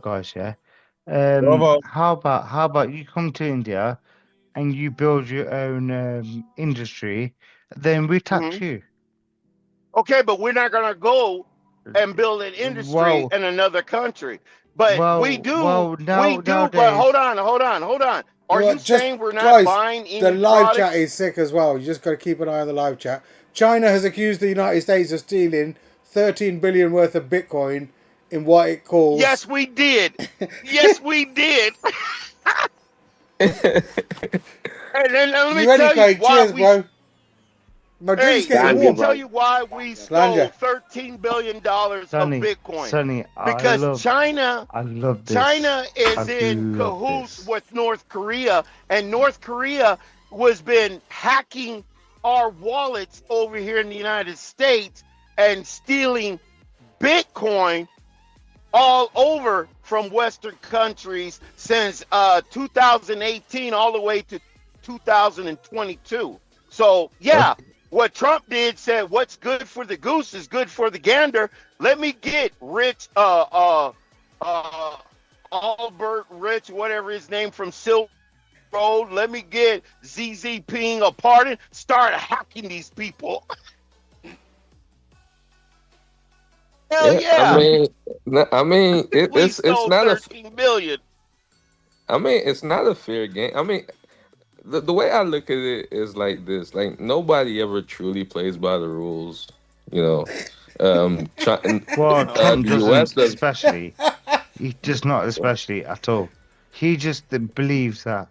I: Guys. Yeah.
C: Provo.
I: How about you come to India and you build your own industry, then we tax you.
F: Okay, but we're not gonna go and build an industry in another country. But we do. But hold on. Are you saying we're not
B: guys,
F: buying any
B: the live
F: products?
B: chat is sick as well. You just got to keep an eye on the live chat. China has accused the United States of stealing 13 billion worth of Bitcoin in what it calls.
F: Yes, we did. Yes, we did. And then let me tell you why
B: Cheers,
F: we.
B: bro. My drink's
F: Hey,
B: getting
F: let
B: warm.
F: me tell you why we stole $13 billion of Bitcoin.
I: Sonny,
F: Because China is in
I: love
F: cahoots with North Korea, and North Korea was been hacking our wallets over here in the United States and stealing Bitcoin all over from Western countries since 2018 all the way to 2022. So, yeah. What Trump did said, what's good for the goose is good for the gander. Let me get Rich, Albert Rich, whatever his name, from Silk Road. Let me get ZZ Ping a pardon. Start hacking these people. Hell yeah.
D: It's not
F: 13 billion.
D: it's not a fair game. The way I look at it is like this: like nobody ever truly plays by the rules, you know.
I: Trump
D: the US
I: doesn't, especially. He does not, especially at all. He just believes that.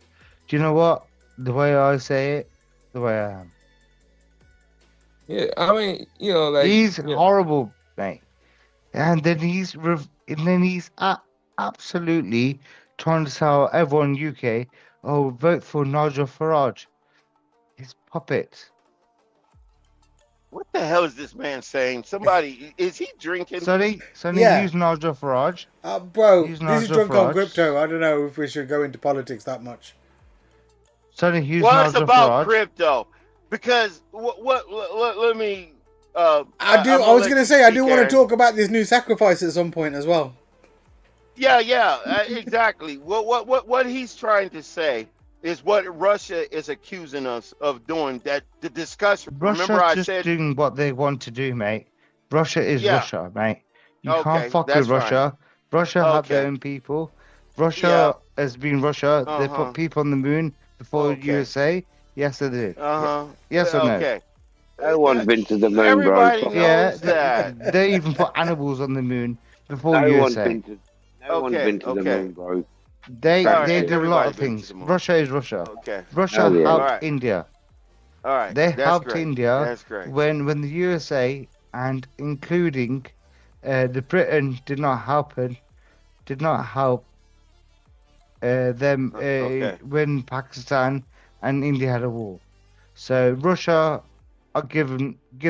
I: Do you know what? The way I say it, the way I am.
D: Yeah,
I: he's horrible, mate. And then he's absolutely trying to tell everyone in UK, oh, vote for Nigel Farage. His puppet.
F: What the hell is this man saying? Somebody, is he drinking?
I: Sonny,
B: Yeah.
I: use Nigel Farage.
B: Bro,
I: Use
B: this is
I: Nigel
B: drunk on
I: Farage.
B: crypto. I don't know if we should go into politics that much.
I: Sonny, use
F: Well, it's
I: Nigel
F: about
I: Farage.
F: Crypto, because let me.
B: I was going to say, I do want to talk about this new sacrifice at some point as well.
F: Yeah, exactly. What he's trying to say is what Russia is accusing us of doing. That the discussion. Remember, I said
I: doing what they want to do, mate. Russia is Russia, mate. You
F: Okay,
I: can't fuck
F: that's
I: with Russia.
F: fine.
I: Russia have their own people. Russia has been Russia. They put people on the moon before USA. Yes, they did. Yes or no?
F: Okay.
H: No one's been to the moon,
F: Everybody
H: bro.
F: knows that.
I: They even put animals on the moon before
H: No
I: USA.
H: one's been to the moon, bro.
I: They
F: Alright,
I: did a lot of
F: everybody's been to
I: things.
F: the moon.
I: Russia is Russia.
F: Okay.
I: Russia
H: Oh, yeah.
I: helped
F: Alright.
I: India.
F: All right.
I: They
F: That's
I: helped
F: great.
I: India
F: That's great.
I: when the USA and including the Britain did not help them
F: Okay.
I: when Pakistan and India had a war. So Russia, I give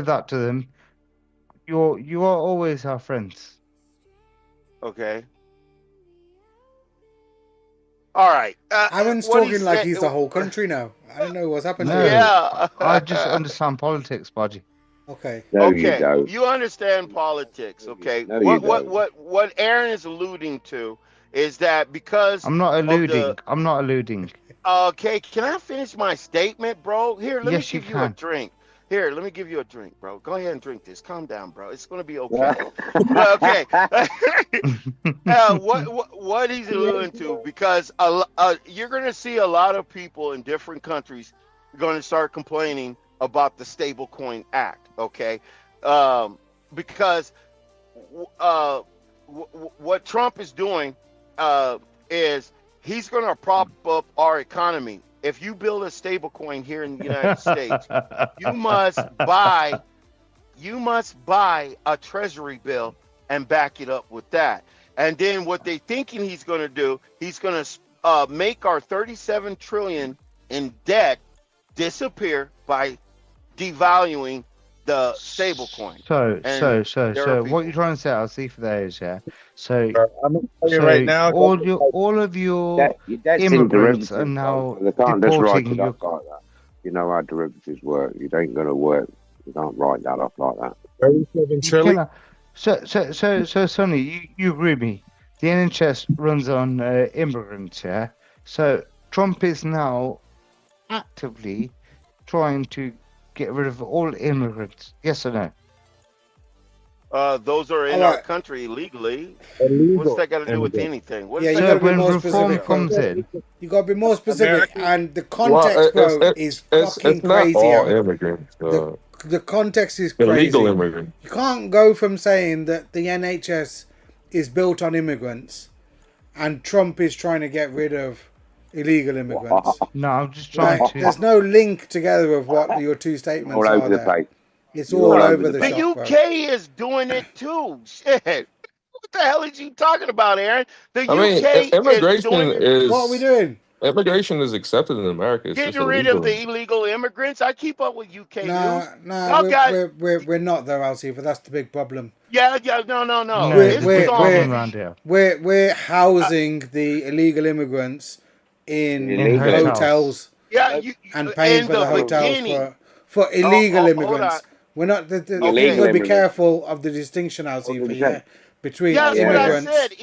I: that to them. You are always our friends.
F: Okay. All right.
B: Aaron's
F: what he
B: talking like
F: said-
B: he's the whole country now. I don't know what's happened
I: No,
B: to him.
F: Yeah.
I: I just understand politics, buddy.
B: Okay.
H: No,
F: Okay.
H: you don't.
F: You understand politics, okay?
H: No, you don't.
F: What Aaron is alluding to is that because
I: I'm not
F: of
I: alluding.
F: the-
I: I'm not alluding.
F: Okay, can I finish my statement, bro? Here, let
I: Yes,
F: me
I: you
F: give you a
I: can.
F: drink. Here, let me give you a drink, bro. Go ahead and drink this. Calm down, bro. It's gonna be okay. Okay. What he's alluding to, because you're gonna see a lot of people in different countries going to start complaining about the Stablecoin Act. Okay, because what Trump is doing is he's going to prop up our economy. If you build a stable coin here in the United States, you must buy a treasury bill and back it up with that. And then what they thinking he's going to do, he's going to make our 37 trillion in debt disappear by devaluing the stable coin.
I: So,
F: And
I: so,
F: there are
I: so, what
F: people.
I: you're trying to say, I'll see for those, yeah. So,
C: I'm gonna tell you right now.
I: all of your
H: Your debt's in
I: immigrants are
H: derivatives,
I: now
H: bro. They can't just write
I: deporting
H: it
I: your.
H: off like that. You know how derivatives work. It ain't gonna work. You can't write that off like that.
C: 37
I: You
C: trillion.
I: cannot. So, Sonny, you agree with me? The NHS runs on immigrants, yeah. So Trump is now actively trying to get rid of all immigrants. Yes or no?
F: Those are in
B: All
F: our
B: right.
F: country illegally. What's
C: Illegal.
F: that got to do with
C: immigrants.
F: anything? What
B: Yeah,
F: does
B: you
F: that
B: got
I: So
B: to be
I: when
B: more
I: reform
B: specific, bro.
I: comes in,
B: You got to be more specific,
C: American.
B: and the
D: Well,
B: context, bro,
D: it's
B: is
D: it's
B: fucking
D: not
B: crazy,
D: all
B: Aaron.
D: immigrants.
B: The context is
D: Illegal
B: crazy.
D: immigrants.
B: You can't go from saying that the NHS is built on immigrants, and Trump is trying to get rid of illegal immigrants.
I: no, I'm just trying
B: Like,
I: to.
B: there's no link together of what your two statements
H: All
B: are
H: over the
B: there.
H: place.
B: It's
H: You're
B: all over the
F: The
B: shop, bro.
F: UK is doing it too. Shit. What the hell is you talking about, Aaron? The
D: I mean,
F: UK is
D: immigration
F: doing it.
B: What are we
D: is
B: doing?
D: immigration is accepted in America. It's just
F: Getting rid of
D: illegal.
F: the illegal immigrants. I keep up with UK news.
B: Nah,
F: Y'all got
B: we're not though, Alcifa. That's the big problem.
F: yeah, no.
I: No,
B: We're
F: This
I: there's a
F: was
I: big
B: we're
F: all
I: problem
B: we're
I: around here
B: we're housing the illegal immigrants in
I: in
H: Illegal immigrants.
B: hotels
F: yeah.
B: and paying
F: In
B: for the
F: the
B: hotels
F: beginning.
B: for illegal
F: Hold on.
B: immigrants. We're not. You
F: Okay.
H: Illegal
B: got to be
H: immigrants.
B: careful of the distinction, Alcifa.
H: 100%.
B: Yeah, between
F: Yeah, that's
H: Yeah,
F: what I
H: yeah.
B: immigrants
F: said.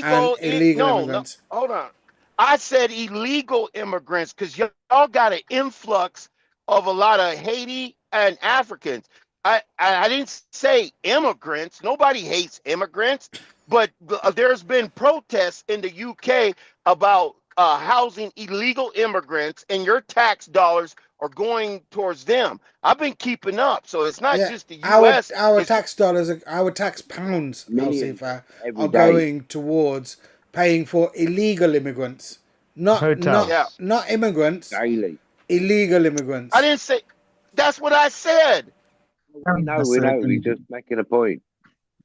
B: and
F: Illegal.
B: illegal
F: No.
B: immigrants.
F: Hold on. I said illegal immigrants because y'all got an influx of a lot of Haiti and Africans. I didn't say immigrants. Nobody hates immigrants, but there's been protests in the UK about housing illegal immigrants, and your tax dollars are going towards them. I've been keeping up, so it's not
B: Yeah,
F: just the
B: our
F: US.
B: our
F: It's
B: tax dollars, our tax pounds,
H: Millions
B: Alcifa,
H: every
B: are
H: day.
B: going towards paying for illegal immigrants,
I: hotels.
F: yeah.
B: not immigrants,
H: Daily.
B: illegal
F: I
B: immigrants.
F: didn't say. That's what I said.
H: We know. We're just making a point.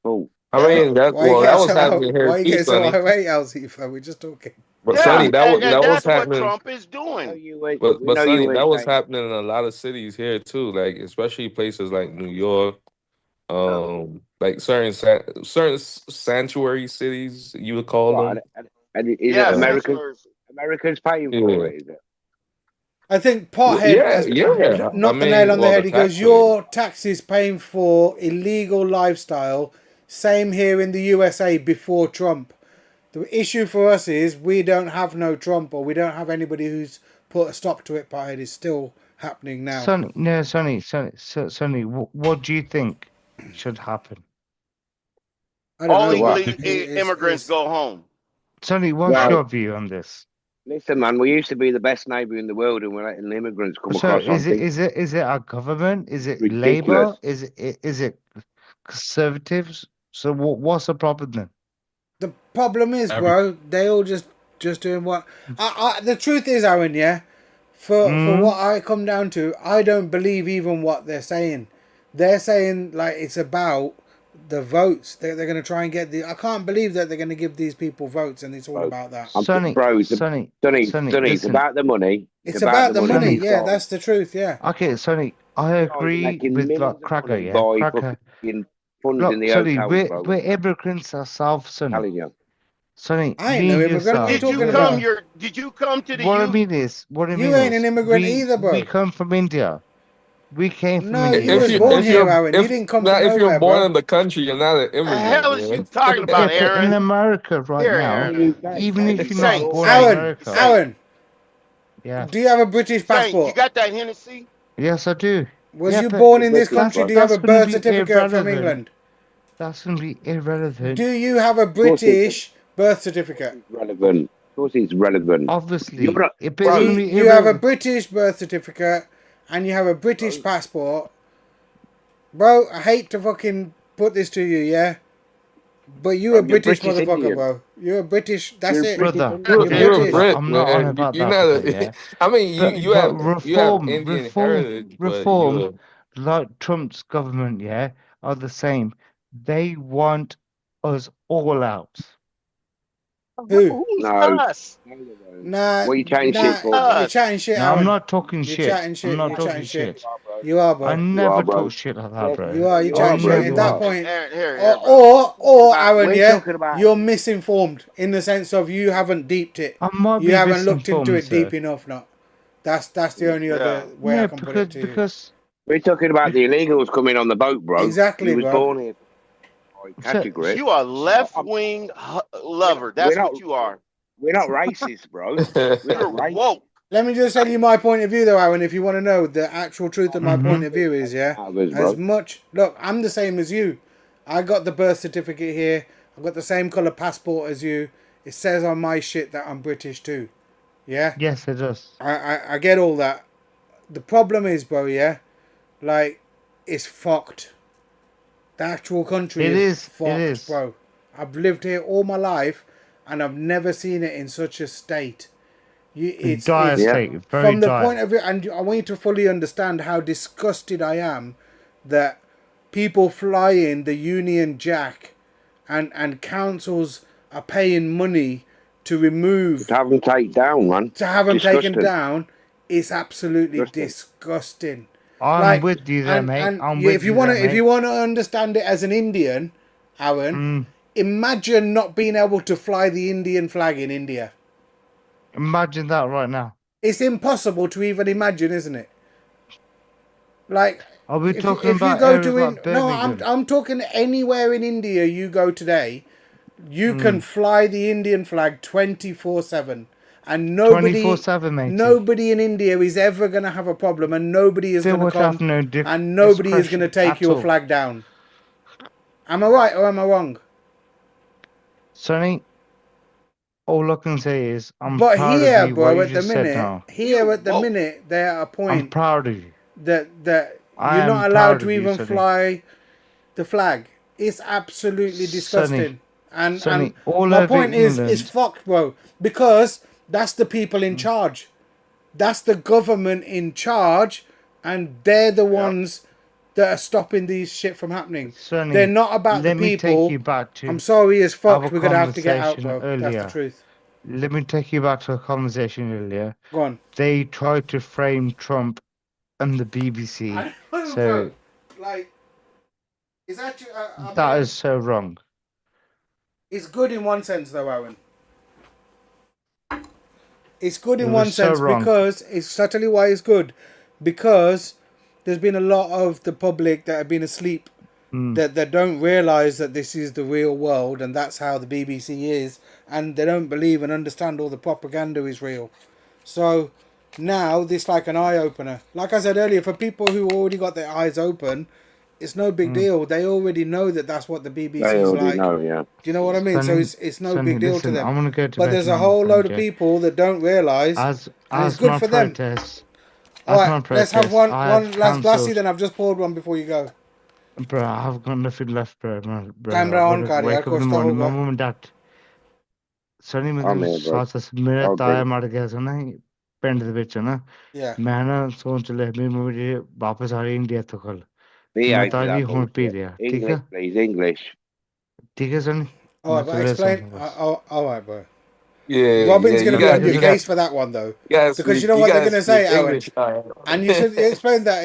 H: Cool.
D: I
F: Yeah.
D: mean that
B: Why you
D: well that
B: getting
D: was
B: so
D: happening here
B: why you
D: too,
B: getting so
D: Sonny.
B: irate, Alcifa? We're just talking.
D: But Sonny,
F: Yeah, and
D: that was
F: that's what
D: happening.
F: Trump is
H: We know
F: doing.
H: you ain't.
D: But
H: We know
D: Sonny,
H: you
D: that
H: ain't
D: was
H: saying.
D: happening in a lot of cities here too, like especially places like New York, like certain sanctuary cities you would call
H: What?
D: them.
H: And is it
F: Yeah,
D: Uh,
H: Americans paying for
D: yeah,
H: it? Is it?
B: I think Pothead has
D: yeah. I
B: knocked the nail
D: mean,
B: on the
D: well,
B: head.
D: the
B: He goes,
D: taxpayers.
B: your taxes paying for illegal lifestyle. Same here in the USA before Trump. The issue for us is we don't have no Trump, or we don't have anybody who's put a stop to it. Pothead is still happening now.
I: Sonny, no, Sonny, what do you think should happen?
B: I don't
F: All
B: know, bro.
F: immigrants go home.
I: Sonny, what's
H: Well,
I: your view on this?
H: listen, man. We used to be the best neighbour in the world, and we're letting the immigrants come
I: So
H: across.
I: is it our government? Is it
H: Ridiculous.
I: Labour? Is it Conservatives? So what's the problem then?
B: The problem is, bro, they all just doing what. The truth is, Aaron, yeah. For what I come down to, I don't believe even what they're saying. They're saying like it's about the votes. They're going to try and get the. I can't believe that they're going to give these people votes, and it's all about that.
I: Sonny,
H: Sonny, it's about the money.
B: It's about the money.
H: Sonny.
B: Yeah, that's the truth. Yeah.
I: Okay, Sonny, I
H: Guys are
I: agree
H: making
I: with
H: millions
I: like
H: of
I: Cracker,
H: money
I: yeah,
H: by
I: Cracker.
H: fucking funds in
I: Look,
H: the
I: Sonny,
H: hotels, bro.
I: we're immigrants ourselves, Sonny.
H: Telling you.
I: Sonny,
B: I ain't
I: me
B: no
I: and
B: immigrant. What are you
I: yourself.
B: talking about?
F: Did you come to the
I: What I
F: U?
I: mean is,
B: You ain't an immigrant either, bro.
I: we come from India. We came from
B: No,
I: India.
B: you was born here, Aaron. You
D: if
B: didn't come
D: now
B: from
D: if you're
B: nowhere,
D: born
B: bro.
D: in the country, you're not an
F: The
D: immigrant,
F: hell is you
D: man.
F: talking
I: Yeah,
F: about,
I: but in
F: Aaron?
I: America right
F: Here,
I: now,
F: Aaron.
I: even if you're
F: Saint,
I: not born in
F: Saint,
I: America,
B: Aaron,
I: yeah.
B: do you have a British
F: Saint, you
B: passport?
F: got that Hennessy?
I: Yes, I do.
B: Was
I: Yeah,
B: you
I: but
B: born in this
H: British,
B: country?
H: bro.
B: Do you have a
I: that's gonna
B: birth
I: be
B: certificate from
I: irrelevant.
B: England?
I: That's going to be irrelevant.
B: Do you have a
H: course it-
B: British birth certificate?
H: Relevant. Of course, it's relevant.
I: Obviously,
H: You're not,
I: it's
H: bro,
I: going to be
B: You have a
I: irrelevant.
B: British birth certificate and you have a British passport. Bro, I hate to fucking put this to you, yeah? But you
H: Bro,
B: a
H: you're
B: British
H: British
B: motherfucker,
H: Indian.
B: bro. You're a British, that's
H: You're a
B: it.
H: British
I: Brother,
H: Indian.
B: You're
I: okay,
D: You're a
B: British.
I: brother,
D: Brit,
I: I'm not on
D: man.
I: about
D: You're
I: that,
D: not
I: brother,
D: a.
I: yeah?
D: I mean, you
I: But
D: have Indian heritage, but
I: reform,
D: you're.
I: like Trump's government, yeah, are the same. They want us all out.
B: Who?
F: Who's
H: No.
F: us?
B: Nah,
H: What are you chatting
B: nah,
H: shit for,
F: us?
H: bro?
B: you're chatting shit,
I: No, I'm
B: Aaron.
I: not talking
B: You're
I: shit.
B: chatting shit.
I: I'm not
B: You're
I: talking
B: chatting shit.
I: shit.
B: You are,
I: I
B: bro.
I: never
H: bro.
I: talk shit like that, bro.
B: You are. You're
H: You are,
B: chatting
H: bro.
B: shit. At
H: You
B: that
H: are.
B: point,
F: Here, bro.
B: or Aaron,
H: We're
B: yeah,
H: talking about.
B: you're misinformed in the sense of you haven't deeped it.
I: I might
B: You
I: be
B: haven't looked into
I: misinformed,
B: it deep
I: sir.
B: enough. Not. That's the only other way I
I: Yeah,
B: can put it to you.
I: because
H: We're talking about the illegals coming on the boat, bro.
B: Exactly,
H: You was
B: bro.
H: born here by
I: sir,
H: category.
F: You are left wing lover.
H: We're
F: That's
H: not.
F: what you are.
H: We're not racist, bro. We're
F: You're
H: not racist.
F: woke.
B: Let me just tell you my point of view, though, Aaron. If you want to know the actual truth of my point of view, is as much. Look, I'm the same as you. I got the birth certificate here. I've got the same colour passport as you. It says on my shit that I'm British too. Yeah?
I: yes, it does.
B: I get all that. The problem is, bro, yeah? Like, it's fucked. The actual country is fucked, bro. I've lived here all my life and I've never seen it in such a state. It's
I: state, very
B: from the
I: dire.
B: point of view, and I want you to fully understand how disgusted I am that people fly in the Union Jack and councils are paying money to remove,
H: To have them take down, man.
B: to have them taken
H: Disgusting.
B: down. It's absolutely disgusting.
I: I'm with you there, mate.
B: If you want to understand it as an Indian, Aaron, imagine not being able to fly the Indian flag in India.
I: Imagine that right now.
B: It's impossible to even imagine, isn't it? Like,
I: Are we talking
B: if
I: about
B: you go
I: areas
B: to
I: like Birmingham?
B: no, I'm talking anywhere in India you go today, you can fly the Indian flag 24/7, and nobody
I: 24/7, matey.
B: nobody in India is ever going to have a problem, and nobody is
I: They
B: going to
I: would
B: come,
I: have no
B: and nobody is going to
I: discretion
B: take
I: at
B: your
I: all.
B: flag down. Am I right or am I wrong?
I: Sonny, all I can say is I'm
B: But
I: proud
B: here,
I: of you.
B: bro,
I: What you
B: at the
I: just said
B: minute,
I: now.
B: they're at a
I: I'm
B: point
I: proud of you.
B: that
I: I
B: you're
I: am
B: not allowed
I: proud
B: to
I: of you,
B: even
I: Sonny.
B: fly the flag. It's absolutely disgusting. And
I: Sonny, all
B: my
I: over
B: point is, it's
I: England.
B: fucked, bro. Because that's the people in charge. That's the government in charge, and they're the ones that are stopping these shit from happening.
I: Sonny,
B: They're not about the
I: let me take
B: people.
I: you back to
B: I'm sorry, it's
I: our
B: fucked. We're gonna have to get out,
I: conversation
B: bro. That's the
I: earlier.
B: truth.
I: Let me take you back to a conversation earlier.
B: Go on.
I: They tried to frame Trump and the BBC.
B: I know,
I: So
B: bro. Like, it's actually
I: that is so wrong.
B: it's good in one sense, though, Aaron. It's good in
I: It
B: one
I: was so
B: sense
I: wrong.
B: because it's certainly why it's good, because there's been a lot of the public that have been asleep that don't realize that this is the real world and that's how the BBC is, and they don't believe and understand all the propaganda is real. So now this like an eye opener. Like I said earlier, for people who already got their eyes open, it's no big deal. They already know that that's what the BBC
H: They
B: is
H: already
B: like.
H: know, yeah.
B: Do you know what I mean?
I: Sonny,
B: So it's no
I: Sonny,
B: big deal
I: listen,
B: to them.
I: I'm gonna go to
B: But
I: bed
B: there's a
I: now,
B: whole load of
I: friend, yeah.
B: people that don't realise,
I: As
B: and it's good
I: my
B: for them.
I: protest,
B: All
I: as my
B: right, let's have
I: protest,
B: one
I: I have
B: last glassy.
I: cancelled.
B: Then I've just poured one before you go.
I: Bro, I've got nothing left, bro. Bro,
B: Time
I: I've
B: down,
I: got to
B: Kari.
I: wake up in the morning. My mum and dad. Sonny,
H: I'm
I: मेरे
H: here, bro.
I: साथ मेरा
H: Okay.
I: ताया मर गया था ना पिंड ਦੇ ਵਿੱਚ ना
B: Yeah.
I: मैं ना सोच लिया भी मुझे वापस आ रही इंडिया तो कल
H: He
I: मैं
H: ain't for
I: ताजी
H: that
I: ਹੁਣ ਪੀ
H: bullshit.
I: ਲਿਆ ठीक
H: English,
I: है
H: please, English.
I: ठीक है Sonny
B: All
I: मैं
B: right, but
I: चले
B: explain.
I: सोऊंगा बस
B: All right, bro.
D: Yeah,
B: Robin's
D: yeah.
B: going
D: You
B: to be
D: got
B: on your
D: you got
B: case for that one, though,
D: you gotta
B: because you
D: speak
B: know
D: you
B: what they're
D: gotta
B: going to say,
D: speak
B: Aaron.
D: English.
B: And you should explain that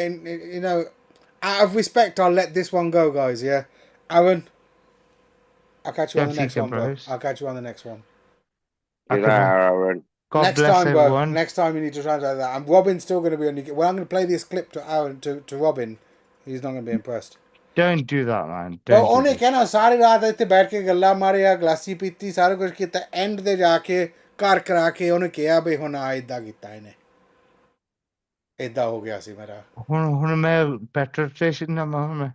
B: out of respect, I'll let this one go, guys. Yeah, Aaron. I'll catch you on the
I: Yeah,
B: next
I: ठीक है
B: one, bro.
I: bros
B: I'll catch you on the next one.
H: Get
I: Okay, man.
H: out, Aaron.
I: God
B: Next
I: bless
B: time, bro.
I: everyone.
B: Next time you need to translate that. And Robin's still going to be on your. Well, I'm going to play this clip to Aaron to Robin. He's not going to be impressed.
I: Don't do that, man.
B: तो
I: Don't do
B: उन्हें
I: this.
B: कहना सारी रात इतने बैठ के गल्ला Maria glassy पीती सारा कुछ किया एंड दे जाके कार करा के उन्हें किया भाई होना इदा किया इन्हें इदा हो गया सी मेरा
I: ਹੁਣ मैं petrol station ਨਾ मैं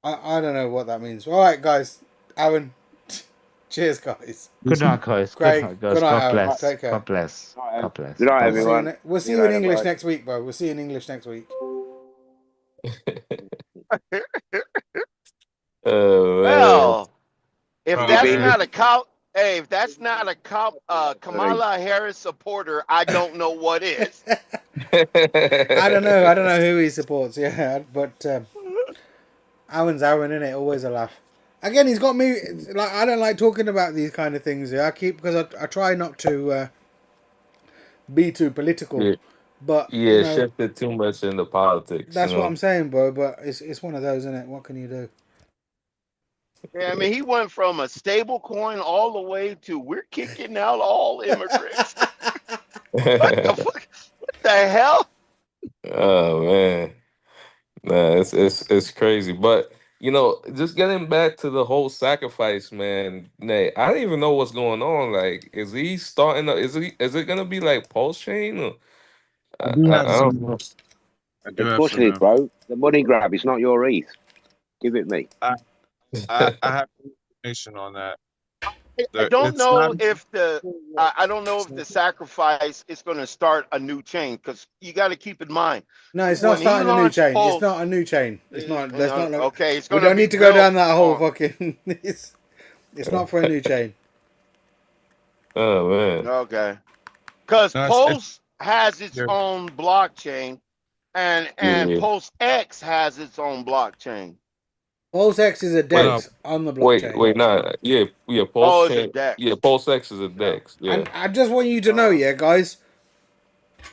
B: I don't know what that means. All right, guys. Aaron, cheers, guys.
I: Good night, guys. Good
B: Craig,
I: night, guys.
B: good night,
I: God
B: Aaron.
I: bless.
B: Take care.
I: God bless. God bless.
H: Good night,
I: God
B: We'll see you,
H: everyone.
B: we'll see
H: See
B: you
H: you
B: in
H: later,
B: English
H: bye.
B: next week, bro. We'll see you in English next week.
F: Well, if
C: Bro,
F: that's
C: man.
F: not a cop, hey, if that's not a cop, Kamala Harris supporter, I don't know what is.
B: I don't know who he supports. Yeah, but Aaron's Aaron, innit? Always a laugh. Again, he's got me. Like, I don't like talking about these kind of things. Yeah, I keep because I try not to be too political.
D: Yeah,
B: But
D: yeah, shifted too much into politics, you
B: that's what
D: know.
B: I'm saying, bro. But it's one of those, isn't it? What can you do?
F: Yeah, I mean, he went from a stable coin all the way to we're kicking out all immigrants. What the fuck? What the hell?
D: Oh man. Nah, it's crazy. But you know, just getting back to the whole sacrifice, man. Nay, I don't even know what's going on. Like, is he starting? Is it gonna be like Pulse Chain? Or,
C: I do have
D: I don't
C: some.
D: know.
C: I do
H: Of
C: have
H: course it
C: some.
H: is, bro. The money grab. It's not your ETH. Give it me.
C: I, I have information on that.
F: I don't
C: It's not.
F: know if I don't know if the sacrifice is going to start a new chain because you got to keep in mind
B: No, it's not
F: when he
B: starting a new
F: launched
B: chain. It's
F: Pulse.
B: not a new chain. It's not. That's not. Like,
F: Okay, it's
B: we
F: going to
B: don't
F: be
B: need to go
F: built
B: down that whole
F: on.
B: fucking. It's not for a new chain.
D: Oh man.
F: Okay, because
C: No,
F: Pulse has its
C: yeah.
F: own blockchain, and
D: Yeah.
F: Pulse X has its own blockchain.
B: Pulse X is a
D: Wait,
B: DEX on the blockchain.
D: nah. Yeah. Pulse
F: Oh, it's a
D: Chain. Yeah,
F: DEX.
D: Pulse X is a
F: Yeah.
D: Dex. Yeah.
B: And I just want you to know, yeah, guys.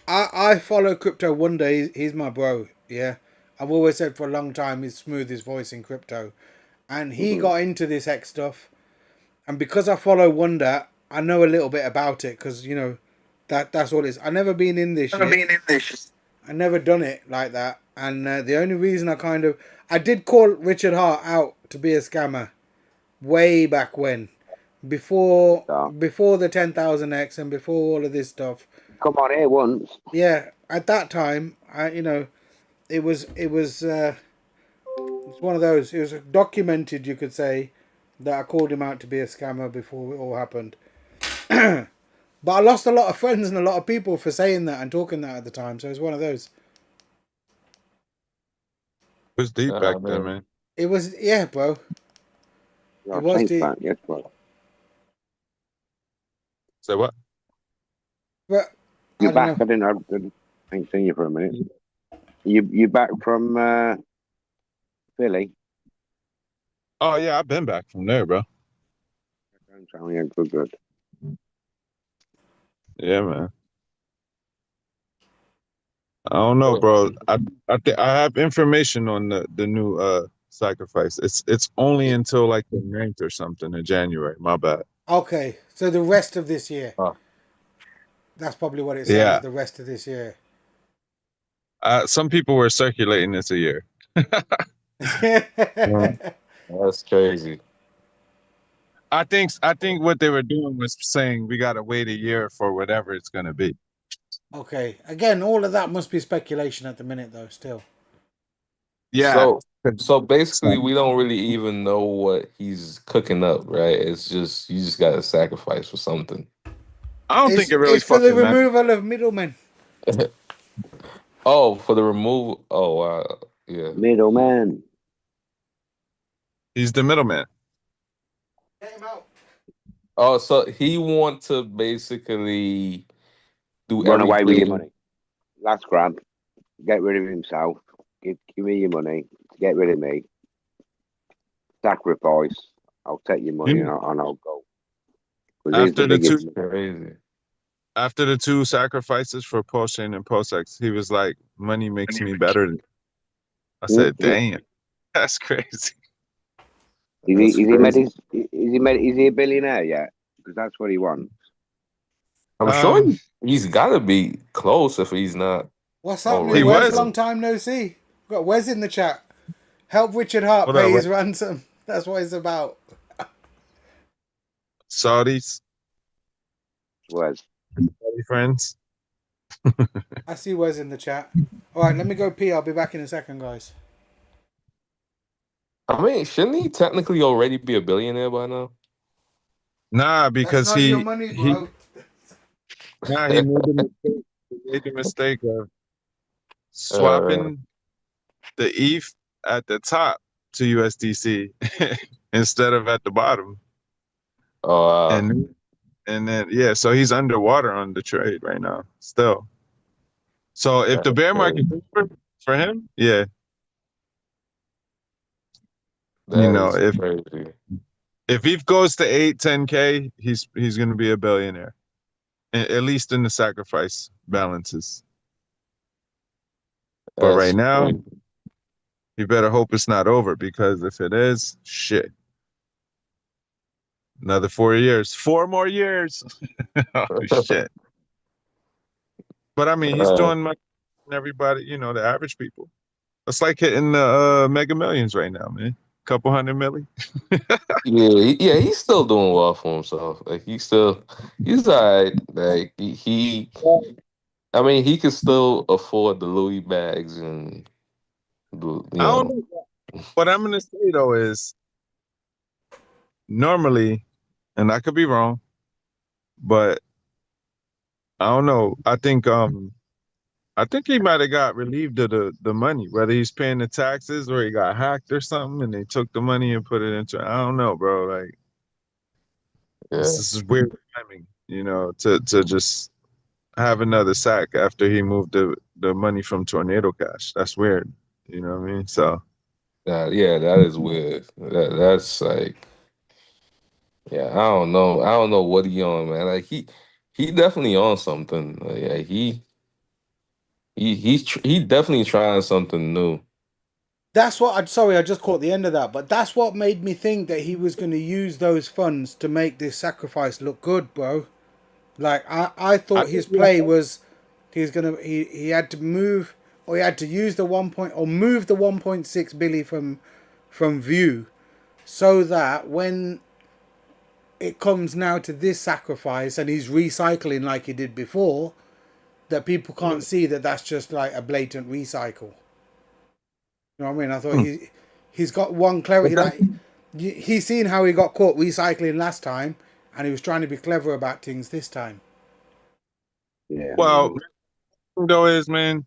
B: I follow crypto one day. He's my bro. Yeah, I've always said for a long time he's smoothest voice in crypto, and he got into this X stuff. And because I follow Wonder, I know a little bit about it because you know that's all it is. I never been in this shit. I never done it like that. And the only reason I did call Richard Hart out to be a scammer way back when, before
H: So,
B: before the 10,000X and before all of this stuff.
H: come on here once.
B: Yeah, at that time, it's one of those. It was documented, you could say, that I called him out to be a scammer before it all happened. But I lost a lot of friends and a lot of people for saying that and talking that at the time. So it's one of those.
C: It was deep back then,
D: Man.
C: man.
B: It was, yeah, bro.
H: Right,
B: It was
H: Saints
B: deep.
H: fan, yes, bro.
C: Say what?
B: But
H: You
B: I
H: back?
B: don't know.
H: I ain't seen you for a minute. You back from Philly?
C: Oh yeah, I've been back from there, bro.
H: Yeah, good.
C: Yeah, man. I don't know, bro. I have information on the new sacrifice. It's only until like the 9th or something in January. My bad.
B: Okay, so the rest of this year.
D: Oh.
B: That's probably what it
C: Yeah.
B: says, the rest of this year.
C: Some people were circulating this a year.
D: That's crazy.
C: I think what they were doing was saying we gotta wait a year for whatever it's gonna be.
B: Okay, again, all of that must be speculation at the minute, though, still.
C: Yeah.
D: So basically, we don't really even know what he's cooking up, right? It's just you just got to sacrifice for something.
C: I don't think it really
B: It's for the
C: fucking matters.
B: removal of middlemen.
D: Oh, for the removal. Oh, wow. Yeah.
H: Middleman.
C: He's the middleman.
B: Get him out.
D: Oh, so he want to basically do
H: Run away with your
D: everything.
H: money. Last grab. Get rid of himself. Give me your money. Get rid of me. Sacrifice. I'll take your money and I'll go.
C: After the two sacrifices for Potion and ProveX, he was like, "Money makes me better." I said, "Damn, that's crazy."
H: Is he a billionaire yet? Because that's what he wants.
D: I'm sure he's got to be close if he's not.
B: What's happening?
C: He
B: Wes?
C: was.
B: Long time no see. We've got Wes in the chat. Help Richard Hart
C: What
B: pay
C: up,
B: his ransom. That's what it's about.
C: Saudis,
H: Wes.
C: Saudi friends.
B: I see Wes in the chat. All right, let me go pee. I'll be back in a second, guys.
D: I mean, shouldn't he technically already be a billionaire by now?
C: Nah, because
B: That's not your money, bro.
C: he made the mistake of swapping the ETH at the top to USDC instead of at the bottom. And then so he's underwater on the trade right now still. So if the bear market is over for him, yeah. You
D: That
C: know,
D: is crazy.
C: if he goes to 8, 10K, he's gonna be a billionaire. At least in the sacrifice balances. But right
D: That's
C: now,
D: crazy.
C: you better hope it's not over, because if it is, shit. Another 4 years. 4 more years. Oh shit. But I mean, he's
D: Uh,
C: doing much than everybody, the average people. It's like hitting the Mega Millions right now, man. Couple hundred million.
D: yeah, he's still doing well for himself. Like he's all right. Like I mean, he can still afford the Louis bags and
C: I don't know. What I'm gonna say though is normally, and I could be wrong, but I don't know. I think he might have got relieved of the money, whether he's paying the taxes or he got hacked or something, and they took the money and put it into. I don't know, bro. Like
D: yeah,
C: this is weird timing, to just have another sack after he moved the money from Tornado Cash. That's weird. You know what I mean? So
D: yeah, that is weird. That's like, yeah, I don't know what he on, man. Like he definitely on something. Like, yeah, he definitely trying something new.
B: That's what sorry, I just caught the end of that, but that's what made me think that he was going to use those funds to make this sacrifice look good, bro. Like I
C: I
B: thought his
C: think
B: play was he had to move, or he had to use the move the 1.6 billion from view, so that when it comes now to this sacrifice and he's recycling like he did before, that people can't see that that's just like a blatant recycle. You know what I mean? I thought he's got one
C: but
B: clarity.
C: that,
B: Like he's seen how he got caught recycling last time, and he was trying to be clever about things this time.
H: Yeah.
C: well, though is, man,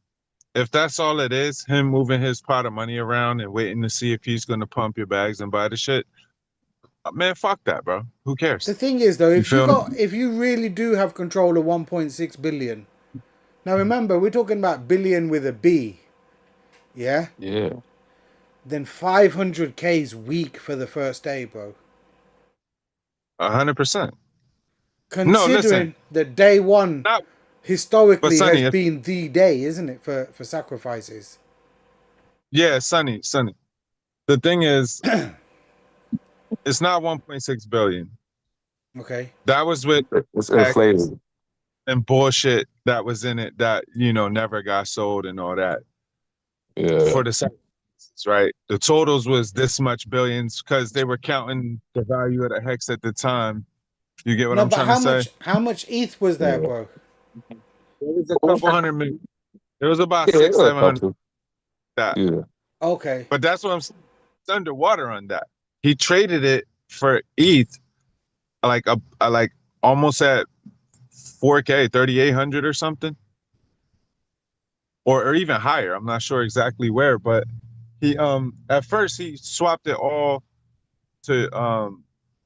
C: if that's all it is, him moving his pot of money around and waiting to see if he's gonna pump your bags and buy the shit, man, fuck that, bro. Who
B: The
C: cares?
B: thing is, though,
C: You feel me?
B: if you really do have control of 1.6 billion, now remember we're talking about billion with a B, yeah.
D: Yeah,
B: Then 500k is weak for the first day, bro.
C: 100%. No, listen,
B: Considering that day one
C: not. But
B: historically has
C: Sonny,
B: been the day, isn't it, for sacrifices?
C: yeah, Sonny. The thing is, it's not 1.6 billion.
B: Okay.
C: That was with
D: it's
C: taxes
D: inflated.
C: and bullshit that was in it that never got sold and all that
D: Yeah,
C: for the sacrifices, right? The totals was this much billions because they were counting the value of the hex at the time. You get what
B: No,
C: I'm
B: but
C: trying to say?
B: how much ETH was there,
D: yeah.
B: bro?
C: There was a couple hundred million. There was about
D: Yeah, it
C: six,
D: was a
C: 700
D: couple.
C: that.
D: Yeah,
B: Okay.
C: But that's what I'm saying. It's underwater on that. He traded it for ETH like almost at 4K, 3,800 or something, or even higher. I'm not sure exactly where, but he at first he swapped it all to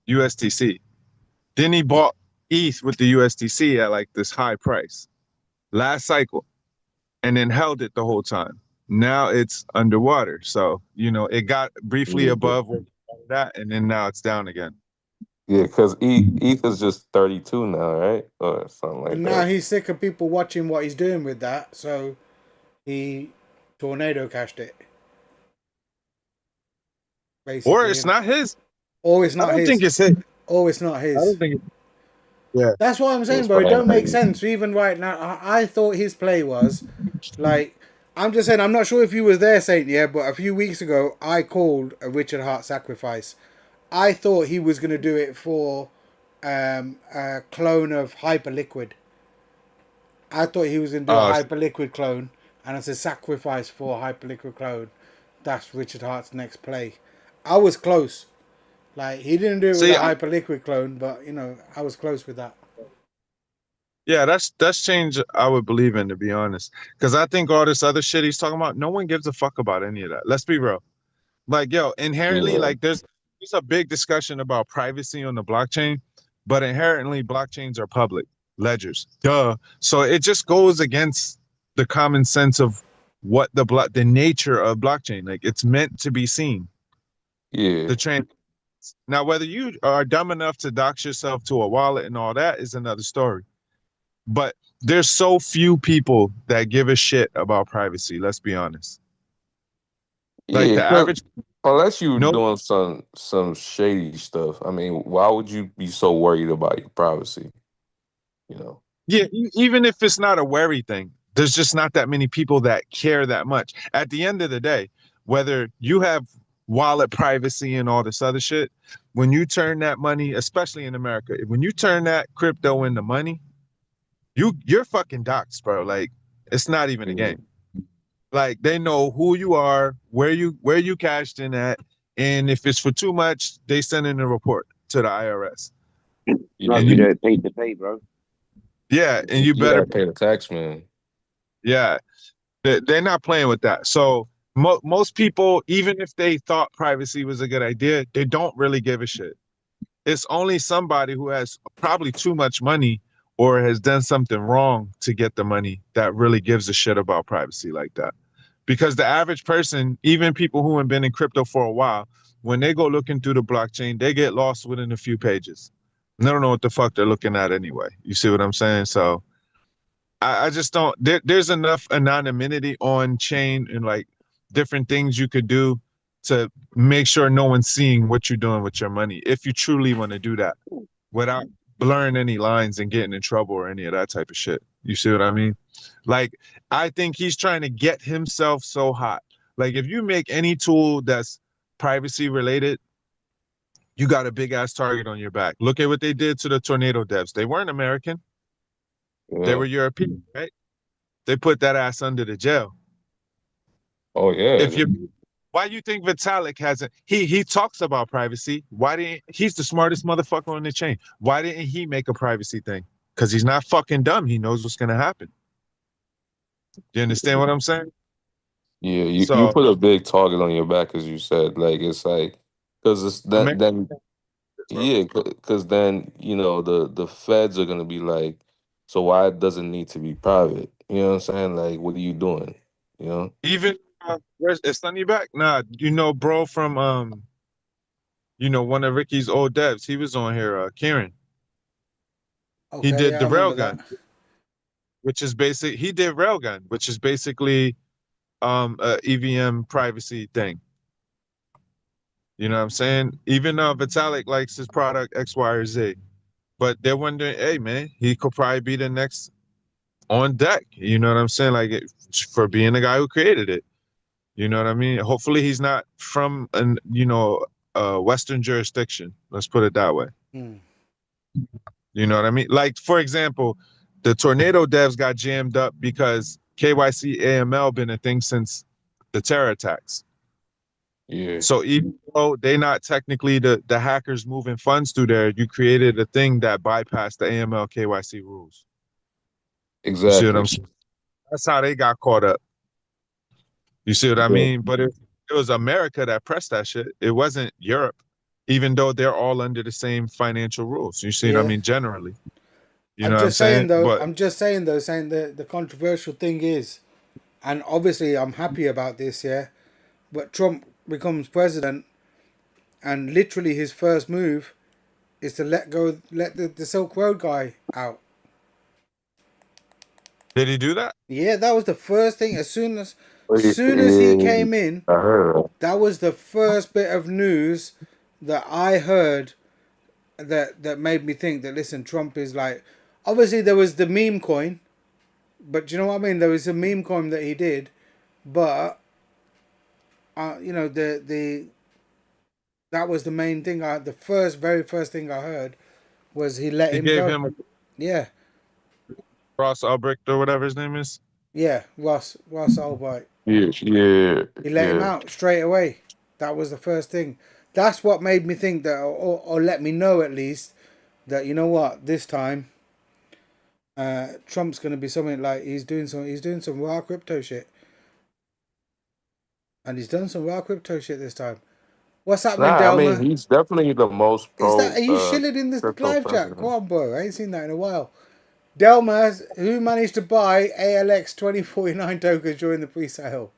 C: USDC. Then he bought ETH with the USDC at like this high price last cycle, and then held it the whole time. Now it's underwater, so it got briefly
D: yeah,
C: above that, and then now it's down again.
D: yeah. Because ETH is just 32 now, right, or something like
B: And now
D: that.
B: he's sick of people watching what he's doing with that, so he tornado cashed it,
C: Or
B: basically.
C: it's not his.
B: Or it's
C: I
B: not
C: don't think
B: his.
C: it's his.
B: Or it's not
C: I don't
B: his.
C: think. Yeah.
B: That's what I'm saying,
D: It's
B: bro. It don't make
D: fine.
B: sense. Even right now, I thought his play was like. I'm just saying. I'm not sure if you was there, Saint. Yeah, but a few weeks ago, I called a Richard Hart sacrifice. I thought he was gonna do it for a clone of Hyperliquid. I thought he was gonna do a
C: Oh,
B: Hyperliquid clone, and as a sacrifice for a Hyperliquid clone, that's Richard Hart's next play. I was close. Like he didn't do it with
C: see,
B: a Hyperliquid clone, but I was close with that.
C: yeah, that's change I would believe in, to be honest. Because I think all this other shit he's talking about, no one gives a fuck about any of that. Let's be real. Like, yo, inherently,
D: Yeah,
C: like there's a big discussion about privacy on the blockchain, but inherently blockchains are public ledgers. Duh. So it just goes against the common sense of what the nature of blockchain. Like it's meant to be seen.
D: Yeah.
C: The train. Now, whether you are dumb enough to dox yourself to a wallet and all that is another story. But there's so few people that give a shit about privacy. Let's be honest. Like
D: Yeah,
C: the
D: 'cause
C: average.
D: unless you
C: No.
D: doing some shady stuff. I mean, why would you be so worried about your privacy? You know?
C: Yeah, even if it's not a worry thing, there's just not that many people that care that much. At the end of the day, whether you have wallet privacy and all this other shit, when you turn that money, especially in America, when you turn that crypto into money, you're fucking doxxed, bro. Like it's not even a game. Like they know who you are, where you cashed in at, and if it's for too much, they send in a report to the IRS.
H: Not if
C: And
H: you
C: you,
H: do it P2P, bro.
C: yeah, and you
D: You
C: better,
D: gotta pay the tax man.
C: yeah, they're not playing with that. So most people, even if they thought privacy was a good idea, they don't really give a shit. It's only somebody who has probably too much money or has done something wrong to get the money that really gives a shit about privacy like that. Because the average person, even people who have been in crypto for a while, when they go looking through the blockchain, they get lost within a few pages. And they don't know what the fuck they're looking at anyway. You see what I'm saying? So I just don't. There's enough anonymity on chain and like different things you could do to make sure no one's seeing what you're doing with your money. If you truly want to do that without blurring any lines and getting in trouble or any of that type of shit. You see what I mean? Like, I think he's trying to get himself so hot. Like, if you make any tool that's privacy related, you got a big ass target on your back. Look at what they did to the tornado devs. They weren't American, they
D: Yeah.
C: were European, right? They put that ass under the jail.
D: Oh yeah.
C: If you why you think Vitalik hasn't he talks about privacy? Why didn't he's the smartest motherfucker on the chain? Why didn't he make a privacy thing? Because he's not fucking dumb. He knows what's gonna happen. You understand what I'm saying?
D: Yeah, you
C: So
D: put a big target on your back, as you said. Like it's like because it's
C: America,
D: then
C: bro.
D: yeah, because then the feds are gonna be like, so why does it need to be private? You know what I'm saying? Like, what are you doing? You know?
C: Even where's is Sunny back? Nah, you know, bro from one of Ricky's old devs. He was on here, Kieran. He
B: Okay,
C: did
B: yeah, I
C: the
B: remember that.
C: railgun, which is basic. He did railgun, which is basically a EVM privacy thing. You know what I'm saying? Even Vitalik likes his product X, Y, or Z, but they're wondering, hey man, he could probably be the next on deck. You know what I'm saying? Like for being the guy who created it. You know what I mean? Hopefully he's not from an Western jurisdiction. Let's put it that way.
B: Hmm.
C: You know what I mean? Like for example, the tornado devs got jammed up because KYC AML been a thing since the terror attacks.
D: Yeah,
C: So even though they're not technically the hackers moving funds through there, you created a thing that bypassed the AML KYC rules. You see what
D: exactly.
C: I'm saying? That's how they got caught up. You see what I
D: Yeah,
C: mean? But it was America that pressed that shit. It wasn't Europe, even though they're all under the same financial rules. You see what I
B: Yeah.
C: mean? Generally. You
B: I'm
C: know what I'm
B: just saying
C: saying?
B: though,
C: But
B: saying the controversial thing is, and obviously I'm happy about this, yeah, but Trump becomes president and literally his first move is to let the Silk Road guy out.
C: did he do that?
B: Yeah, that was the first thing. As soon as he
D: yeah,
B: came in,
D: I heard that.
B: that was the first bit of news that I heard that made me think that listen, Trump is like, obviously there was the meme coin, but do you know what I mean? There was a meme coin that he did, but the that was the main thing. The very first thing I heard was he let
C: He
B: him
C: gave
B: go.
C: him a
B: Yeah,
C: Ross Ulbricht or whatever his name is.
B: yeah, Ross Albright.
D: Yeah, yeah,
B: He let him
D: yeah.
B: out straight away. That was the first thing. That's what made me think that, or let me know at least that you know what, this time, Trump's gonna be something like he's doing some raw crypto shit, and he's done some raw crypto shit this time. What's happening,
D: Nah, I mean
B: Delma?
D: he's definitely the most
B: Is that
D: pro
B: are you shilling in this
D: crypto
B: live chat? Come
D: president.
B: on, bro. I ain't seen that in a while. Delma, who managed to buy ALX 2049 tokens during the pre-sale?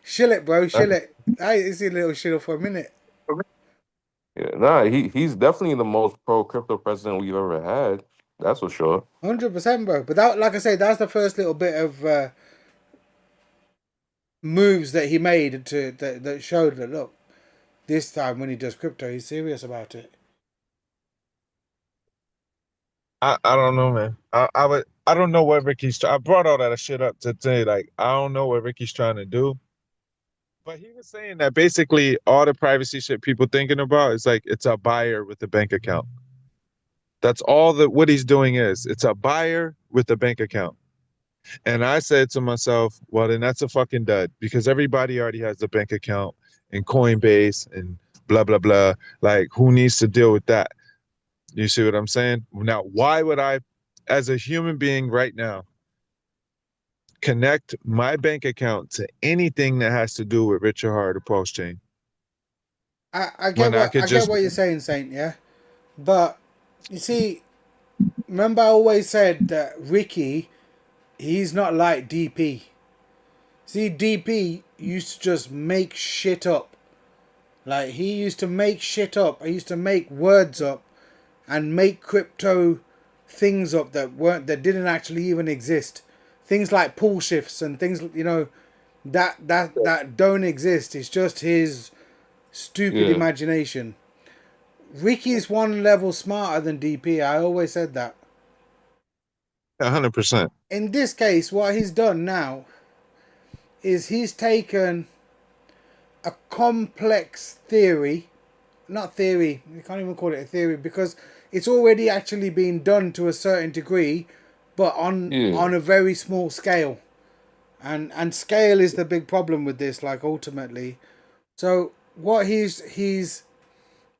B: Shill it, bro. Shill it. I ain't seen a little shill for a minute.
D: Yeah, nah, he's definitely the most pro crypto president we've ever had. That's for sure.
B: 100%, bro. But that, like I say, that's the first little bit of moves that he made that showed that, look, this time when he does crypto, he's serious about it.
C: I don't know, man. I don't know what Ricky's. I brought all that shit up to say like I don't know what Ricky's trying to do. But he was saying that basically all the privacy shit people thinking about is like it's a buyer with a bank account. That's all that what he's doing is. It's a buyer with a bank account. And I said to myself, well, then that's a fucking dud because everybody already has a bank account and Coinbase and blah blah blah. Like, who needs to deal with that? You see what I'm saying? Now, why would I, as a human being right now, connect my bank account to anything that has to do with Richard Hart or Pulse Chain?
B: I get what you're saying, Saint, yeah? But you see, remember I always said that Ricky, he's not like DP. See, DP used to just make shit up. Like, he used to make shit up. He used to make words up and make crypto things up that didn't actually even exist. Things like pull shifts and things, you know, that don't exist. It's just his stupid imagination. Ricky's one level smarter than DP. I always said that.
C: 100%.
B: In this case, what he's done now is he's taken a complex theory, not theory, you can't even call it a theory because it's already actually been done to a certain degree, but on a very small scale. And scale is the big problem with this, like, ultimately. So what he's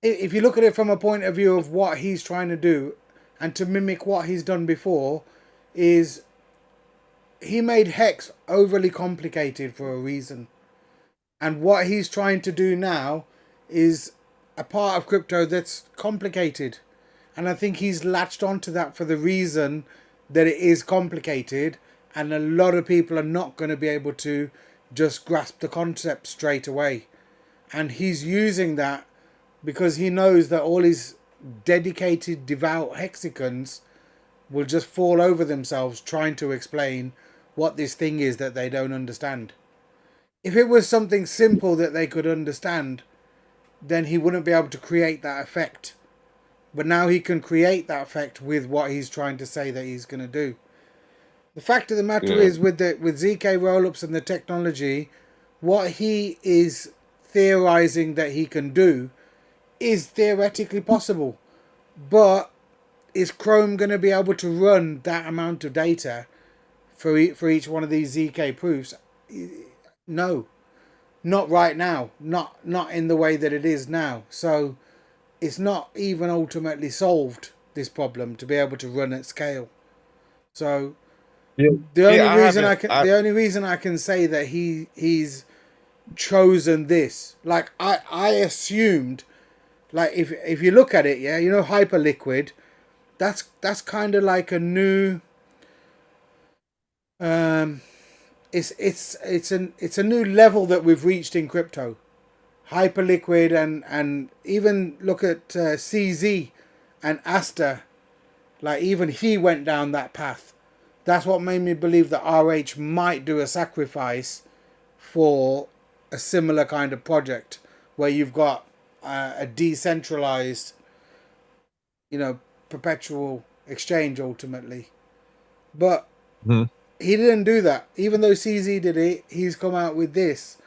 B: if you look at it from a point of view of what he's trying to do and to mimic what he's done before, is he made Hex overly complicated for a reason. And what he's trying to do now is a part of crypto that's complicated. And I think he's latched onto that for the reason that it is complicated. And a lot of people are not going to be able to just grasp the concept straight away. And he's using that because he knows that all his dedicated, devout hexicans will just fall over themselves trying to explain what this thing is that they don't understand. If it was something simple that they could understand, then he wouldn't be able to create that effect. But now he can create that effect with what he's trying to say that he's going to do. The fact of the matter is, with ZK rollups and the technology, what he is theorizing that he can do is theoretically possible. But is Chrome going to be able to run that amount of data for each one of these ZK proofs? No, not right now. Not in the way that it is now. So it's not even ultimately solved, this problem, to be able to run at scale. So the only reason I can say that he's chosen this, like I assumed, like if you look at it, yeah, you know, Hyperliquid, that's kind of like a new it's a new level that we've reached in crypto. Hyperliquid and even look at CZ and Asta, like even he went down that path. That's what made me believe that RH might do a sacrifice for a similar kind of project where you've got a decentralized, you know, perpetual exchange ultimately. But he didn't do that. Even though CZ did it, he's come out with this.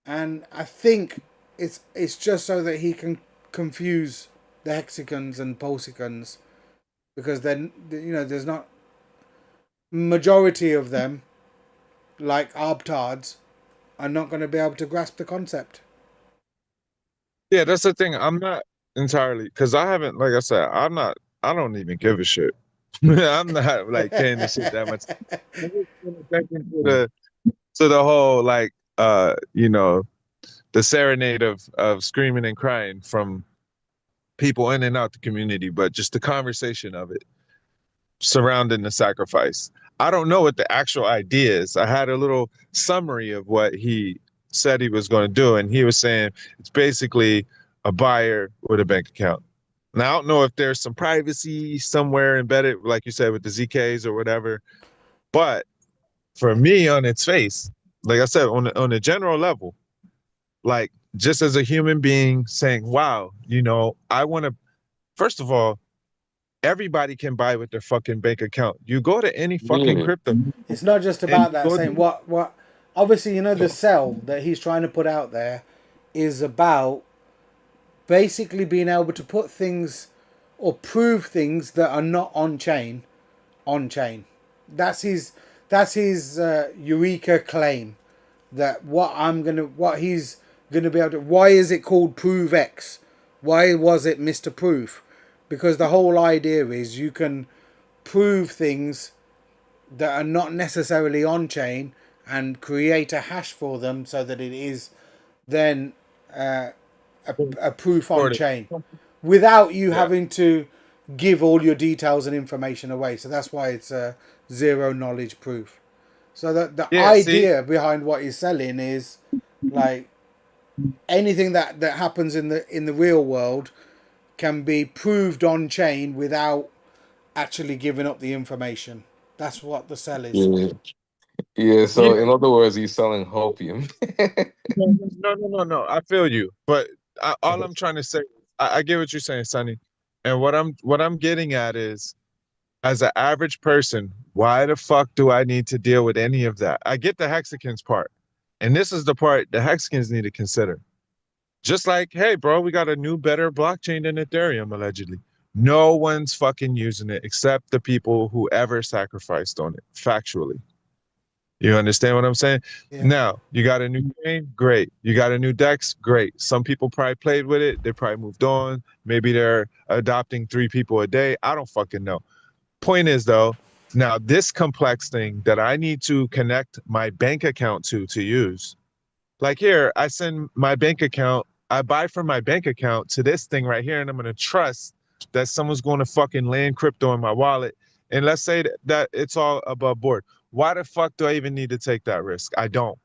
B: And I think it's just so that he can confuse the hexicans and pulsicans, because then, you know, there's not majority of them, like arbtards, are not going to be able to grasp the concept.
C: Yeah, that's the thing. I'm not entirely, because I haven't, like I said, I don't even give a shit. I'm not like paying this shit that much. I'm just back into the whole, like, you know, the serenade of screaming and crying from people in and out the community, but just the conversation of it surrounding the sacrifice. I don't know what the actual idea is. I had a little summary of what he said he was going to do, and he was saying it's basically a buyer with a bank account. Now, I don't know if there's some privacy somewhere embedded, like you said, with the ZKs or whatever. But for me, on its face, like I said, on a general level, like just as a human being saying, wow, you know, I want to, first of all, everybody can buy with their fucking bank account. You go to any fucking
D: Yeah.
C: crypto.
B: It's not just about that saying what obviously, you know, the sell that he's trying to put out there is about basically being able to put things or prove things that are not on chain on chain. That's his eureka claim, that what he's gonna be able to. Why is it called ProveX? Why was it Mr. Proof? Because the whole idea is you can prove things that are not necessarily on chain and create a hash for them so that it is then a proof on chain without you having to give all your details and information away. So that's why it's a zero knowledge proof. So the idea behind what he's selling is like anything that happens in the real world can be proved on chain without actually giving up the information. That's what the sell is.
D: Yeah. Yeah, so in other words, he's selling hopium.
C: No. I feel you, but all I'm trying to say, I get what you're saying, Sonny, and what I'm getting at is, as an average person, why the fuck do I need to deal with any of that? I get the hexagons part, and this is the part the hexagons need to consider. Just like, hey, bro, we got a new, better blockchain than Ethereum, allegedly. No one's fucking using it except the people who ever sacrificed on it, factually. You understand what I'm saying? Yeah. Now, you got a new chain, great. You got a new DEX, great. Some people probably played with it. They probably moved on. Maybe they're adopting 3 people a day. I don't fucking know. Point is, though, now this complex thing that I need to connect my bank account to use. Like here, I send my bank account, I buy from my bank account to this thing right here, and I'm going to trust that someone's going to fucking land crypto in my wallet. And let's say that it's all above board. Why the fuck do I even need to take that risk? I don't.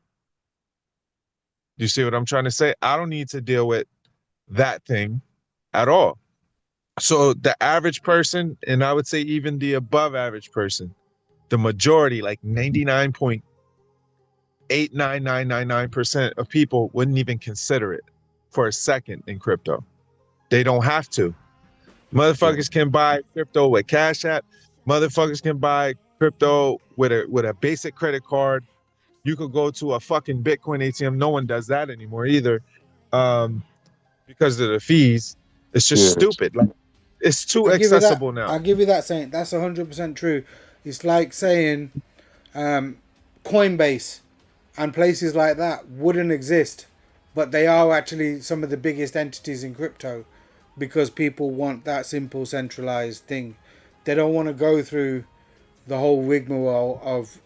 C: You see what I'm trying to say? I don't need to deal with that thing at all. So the average person, and I would say even the above average person, the majority, like 99.89999% of people wouldn't even consider it for a second in crypto. They don't have to. Motherfuckers can buy crypto with Cash App. Motherfuckers can buy crypto with a basic credit card. You could go to a fucking Bitcoin ATM. No one does that anymore either, because of the fees. It's just stupid. Like, it's too accessible now.
B: I'll give you that, Saint. That's 100% true. It's like saying Coinbase and places like that wouldn't exist, but they are actually some of the biggest entities in crypto because people want that simple centralized thing. They don't want to go through the whole rigmarole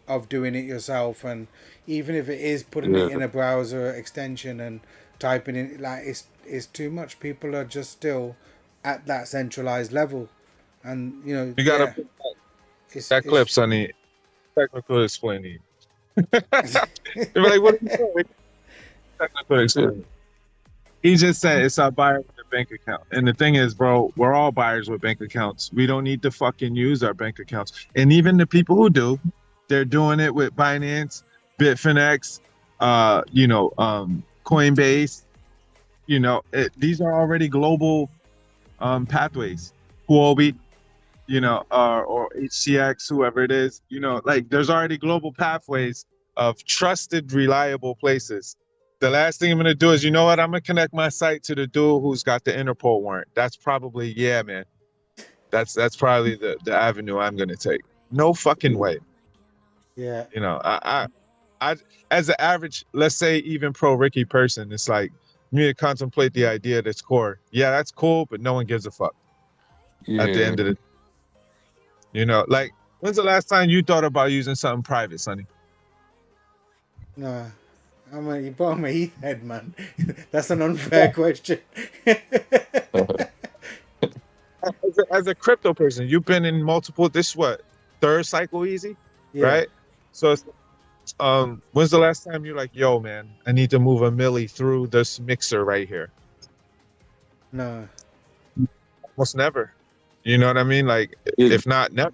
B: of doing it yourself, and even if it is putting it in a browser extension and typing in, like, it's too much. People are just still at that centralized level, and you know
C: you gotta put that clip, Sonny. Technical explaining. They're like, what are you doing? Technical explaining. He just said it's our buyer with a bank account. And the thing is, bro, we're all buyers with bank accounts. We don't need to fucking use our bank accounts. And even the people who do, they're doing it with Binance, Bitfinex, Coinbase. These are already global pathways. Huobi, or HCX, whoever it is, like there's already global pathways of trusted, reliable places. The last thing I'm going to do is, you know what? I'm going to connect my site to the dude who's got the Interpol warrant. That's probably, man. That's probably the avenue I'm going to take. No fucking way.
B: Yeah.
C: I as an average, let's say even pro Ricky person, it's like, you need to contemplate the idea that's core. Yeah, that's cool, but no one gives a fuck. At the end of the like, when's the last time you thought about using something private, Sonny?
B: No. You put on my ETH head, man. That's an unfair question.
C: As a crypto person, you've been in multiple, third cycle easy, right? So when's the last time you're like, yo, man, I need to move a milli through this mixer right here?
B: No.
C: Almost never. You know what I mean? Like,
D: Yeah,
C: if not never.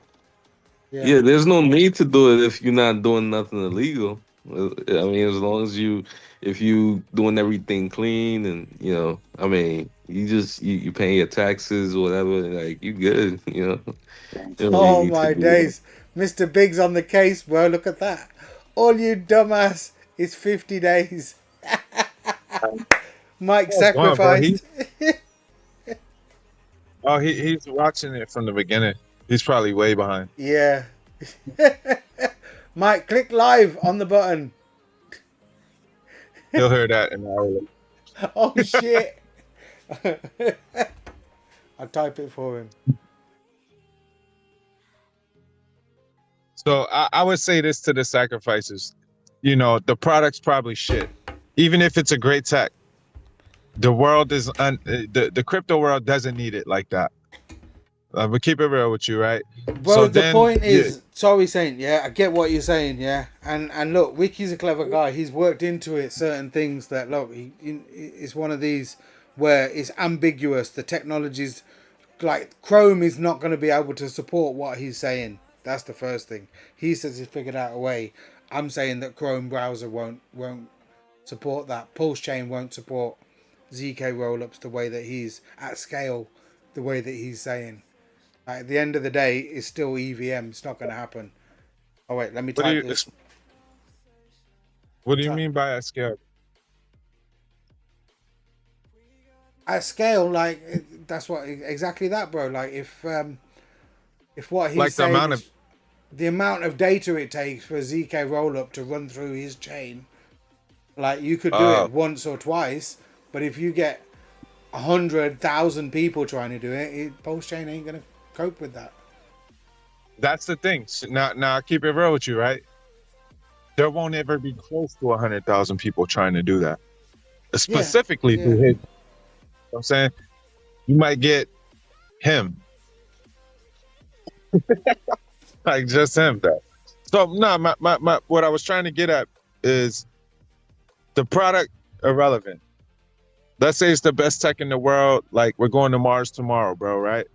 D: yeah, there's no need to do it if you're not doing nothing illegal. I mean, as long as if you doing everything clean and I mean, you paying your taxes or whatever, like you good, You don't really
B: Oh
D: need to
B: my
D: do that.
B: days. Mr. Big's on the case, bro. Look at that. All you dumbass is 50 days. Mike
C: Come on, bro.
B: sacrificed.
C: He's watching it from the beginning. He's probably way behind.
B: Yeah. Mike, click live on the button.
C: He'll hear that in an hour later.
B: Oh shit. I'll type it for him.
C: So I would say this to the sacrifices. The product's probably shit. Even if it's a great tech, the world is the crypto world doesn't need it like that. But keep it real with you, right?
B: Bro,
C: So
B: the
C: then
B: point is, sorry, Saint, yeah, I get what you're saying, yeah, and look, Wiki's a clever guy. He's worked into it certain things that look, it's one of these where it's ambiguous. The technology's like Chrome is not going to be able to support what he's saying. That's the first thing. He says he's figured out a way. I'm saying that Chrome browser won't support that. Pulse chain won't support ZK rollups the way that he's at scale, the way that he's saying. At the end of the day, it's still EVM. It's not going to happen. Oh wait, let me type this.
C: What do you mean by at scale?
B: At scale, like that's what exactly that, bro. Like if what he's
C: Like
B: saying, the amount of data it takes for a ZK rollup to run through his chain, like you could do it once or twice, but if you get 100,000 people trying to do it, Pulse chain ain't gonna cope with that.
C: That's the thing. So now I'll keep it real with you, right? There won't ever be close to 100,000 people trying to do that. Specifically through his. You know what I'm saying? You might get him. Like just him though. So no, my what I was trying to get at is the product irrelevant. Let's say it's the best tech in the world, like we're going to Mars tomorrow, bro, right?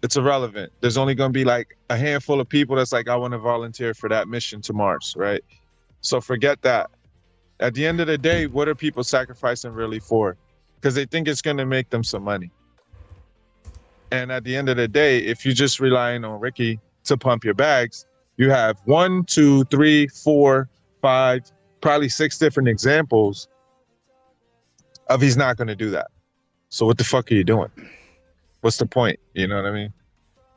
C: It's irrelevant. There's only gonna be like a handful of people that's like, I want to volunteer for that mission to Mars, right? So forget that. At the end of the day, what are people sacrificing really for? Because they think it's gonna make them some money. And at the end of the day, if you're just relying on Ricky to pump your bags, you have 1, 2, 3, 4, 5, probably 6 different examples of he's not going to do that. So what the fuck are you doing? What's the point? You know what I mean?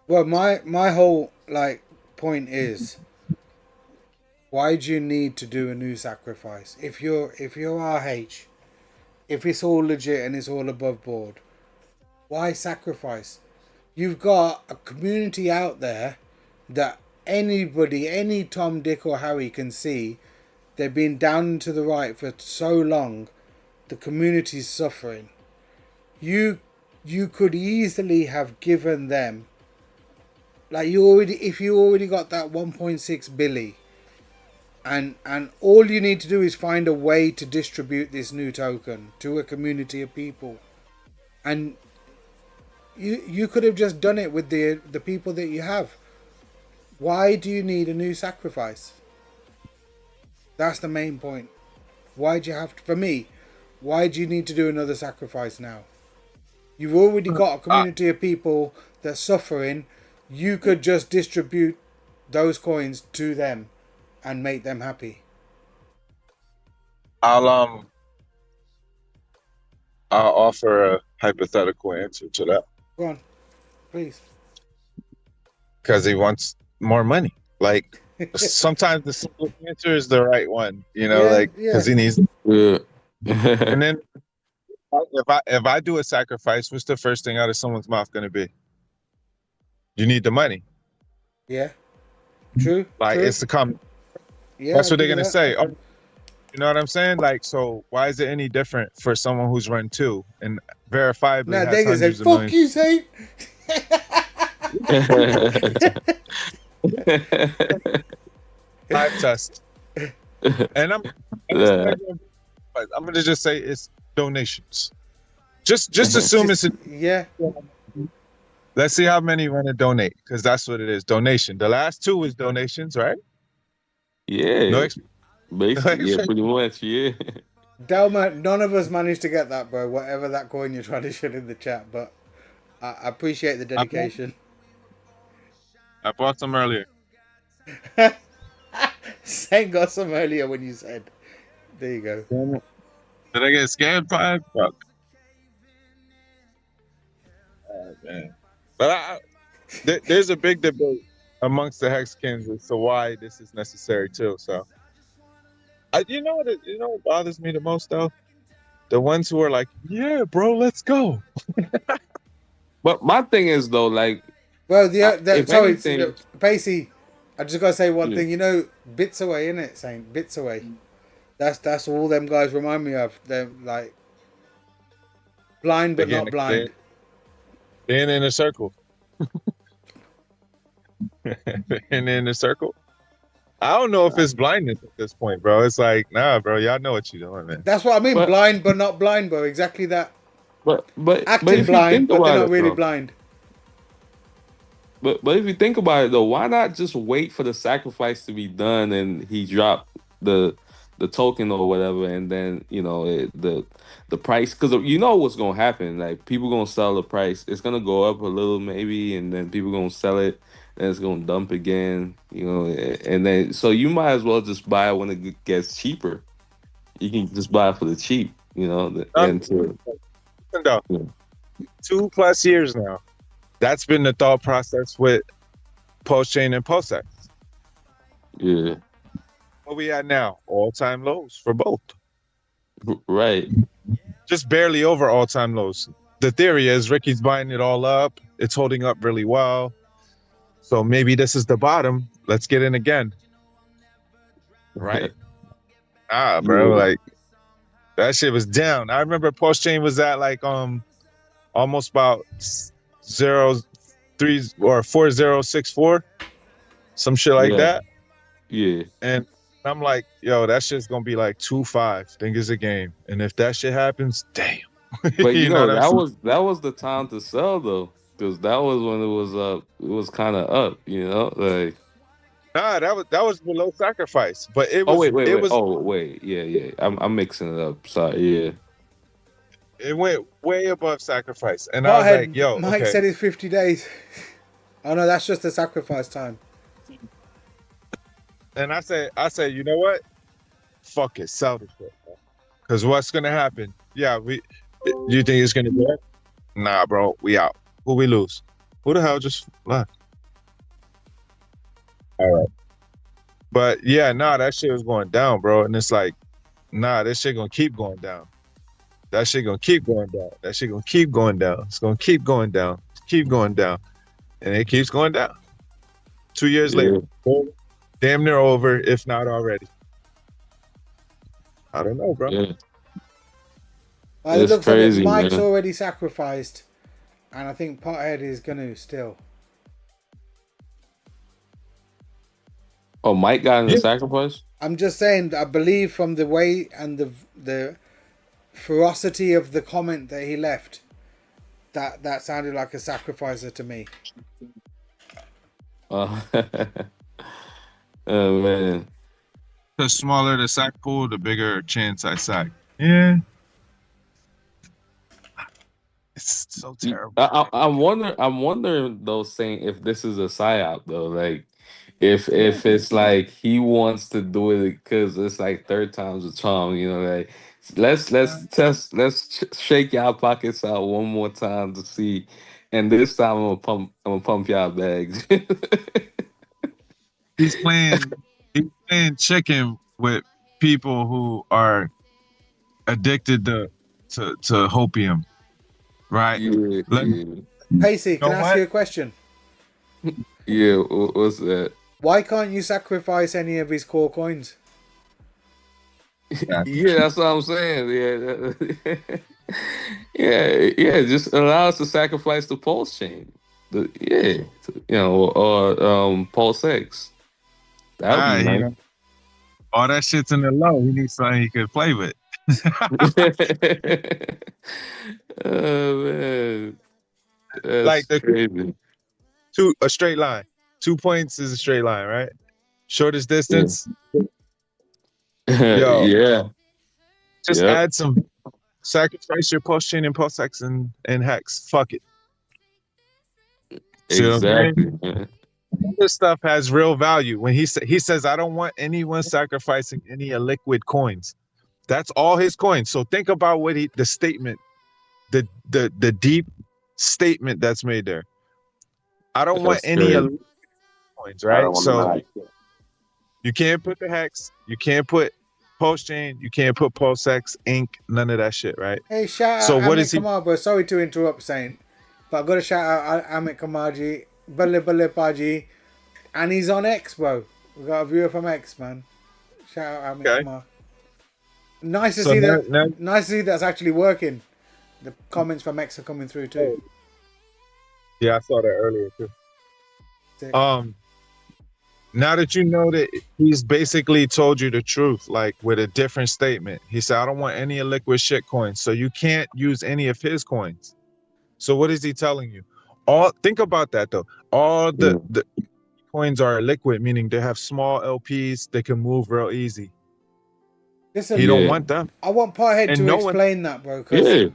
B: Well, my whole point is, why do you need to do a new sacrifice? If you're RH, if it's all legit and it's all above board, why sacrifice? You've got a community out there that anybody, any Tom, Dick or Harry can see. They've been down and to the right for so long. The community's suffering. You could easily have given them, like if you already got that 1.6 billion, and all you need to do is find a way to distribute this new token to a community of people, and you could have just done it with the people that you have. Why do you need a new sacrifice? That's the main point. Why do you have to, for me, why do you need to do another sacrifice now? You've already got a community of people that's suffering. You could just distribute those coins to them and make them happy.
C: I'll offer a hypothetical answer to that.
B: Go on, please.
C: Because he wants more money. Like sometimes the simple answer is the right one, because he needs.
D: Yeah.
C: And then if I do a sacrifice, what's the first thing out of someone's mouth going to be? You need the money.
B: Yeah. True.
C: Like
B: true.
C: it's the come.
B: Yeah,
C: that's what they're gonna say. Oh, you know what I'm saying? Like, so why is it any different for someone who's run 2 and verifiably
B: now
C: has
B: they gonna say,
C: hundreds of
B: "Fuck
C: millions?
B: you, Saint."
C: Live test. And I'm gonna just say it's donations. Just assume it's a.
B: Yeah.
C: Let's see how many want to donate, because that's what it is. Donation. The last two is donations, right?
D: Yeah.
C: No,
D: Basically, yeah, pretty much, yeah.
B: Delma, none of us managed to get that, bro. Whatever that coin you're trying to shit in the chat, but I appreciate the dedication.
C: I bought some earlier.
B: Saint got some earlier when you said. There you go.
C: Did I get scammed? Fuck. Oh, man. But there's a big debate amongst the Hexkins as to why this is necessary too. So, you know what bothers me the most though? The ones who are like, "Yeah, bro, let's go."
D: But my thing is though, like,
B: well, sorry,
D: anything,
B: Pacey. I just gotta say one thing. You know, bits away, innit, Saint? Bits away. That's all them guys remind me of. They're like blind but not blind.
C: Being in a circle. And in a circle. I don't know if it's blindness at this point, bro. It's like, nah, bro, y'all know what you're doing, man.
B: That's what I mean. Blind but not blind, bro. Exactly that.
D: But
B: acting blind, but they're not really blind.
D: But if you think about it though, why not just wait for the sacrifice to be done and he dropped the token or whatever, and then the price, because you know what's gonna happen. Like, people gonna sell the price. It's gonna go up a little maybe, and then people gonna sell it, and it's gonna dump again. And then so you might as well just buy it when it gets cheaper. You can just buy it for the cheap. And
C: 2+ years now. That's been the thought process with Post-Chain and ProveX.
D: Yeah.
C: What we at now? All-time lows for both.
D: Right.
C: Just barely over all-time lows. The theory is Ricky's buying it all up. It's holding up really well. So maybe this is the bottom. Let's get in again. Right? Bro, like that shit was down. I remember Post-Chain was at like almost about 0.3 or 4064, some shit like that.
D: Yeah.
C: And I'm like, yo, that shit's gonna be like 2.5. Think it's a game. And if that shit happens, damn.
D: But that was the time to sell though, because that was when it was up. It was kind of up, like.
C: Nah, that was below sacrifice, but it was.
D: Wait. Yeah. I'm mixing it up. Sorry. Yeah.
C: It went way above sacrifice, and I was like, "Yo,
B: Mike said it's 50 days." Oh no, that's just the sacrifice time.
C: And I say, you know what? Fuck it, sell the shit, because what's gonna happen? Yeah, you think it's gonna be? Nah, bro, we out. Who we lose? Who the hell just left? All right, but yeah, that shit was going down, bro, and it's like, this shit gonna keep going down. That shit gonna keep going down. That shit gonna keep going down. It's gonna keep going down. Keep going down. And it keeps going down. 2 years later. Damn near over, if not already. I don't know, bro.
D: Yeah.
B: Well, it looks crazy, like Mike's already sacrificed. And I think Pothead is gonna still.
D: Oh, Mike got in the sacrifice?
B: I'm just saying, I believe from the way and the ferocity of the comment that he left, that sounded like a sacrificer to me.
D: Oh man.
C: The smaller the sack pool, the bigger chance I sack. Yeah. It's so terrible.
D: I'm wondering though, saying if this is a psyop though, like if it's like he wants to do it because it's like third time's a charm, like let's shake y'all pockets out one more time to see, and this time I'm gonna pump y'all bags.
C: He's playing chicken with people who are addicted to hopium, right?
B: Pacey, can I ask you a question?
D: Yeah, what's that?
B: Why can't you sacrifice any of his core coins?
D: Yeah, that's what I'm saying. Yeah. Just allow us to sacrifice the pulse chain. Or PulseX. That would be nice.
C: All that shit's in the low. He needs something he could play with.
D: Oh man,
C: Like
D: that's
C: the
D: crazy.
C: a straight line. 2 points is a straight line, right? Shortest
D: Yeah.
C: distance. Yo,
D: Yeah.
C: just
D: Yep.
C: add some sacrifice your post chain and post X and hex. Fuck it. See what I'm saying?
D: Exactly, man.
C: This stuff has real value. When he says, I don't want anyone sacrificing any illiquid coins. That's all his coins. So think about what the statement, the deep statement that's made there. I don't want
D: That's
C: any
D: crazy.
C: illiquid coins,
H: I
C: right?
H: don't want
C: So
H: to know.
C: you can't put the hex, you can't put post chain, you can't put post X, ink, none of that shit, right?
B: Hey, shout
C: So
B: out
C: what
B: Amit
C: is he?
B: Kamar, bro. Sorry to interrupt, Saint, but I got to shout out Amit Kamarji, Bale Bale Paji, and he's on X, bro. We got a viewer from X, man. Shout out Amit
C: Okay.
B: Kamar. Nice to
C: So
B: see
C: now,
B: that. Nice to see that's actually working. The comments from X are coming through too.
C: yeah, I saw that earlier too.
B: Sick.
C: Now that you know that he's basically told you the truth, like with a different statement. He said, I don't want any illiquid shit coins. So you can't use any of his coins. So what is he telling you? Think about that though. All the coins are liquid, meaning they have small LPs, they can move real easy.
B: Listen,
C: He don't
D: Yeah.
C: want them.
B: I want Pothead
C: And
B: to
C: no one-
B: explain that, bro. Because
D: Yeah.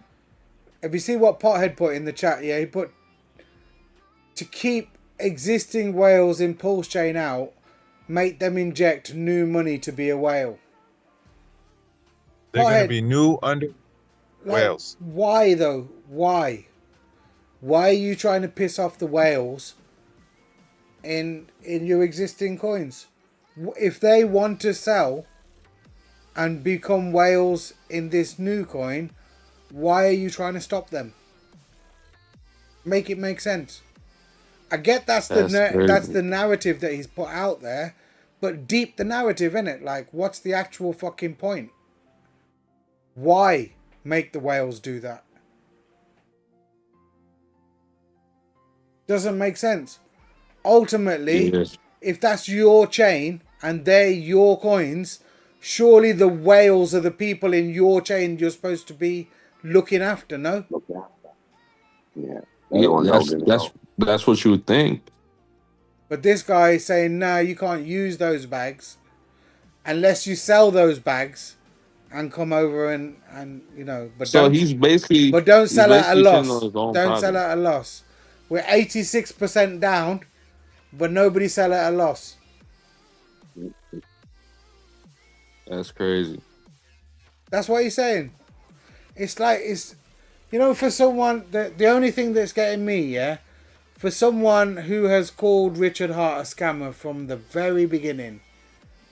B: if you see what Pothead put in the chat, yeah, he put to keep existing whales in pulse chain out, make them inject new money to be a whale.
C: They're gonna
B: Pothead,
C: be new under whales.
B: Why though? Why? Why are you trying to piss off the whales in your existing coins? If they want to sell and become whales in this new coin, why are you trying to stop them? Make it make sense. I get that's the narrative that he's put out there, but deep the narrative in it. Like, what's the actual fucking point? Why make the whales do that? Doesn't make sense. Ultimately,
D: Yes.
B: if that's your chain and they're your coins, surely the whales are the people in your chain you're supposed to be looking after, no?
H: Yeah.
D: Yeah, that's what you would think.
B: But this guy is saying, no, you can't use those bags unless you sell those bags and come over and you know, but
D: So
B: don't sell at a
D: shitting
B: loss.
D: on his own
B: Don't sell
D: product.
B: at a loss. We're 86% down, but nobody sell at a loss.
D: That's crazy.
B: That's what he's saying. It's like, it's, you know, for someone, the only thing that's getting me, yeah, for someone who has called Richard Hart a scammer from the very beginning,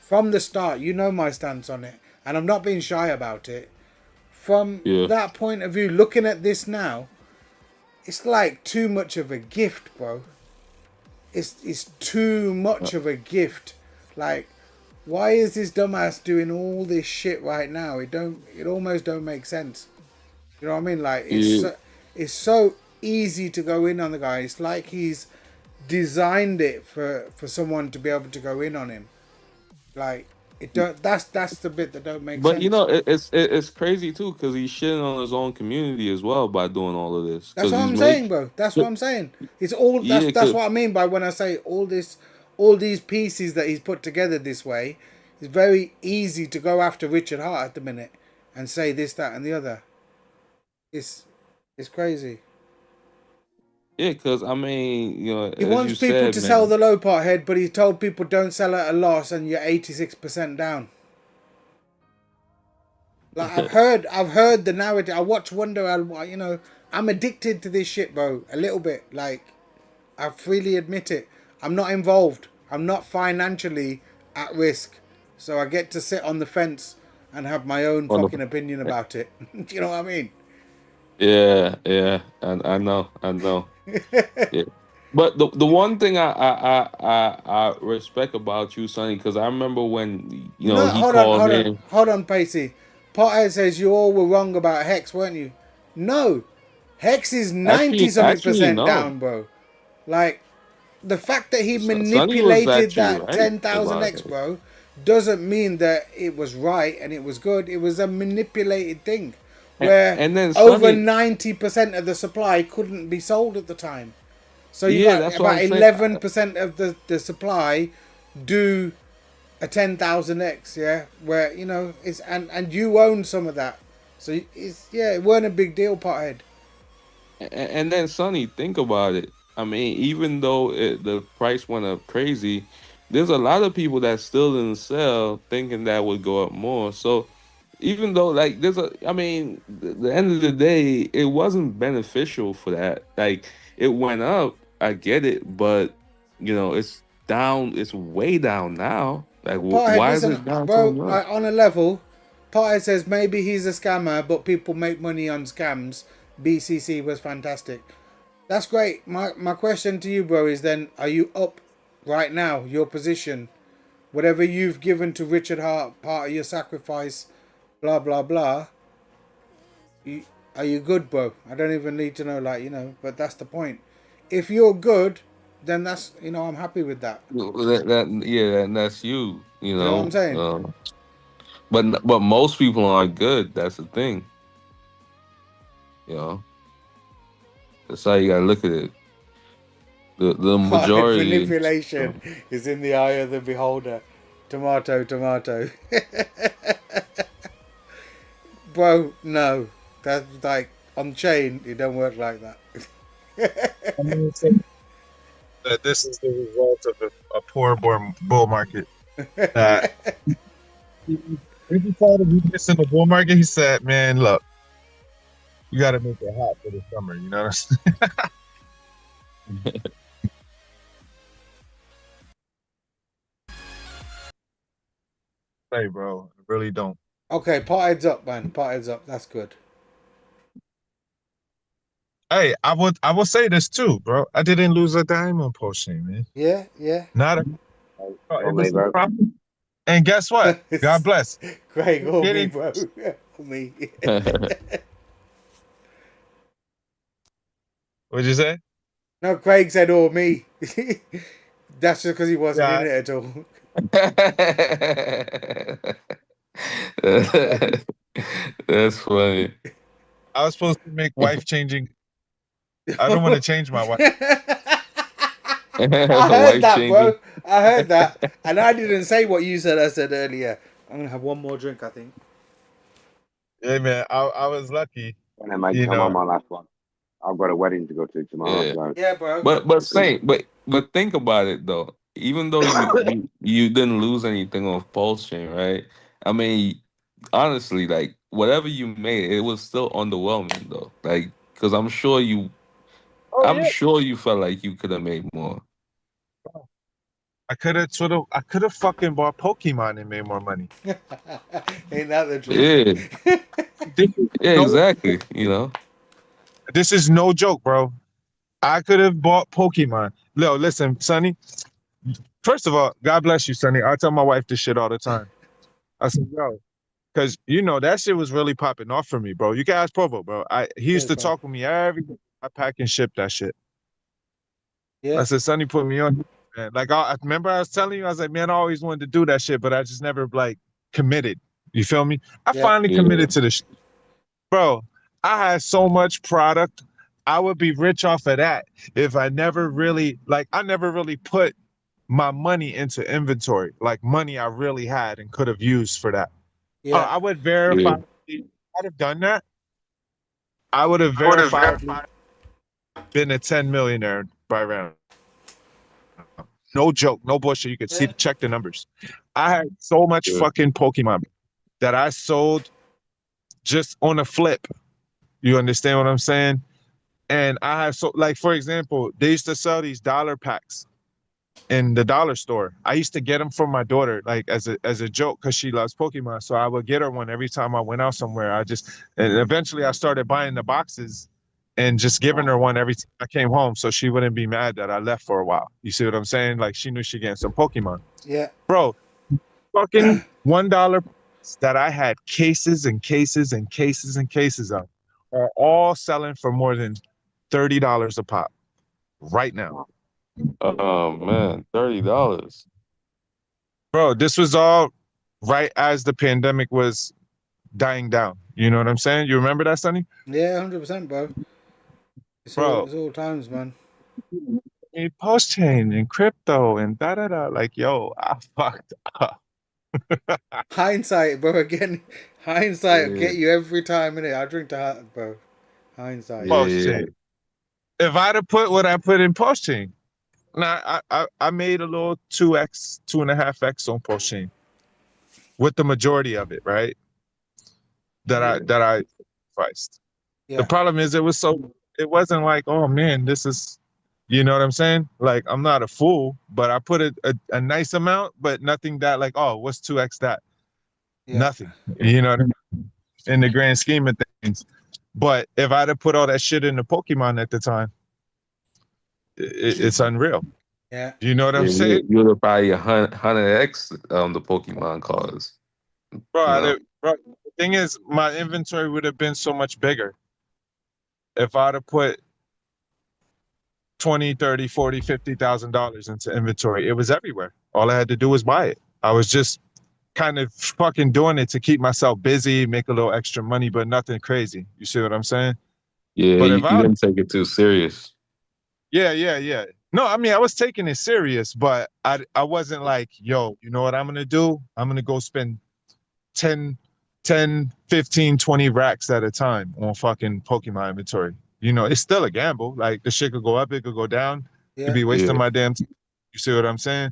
B: from the start, you know my stance on it, and I'm not being shy about it. From that point of view, looking at this now, it's like too much of a gift, bro. It's too much of a gift. Like, why is this dumbass doing all this shit right now? It almost don't make sense. You know what I mean? Like, it's so easy to go in on the guy. It's like he's designed it for someone to be able to go in on him. Like, it don't. That's the bit that don't make sense.
D: But you know, it's crazy too because he's shitting on his own community as well by doing all of this.
B: That's what I'm saying, bro. That's what I'm saying. It's all. That's what I mean by when I say all these pieces that he's put together this way. It's very easy to go after Richard Hart at the minute and say this, that, and the other. It's crazy.
D: Yeah, because I mean, you know,
B: He wants people to sell the low part head, but he told people don't sell at a loss, and you're 86% down. Like I've heard the narrative. I watch Wonder. You know, I'm addicted to this shit, bro. A little bit. Like, I freely admit it. I'm not involved. I'm not financially at risk, so I get to sit on the fence and have my own fucking opinion about it. Do you know what I mean?
D: Yeah, I know. Yeah. But the one thing I respect about you, Sonny, because I remember when he called in.
B: Hold on, Pacey. Pothead says you all were wrong about Hex, weren't you? No, Hex is 90-something% down, bro. Like, the fact that he manipulated that 10,000 X, bro, doesn't mean that it was right and it was good. It was a manipulated thing where
D: And then
B: over
D: Sonny,
B: 90% of the supply couldn't be sold at the time. So you
D: yeah,
B: got
D: that's what
B: about
D: I'm saying.
B: 11% of the supply do a 10,000x, yeah, where you know it's and you own some of that, so it's yeah, it weren't a big deal, Pothead.
D: And then Sonny, think about it. I mean, even though the price went up crazy, there's a lot of people that still didn't sell, thinking that would go up more. So even though like I mean, the end of the day, it wasn't beneficial for that. Like it went up, I get it, but it's down. It's way down now. Like
B: Pothead,
D: why is
B: listen,
D: it down so
B: bro,
D: much?
B: like on a level, Pothead says maybe he's a scammer, but people make money on scams. BCC was fantastic. That's great. My question to you, bro, is then: are you up right now? Your position, whatever you've given to Richard Hart, part of your sacrifice, blah blah blah. You, are you good, bro? I don't even need to know, like but that's the point. If you're good, then that's I'm happy with that.
D: Yeah, and that's you.
B: You know what I'm saying?
D: But most people aren't good. That's the thing. You know, that's how you gotta look at it. The majority.
B: Manipulation is in the eye of the beholder. Tomato, tomato. Bro, no. That's like on chain, it don't work like that.
C: I mean, that this is the result of a poor bull market. When he saw the weakness in the bull market, he said, "Man, look, you got to make it hot for the summer." You know what I'm saying? Hey, bro, I really don't.
B: Okay, Pothead's up, man. Pothead's up. That's good.
C: Hey, I will say this too, bro. I didn't lose a dime on posting, man.
B: Yeah, yeah.
C: Not a,
H: Oh,
C: it
H: me,
C: was a
H: bro.
C: profit. And guess what? God bless.
B: Craig or me,
C: Getting
B: bro. Or me.
C: what'd you say?
B: No, Craig said or me. That's just because he wasn't in
C: Yeah,
B: it at all.
D: That's funny.
C: I was supposed to make wife changing. I don't want to change my wife.
B: I heard
D: Wife
B: that,
D: changing.
B: bro. I heard that. And I didn't say what you said. I said earlier. I'm going to have one more drink, I think.
C: Hey, man, I was lucky.
H: And then, mate,
C: You
H: I'm on
C: know,
H: my last one. I've got a wedding to go to tomorrow,
D: Yeah.
H: so
B: Yeah, bro.
D: But Saint, but think about it though. Even though you didn't lose anything off Pulse Chain, right? I mean, honestly, like whatever you made, it was still underwhelming though. Like, because
C: oh
D: I'm
C: yeah,
D: sure you felt like you could have made more.
C: I could have fucking bought Pokemon and made more money.
B: Ain't that the truth?
D: Yeah,
C: This is
D: yeah,
C: no,
D: exactly.
C: this is no joke, bro. I could have bought Pokemon. No, listen, Sonny. First of all, God bless you, Sonny. I tell my wife this shit all the time. I said, yo, because that shit was really popping off for me, bro. You can ask Provo, bro. He used
B: Cheers,
C: to
B: bro.
C: talk with me every day. I pack and ship that shit. I
B: Yeah,
C: said, Sonny put me on. Man. Like I remember I was telling you, I was like, man, I always wanted to do that shit, but I just never like committed. You feel me? I
B: yeah,
C: finally
D: Yeah,
C: committed to the shit. Bro, I had so much product. I would be rich off of that if I never really I never really put my money into inventory, like money I really had and could have used for that.
B: yeah.
C: I would
D: yeah,
C: verify. I'd have done that. I would have
B: I would have
C: verifiably
B: verified.
C: been a 10 millionaire by round. No joke, no bullshit. You could see
B: Yeah,
C: check the numbers. I had so much
D: yeah,
C: fucking Pokemon that I sold just on a flip. You understand what I'm saying? And I had for example, they used to sell these dollar packs in the dollar store. I used to get them for my daughter, like as a joke, because she loves Pokemon. So I would get her one every time I went out somewhere. And eventually I started buying the boxes and just giving her one every time I came home, so she wouldn't be mad that I left for a while. You see what I'm saying? Like she knew she getting some Pokemon,
B: yeah.
C: bro. Fucking $1 that I had cases and cases and cases and cases of are all selling for more than $30 a pop right now.
D: Oh man, $30.
C: Bro, this was all right as the pandemic was dying down. You know what I'm saying? You remember that, Sonny?
B: Yeah, 100%, bro.
C: Bro,
B: It's all times, man.
C: post chain and crypto and da da da. Like, yo, I fucked up.
B: Hindsight, bro. Again, hindsight will
D: Yeah,
B: get you every time, innit? I drink to heart, bro. Hindsight.
C: Post
D: yeah,
C: chain. If I'd have put what I put in post chain, now I made a little 2x, 2.5x on post chain with the majority of it, right?
D: yeah,
C: That I priced. The
B: Yeah,
C: problem is it wasn't like, oh man, this is, you know what I'm saying? Like, I'm not a fool, but I put a nice amount, but nothing that like, oh, what's 2x that?
B: yeah.
C: Nothing. You know what I mean? In the grand scheme of things. But if I'd have put all that shit into Pokemon at the time, it's unreal.
B: Yeah.
C: You know what I'm
D: yeah.
C: saying?
D: You would have probably 100x the Pokemon cards.
C: Bro,
D: You know.
C: bro, the thing is, my inventory would have been so much bigger if I'd have put 20, 30, 40, $50,000 into inventory. It was everywhere. All I had to do was buy it. I was just kind of fucking doing it to keep myself busy, make a little extra money, but nothing crazy. You see what I'm saying?
D: Yeah,
C: But
D: you,
C: if
D: you
C: I,
D: didn't take it too serious.
C: yeah. No, I mean, I was taking it serious, but I wasn't like, yo, you know what I'm gonna do? I'm gonna go spend 10, 10, 15, 20 racks at a time on fucking Pokemon inventory. You know, it's still a gamble. Like, the shit could go up, it could go down. Could
B: Yeah.
C: be wasting
D: Yeah.
C: my damn time. You see what I'm saying?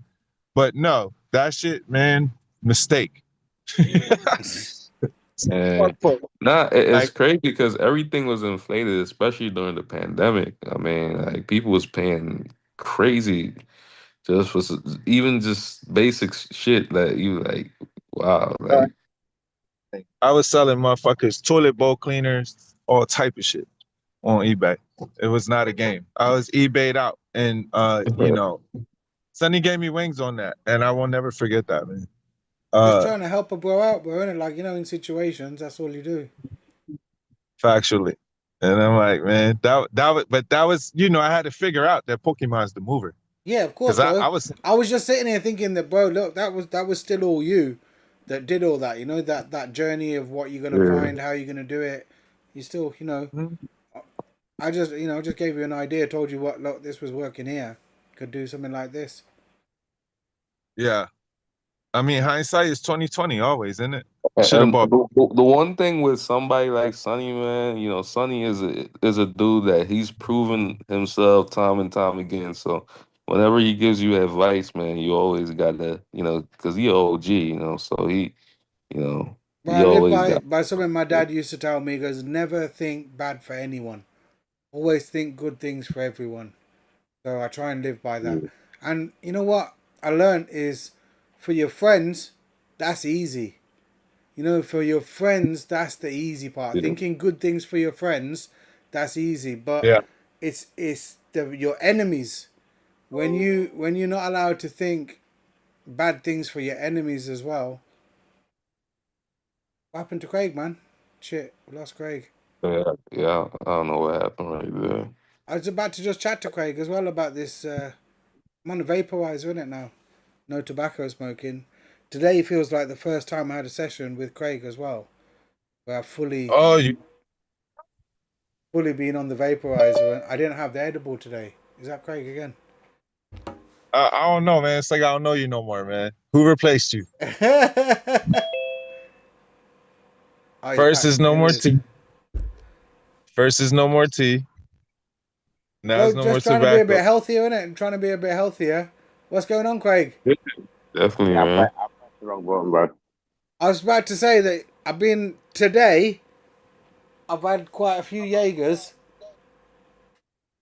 C: But no, that shit, man, mistake.
D: And nah, it's
C: Like,
D: crazy because everything was inflated, especially during the pandemic. I mean, like people was paying crazy just for even just basic shit that you like. Wow, like
C: I was selling motherfuckers toilet bowl cleaners, all type of shit on eBay. It was not a game. I was eBayed out, and you know, Sonny gave me wings on that, and I will never forget that, man.
B: Just
C: Uh,
B: trying to help a bro out, bro, innit? Like, in situations, that's all you do.
C: factually, and I'm like, man, but that was, you know, I had to figure out that Pokemon's the mover,
B: Yeah, of course,
C: because
B: bro.
C: I was,
B: I was just sitting here thinking that, bro, look, that was still all you that did all that. You know, that journey of what you're gonna
D: yeah,
B: find, how you're gonna do it. You still,
C: Mhm.
B: I just, just gave you an idea, told you what, look, this was working here. Could do something like this.
C: yeah. I mean, hindsight is 2020 always, isn't it? Should have
D: and
C: bought.
D: the one thing with somebody like Sonny, man, you know, Sonny is a dude that he's proven himself time and time again. So whenever he gives you advice, man, you always gotta, you know, because he a OG, you know, so you know,
B: But
D: he
B: I live
D: always got.
B: by something my dad used to tell me. He goes, never think bad for anyone. Always think good things for everyone. So I try and live by that. And you know what I learned is, for your friends, that's easy. For your friends, that's the easy part.
D: Yeah,
B: Thinking good things for your friends, that's easy. But
C: Yeah.
B: it's your enemies. When you're not allowed to think bad things for your enemies as well. What happened to Craig, man? Shit, we lost Craig.
D: yeah. I don't know what happened right there.
B: I was about to just chat to Craig as well about this. I'm on a vaporizer, isn't it now? No tobacco smoking. Today feels like the first time I had a session with Craig as well, where I
C: Oh, you.
B: fully been on the vaporizer, and I didn't have the edible today. Is that Craig again?
C: I don't know, man. It's like I don't know you no more, man. Who replaced you?
B: Oh, he's
C: First
B: back.
C: is no
B: Here he
C: more
B: is.
C: tea. First is no more tea. Now
B: Bro,
C: it's no more
B: just trying to be a bit
C: tobacco.
B: healthier, innit? I'm trying to be a bit healthier. What's going on, Craig?
D: Definitely,
H: Yeah,
D: man.
H: I pressed the wrong button, bro.
B: I was about to say that today, I've had quite a few Jaegers.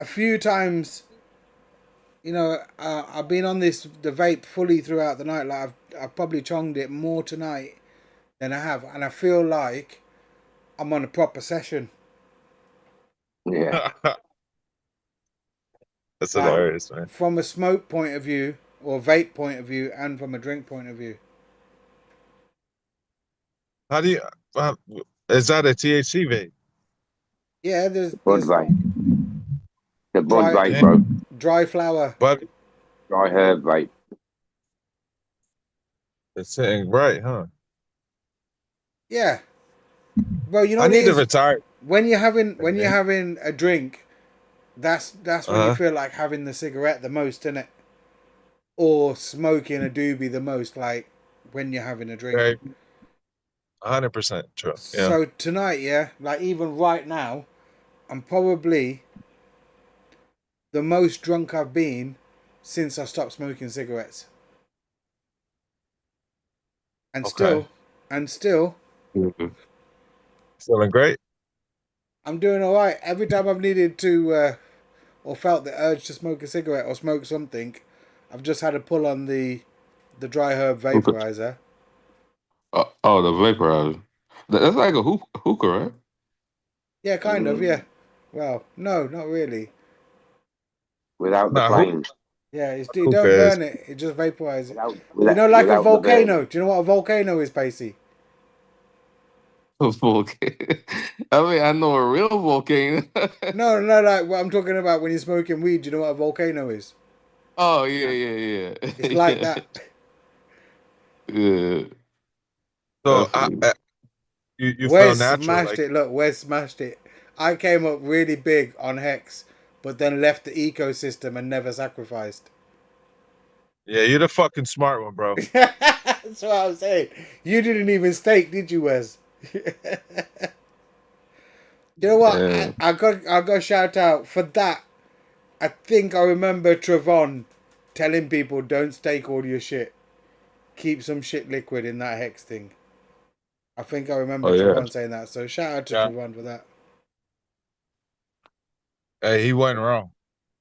B: A few times, I've been on the vape fully throughout the night. Like I've probably chonged it more tonight than I have, and I feel like I'm on a proper session.
H: Yeah.
C: That's
B: Like
C: hilarious, man.
B: from a smoke point of view, or vape point of view, and from a drink point of view.
C: How do you? Uh, is that a THC vape?
B: Yeah, there's
H: Bud vape. The bud
B: dry
H: vape, bro.
B: dry flower.
C: But
H: Dry herb vape.
C: It's hitting right, huh?
B: Yeah. Well, you know
C: I
B: what it
C: need to
B: is?
C: retire.
B: When you're having a drink, that's when you
C: Uh-huh.
B: feel like having the cigarette the most, isn't it? Or smoking a doobie the most, like when you're having a drink.
C: Right. 100% true. Yeah.
B: So tonight, yeah, like even right now, I'm probably the most drunk I've been since I stopped smoking cigarettes. And
C: Okay.
B: still,
D: Mhm.
C: Feeling great?
B: I'm doing all right. Every time I've needed to, or felt the urge to smoke a cigarette or smoke something, I've just had to pull on the dry herb
D: Hookah.
B: vaporizer.
D: Oh, the vaporizer. That's like a hookah, right?
B: Yeah, kind of. Yeah. Well, no, not really.
H: Without the
C: Nah,
H: flames,
B: Yeah, it
C: hookah
B: don't
C: is.
B: burn it. It just vaporizes it.
H: without
B: You
H: without,
B: know, like a
H: without the burn.
B: volcano. Do you know what a volcano is, Pacey?
D: A volcano. I mean, I know a real volcano.
B: No, no, like what I'm talking about when you're smoking weed. Do you know what a volcano is?
D: Oh yeah, yeah,
B: It's
D: yeah,
B: like
D: yeah,
B: that.
D: yeah.
C: So
D: Definitely.
C: you feel
B: Wes
C: natural,
B: smashed
C: like
B: it. Look, Wes smashed it. I came up really big on Hex, but then left the ecosystem and never sacrificed.
C: yeah, you're the fucking smart one, bro.
B: That's what I'm saying. You didn't even stake, did you, Wes? You know what?
D: Yeah.
B: I got a shout out for that. I think I remember Travon telling people don't stake all your shit. Keep some shit liquid in that Hex thing. I think I remember
D: Oh yeah.
B: Travon saying that. So shout out to
C: Yeah.
B: Travon for that.
C: Hey, he wasn't wrong.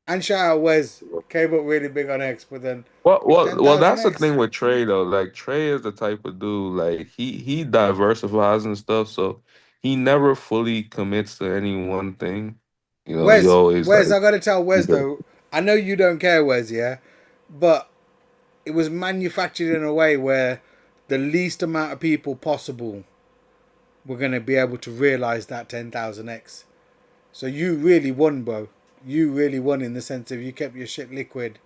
B: And shout out Wes. Came up really big on X, but then
D: Well,
B: 10,000
D: that's the
B: X.
D: thing with Trey though. Like Trey is the type of dude like he diversifies and stuff, so he never fully commits to any one thing. You know, he always
B: Wes,
D: like
B: I gotta tell Wes
D: keep it.
B: though, I know you don't care, Wes, yeah? But it was manufactured in a way where the least amount of people possible were gonna be able to realize that 10,000 X. So you really won, bro. You really won in the sense of you kept your shit liquid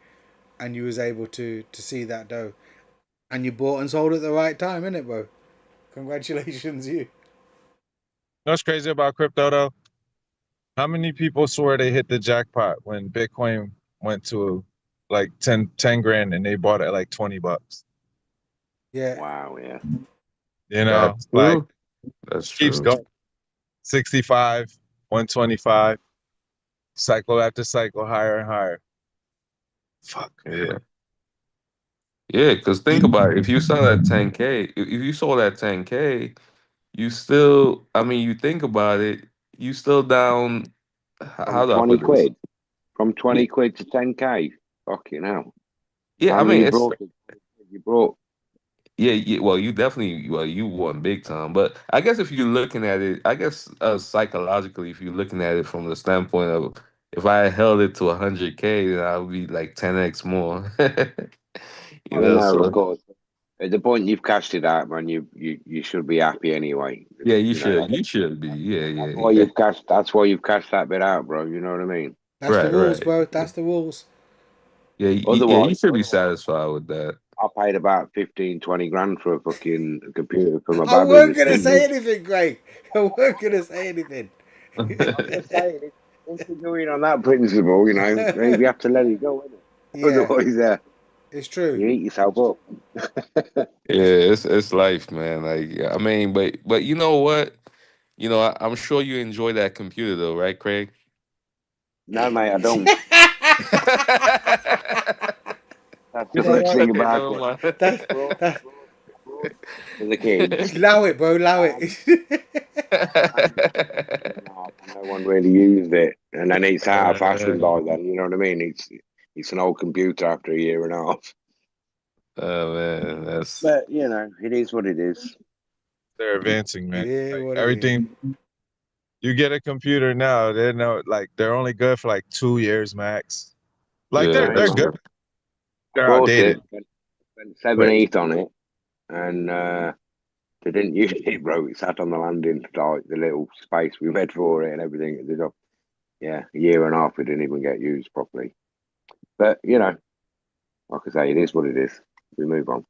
B: and you was able to see that dough. And you bought and sold at the right time, innit, bro? Congratulations, you.
C: You know what's crazy about crypto though? How many people swear they hit the jackpot when Bitcoin went to like 10 grand and they bought it at like $20?
B: Yeah.
H: Wow, yeah.
C: You know,
D: That's
C: like
D: true. That's
C: keeps
D: true.
C: going. 65, 125, cycle after cycle, higher and higher. Fuck, man.
D: Yeah. Yeah, because think about it. If you saw that 10K, if you saw that 10K, you still, I mean, you think about it, you still down,
H: From
D: how do I
H: 20
D: put this?
H: quid. From
D: Yeah,
H: 20 quid to 10K. Fucking hell.
D: yeah,
H: How
D: I
H: many
D: mean,
H: you
D: it's,
H: brought? You brought
D: yeah, yeah, well, you definitely, well, you won big time. But I guess if you're looking at it, I guess psychologically, if you're looking at it from the standpoint of if I held it to 100K, then I would be like 10x more. You
H: Oh
D: know,
H: no, of
D: so
H: course. At the point you've cashed it out, man, you should be happy anyway.
D: yeah,
H: You know
D: you should be. Yeah,
H: that's
D: yeah,
H: why
D: yeah.
H: you've cashed. That's why you've cashed that bit out, bro. You know what I mean?
B: That's the
D: Right,
B: rules,
D: right.
B: bro. That's the rules.
D: Yeah, yeah, you
H: Otherwise,
D: should be satisfied with that.
H: I paid about 15, 20 grand for a fucking computer for my
B: I
H: babby
B: weren't
H: that's
B: gonna
H: been.
B: say anything, Greg. I weren't gonna say anything.
H: I'm just saying, if you're going on that principle, you know, maybe you have to let it go, innit?
B: Yeah,
H: Otherwise,
B: it's true.
H: you eat yourself up.
D: Yeah, it's life, man. Like, yeah, I mean, but you know what? You know, I'm sure you enjoy that computer though, right, Craig?
H: No, mate, I don't. That's
C: You
H: the
C: know
H: best
C: what?
H: thing
D: Okay,
H: about
D: never
H: it.
D: mind.
B: That
H: Brought,
B: that
H: brought for the kids.
B: allow it, bro. Allow it.
H: No one really used it, and then it's out of fashion
D: Uh,
H: by then. You know what I mean? It's an old computer after a year and a half.
D: oh man, that's
H: But you know, it is what it is.
C: They're advancing,
B: It
C: man.
B: is
C: Like
B: what it is.
C: everything you get a computer now, they know like they're only good for like 2 years max. Like
D: yeah,
H: I
C: they're
D: that's
H: know.
C: good.
D: true.
H: I
C: They're
H: bought
C: outdated.
H: it, spent seven
C: But
H: eight on it, and they didn't use it, bro. It sat on the landing, like the little space we made for it and everything. It did up, yeah, a year and a half. It didn't even get used properly. But you know, like I say, it is what it is. We move on.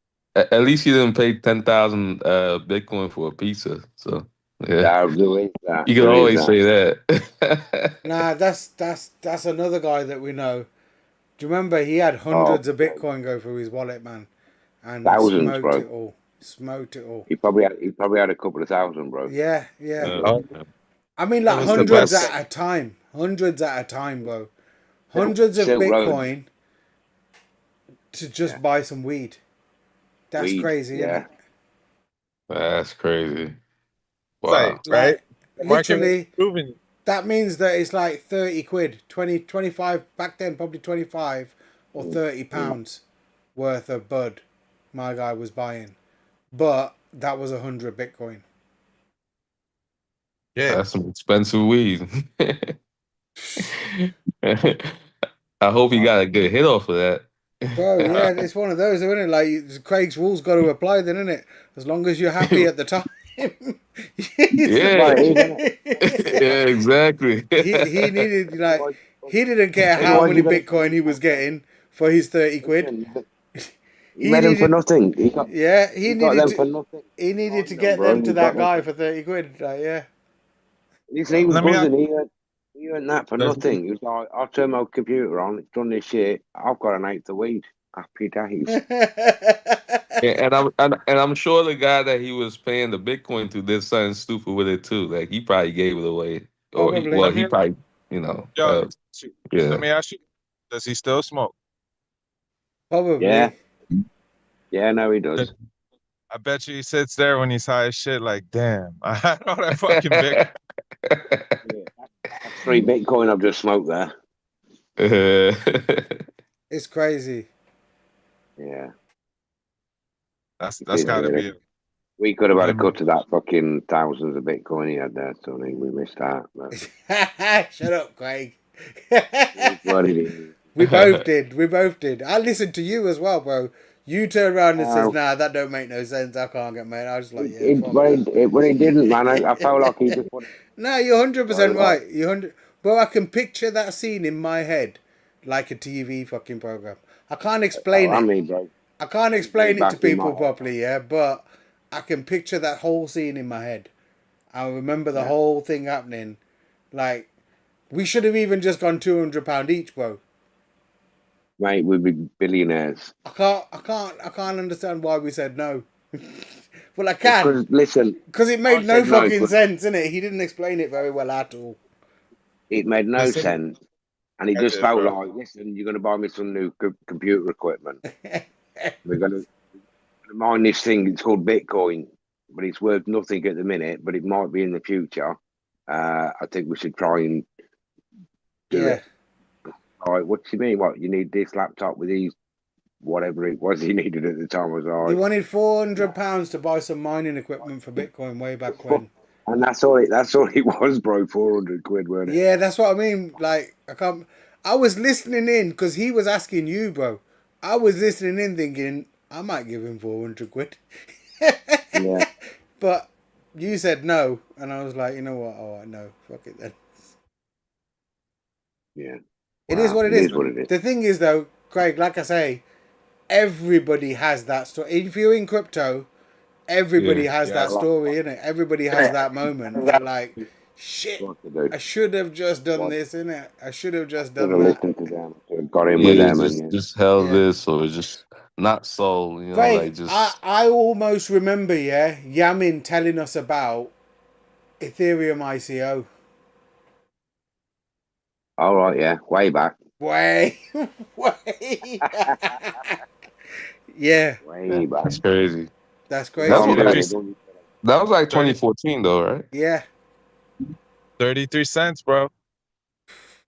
D: At least you didn't pay 10,000 Bitcoin for a pizza. So yeah,
H: There is that.
D: you can
H: There is
D: always
H: that.
D: say that.
B: Nah, that's another guy that we know. Do you remember he had hundreds of Bitcoin go through his wallet, man, and
H: Thousands,
B: smoked
H: bro.
B: it all. Smoked it all.
H: He probably had a couple of thousand, bro.
B: Yeah, yeah.
C: Oh,
B: I mean,
C: that
B: like
C: was the
B: hundreds
C: best.
B: at a time. Hundreds at a time, bro. Hundreds of
H: Silk Road.
B: Bitcoin to just buy some weed. That's
H: Weed,
B: crazy,
H: yeah.
B: isn't it?
D: That's crazy. Wow.
C: Right, right?
B: Like,
C: The market was
B: literally,
C: proving.
B: that means that it's like 30 quid, 20, 25, back then probably 25 or 30 pounds worth of bud my guy was buying. But that was 100 Bitcoin.
C: Yeah.
D: That's some expensive weed. I hope he got a good hit off of that.
B: Bro, yeah, it's one of those, isn't it? Like, Craig's rules got to apply then, isn't it? As long as you're happy at the time.
D: Yeah. Yeah, exactly.
B: he needed, like, he didn't care how many Bitcoin he was getting for his 30 quid.
H: He made them for nothing. He got
B: he
H: got
B: needed
H: them
B: to,
H: for nothing.
B: he needed to
H: No,
B: get
H: bro,
B: them to
H: he
B: that
H: got
B: guy
H: nothing.
B: for 30 quid. Like, yeah.
H: He was
C: Let me ask-
H: buzzing. He earned that for nothing. He was like, I'll turn my computer on. It's done this shit. I've got an eighth of weed. Happy days.
D: Yeah, and I'm sure the guy that he was paying the Bitcoin to did something stupid with it too. Like he probably gave it away, or
B: Probably.
D: he probably, you know,
C: Yo,
D: yeah.
C: let me ask you, does he still smoke?
B: Probably.
H: Yeah. Yeah, no, he does.
C: I bet you he sits there when he's high as shit like, damn, I had all that fucking Bitcoin.
H: That's 3 Bitcoin I've just smoked there.
B: It's crazy.
H: Yeah.
C: That's gotta be it.
H: We could have had a cut to that fucking thousands of Bitcoin he had there, Tony. We missed out. But
B: Shut up, Craig.
H: what it is.
B: We both did. We both did. I listened to you as well, bro. You turn around and says, "Nah, that don't make no sense. I can't get made." I was like, "Yeah."
H: When he didn't, man, I felt like he just wanted.
B: No, you're 100% right. Bro, I can picture that scene in my head like a TV fucking program. I can't explain it.
H: Bro.
B: I can't explain it
H: Back
B: to
H: in
B: people
H: my-
B: properly, yeah, but I can picture that whole scene in my head. I remember the whole thing happening. Like, we should have even just gone £200 each, bro.
H: Mate, we'd be billionaires.
B: I can't understand why we said no. Well, I can. Because it made no fucking sense, innit? He didn't explain it very well at all.
H: It made no sense. And he just felt like, listen, you're going to buy me some new computer equipment. We're going to mine this thing. It's called Bitcoin, but it's worth nothing at the minute, but it might be in the future. I think we should try and do it. All right, what do you mean? What, you need this laptop with these, whatever it was he needed at the time? Was all right.
B: He wanted £400 to buy some mining equipment for Bitcoin way back when.
H: And that's all it was, bro. 400 quid, weren't it?
B: Yeah, that's what I mean. Like, I was listening in because he was asking you, bro. I was listening in thinking, I might give him 400 quid.
H: Yeah.
B: But you said no. And I was like, you know what? Oh, no. Fuck it then.
H: Yeah.
B: It is what it is. The thing is, though, Craig, like I say, everybody has that story. If you're in crypto, everybody has that story, innit? Everybody has that moment. Like, shit, I should have just done this, innit? I should have just done that.
H: Listened to them, got in with them,
D: just held this, or just not sold. You know,
B: Craig,
D: like just.
B: I almost remember, Yamin telling us about Ethereum ICO.
H: All right, yeah, way back.
B: Way back. Yeah.
H: Way back.
D: That's crazy.
B: That's crazy.
D: That was like 2014, though, right?
B: Yeah.
C: 33 cents, bro.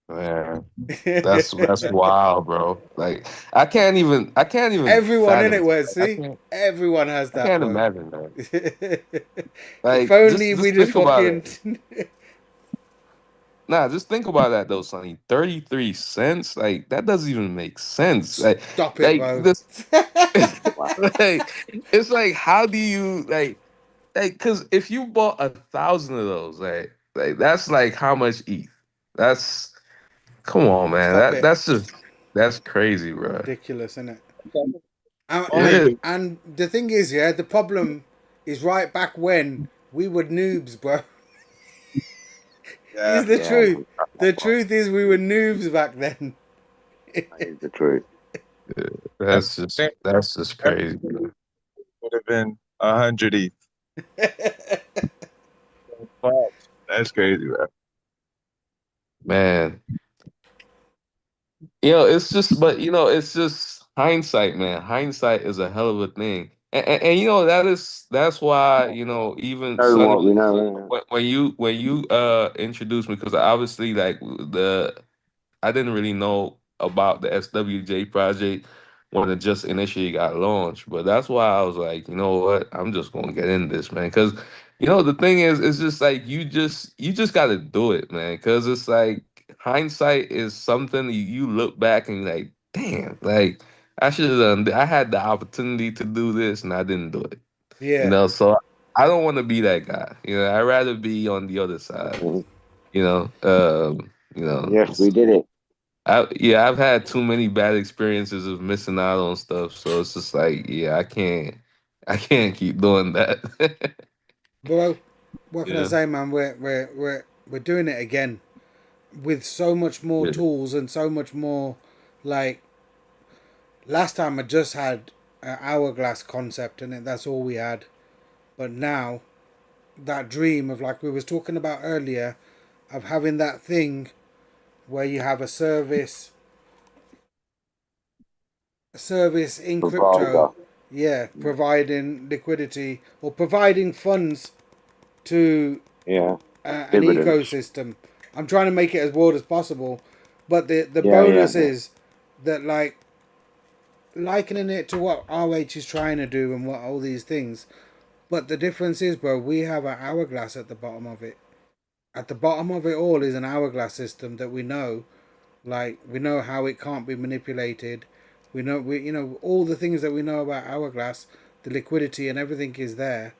D: Man, that's wild, bro. Like I can't even.
B: Everyone in it was. See, everyone has that.
D: I can't imagine that. Like,
B: if only we just fucking.
D: Nah, just think about that though, Sonny. 33 cents, like that doesn't even make sense. Like,
B: stop it, bro.
D: It's like, how do you because if you bought 1,000 of those, like that's like how much ETH? That's come on, man. That's crazy, bro.
B: Ridiculous, isn't it? And the thing is, yeah, the problem is right back when we were noobs, bro.
C: Yeah.
B: Is the
H: Yeah,
B: truth.
H: man,
B: The truth is we were noobs back then.
H: that is the truth.
D: That's just crazy, bro.
C: Would have been 100 ETH. That's crazy, bro.
D: Man. You know, it's just, but you know, it's just hindsight, man. Hindsight is a hell of a thing, and you know that's why you know even
H: Knowing
D: Sonny
H: what we know.
D: when you introduced me because obviously like I didn't really know about the SWJ project when it just initially got launched. But that's why I was like, you know what, I'm just gonna get in this, man. Because you know the thing is, it's just like you just got to do it, man. Because it's like hindsight is something you look back and you're like, damn, like I should have done. I had the opportunity to do this and I didn't do it. You
B: Yeah.
D: know, so I don't want to be that guy. You know, I'd rather be on the other side.
H: Mhm.
D: You know, you know.
H: Yes, we did it.
D: Yeah, I've had too many bad experiences of missing out on stuff, so it's just like, yeah, I can't keep doing that.
B: Bro, what can I
D: Yeah,
B: say, man? We're doing it again with so much more
D: yeah,
B: tools and so much more. Like last time, I just had an hourglass concept, and that's all we had. But now, that dream of like we was talking about earlier, of having that thing where you have a service in crypto,
H: Provider.
B: yeah, providing liquidity or providing funds to
H: Yeah.
B: an
H: Dividends.
B: ecosystem. I'm trying to make it as broad as possible, but the
H: Yeah, yeah,
B: bonus
H: yeah.
B: is that like likening it to what RH is trying to do and what all these things. But the difference is, bro, we have an hourglass at the bottom of it. At the bottom of it all is an hourglass system that we know, like we know how it can't be manipulated. We know all the things that we know about hourglass, the liquidity and everything is there.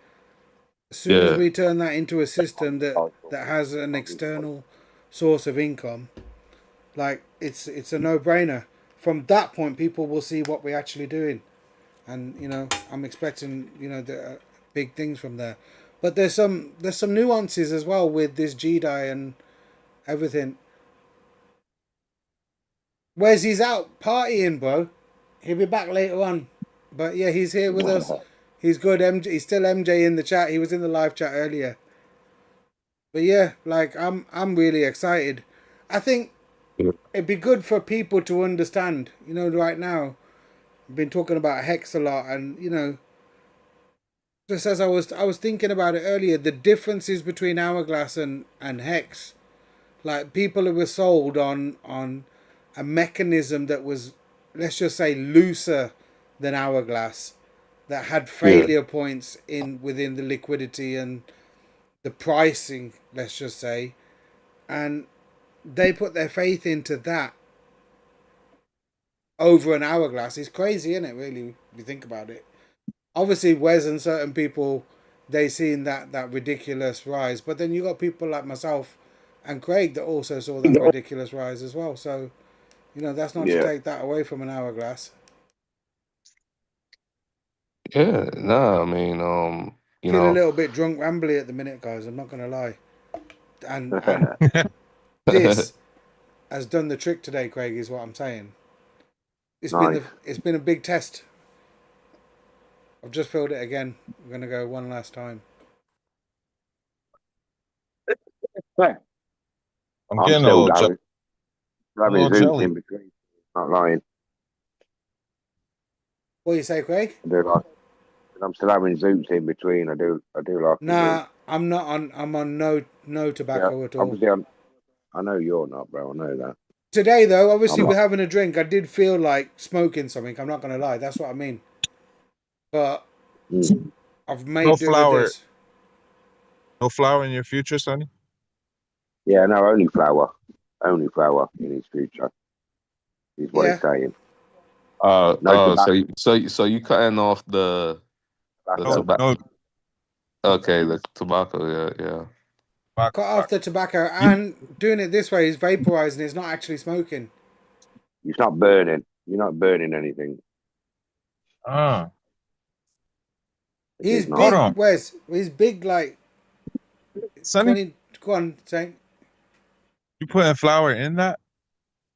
B: As soon as
D: yeah,
B: we turn that into a system that has an external source of income, like it's a no-brainer. From that point, people will see what we're actually doing, and I'm expecting the big things from there. But there's some nuances as well with this Jedi and everything. Where's he's out partying, bro? He'll be back later on. But yeah, he's here with us. He's good. He's still MJ in the chat. He was in the live chat earlier. But yeah, like I'm really excited. I think
D: yeah,
B: it'd be good for people to understand. Right now, I've been talking about Hex a lot, and just as I was thinking about it earlier, the differences between Hourglass and Hex. Like people who were sold on a mechanism that was, let's just say, looser than Hourglass, that had
D: yeah,
B: failure points within the liquidity and the pricing, let's just say, and they put their faith into that over an Hourglass. It's crazy, isn't it? Really, if you think about it. Obviously, Wes and certain people, they seen that ridiculous rise, but then you got people like myself and Craig that also saw that ridiculous rise as well. So that's not to
H: Yeah.
B: take that away from an Hourglass.
D: yeah. No, I mean, you
B: Feel a
D: know,
B: little bit drunk rambly at the minute, guys. I'm not gonna lie. And this has done the trick today, Craig. Is what I'm saying.
H: Nice.
B: It's been a big test. I've just filled it again. I'm gonna go one last time.
H: Yeah.
C: I'm
H: I'm
C: getting a
H: still
C: little,
H: going.
C: a
H: Rubbing
C: little
H: zoots
C: jelly.
H: in between. Not lying.
B: What do you say, Craig?
H: I do like. I'm still having zoots in between. I do like the zoots.
B: Nah, I'm not on. I'm on no
H: Yeah.
B: tobacco at all.
H: Obviously, I know you're not, bro. I know that.
B: Today, though,
H: I'm
B: obviously
H: not.
B: we're having a drink. I did feel like smoking something. I'm not gonna lie. That's what I mean. But
H: Mm.
B: I've
C: No
B: made do with
C: flour.
B: this.
C: No flour in your future, Sonny?
H: Yeah, no, only flour. Only flour in his future is what
B: Yeah.
H: he's saying. No
D: so
H: tobacco.
D: you cutting off the
C: No,
D: tobacco?
C: no
D: Okay, the tobacco. Yeah, yeah.
B: Cut off the tobacco and doing it this way is vaporizing. It's not actually smoking.
H: It's not burning. You're not burning anything. It
B: He's
H: is
C: Hold
H: nice.
B: big,
C: on,
B: Wes. He's big, like
C: Sonny.
B: 20. Go on, Saint.
C: You putting flour in that?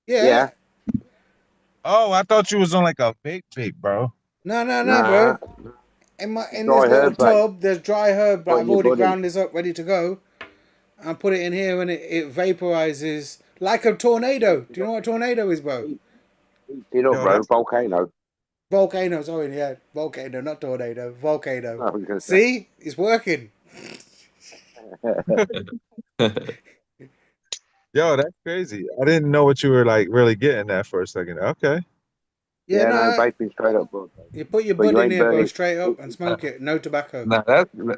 B: Yeah.
H: Yeah.
C: Oh, I thought you was on like a bake, bro.
B: No,
H: Nah.
B: bro. In this
H: Dry
B: little
H: herb, mate.
B: tub, there's dry herb, but
H: Put
B: I've
H: in your
B: already
H: buddy.
B: ground this up, ready to go. And put it in here, and it vaporizes like a tornado. Do you know what a tornado is, bro?
H: Heat it up,
C: Yo,
H: bro.
C: that's
H: Volcano.
B: Volcano. Sorry, yeah, volcano, not tornado. Volcano.
H: I was gonna say.
B: See, it's working.
C: yo, that's crazy. I didn't know what you were like really getting at for a second. Okay.
B: Yeah,
H: Yeah, no,
B: no.
H: vaping straight up, bro.
B: You put your
H: But
B: bud
H: you
B: in
H: ain't
B: here, bro,
H: burning.
B: straight up, and smoke it. No tobacco.
D: Nah,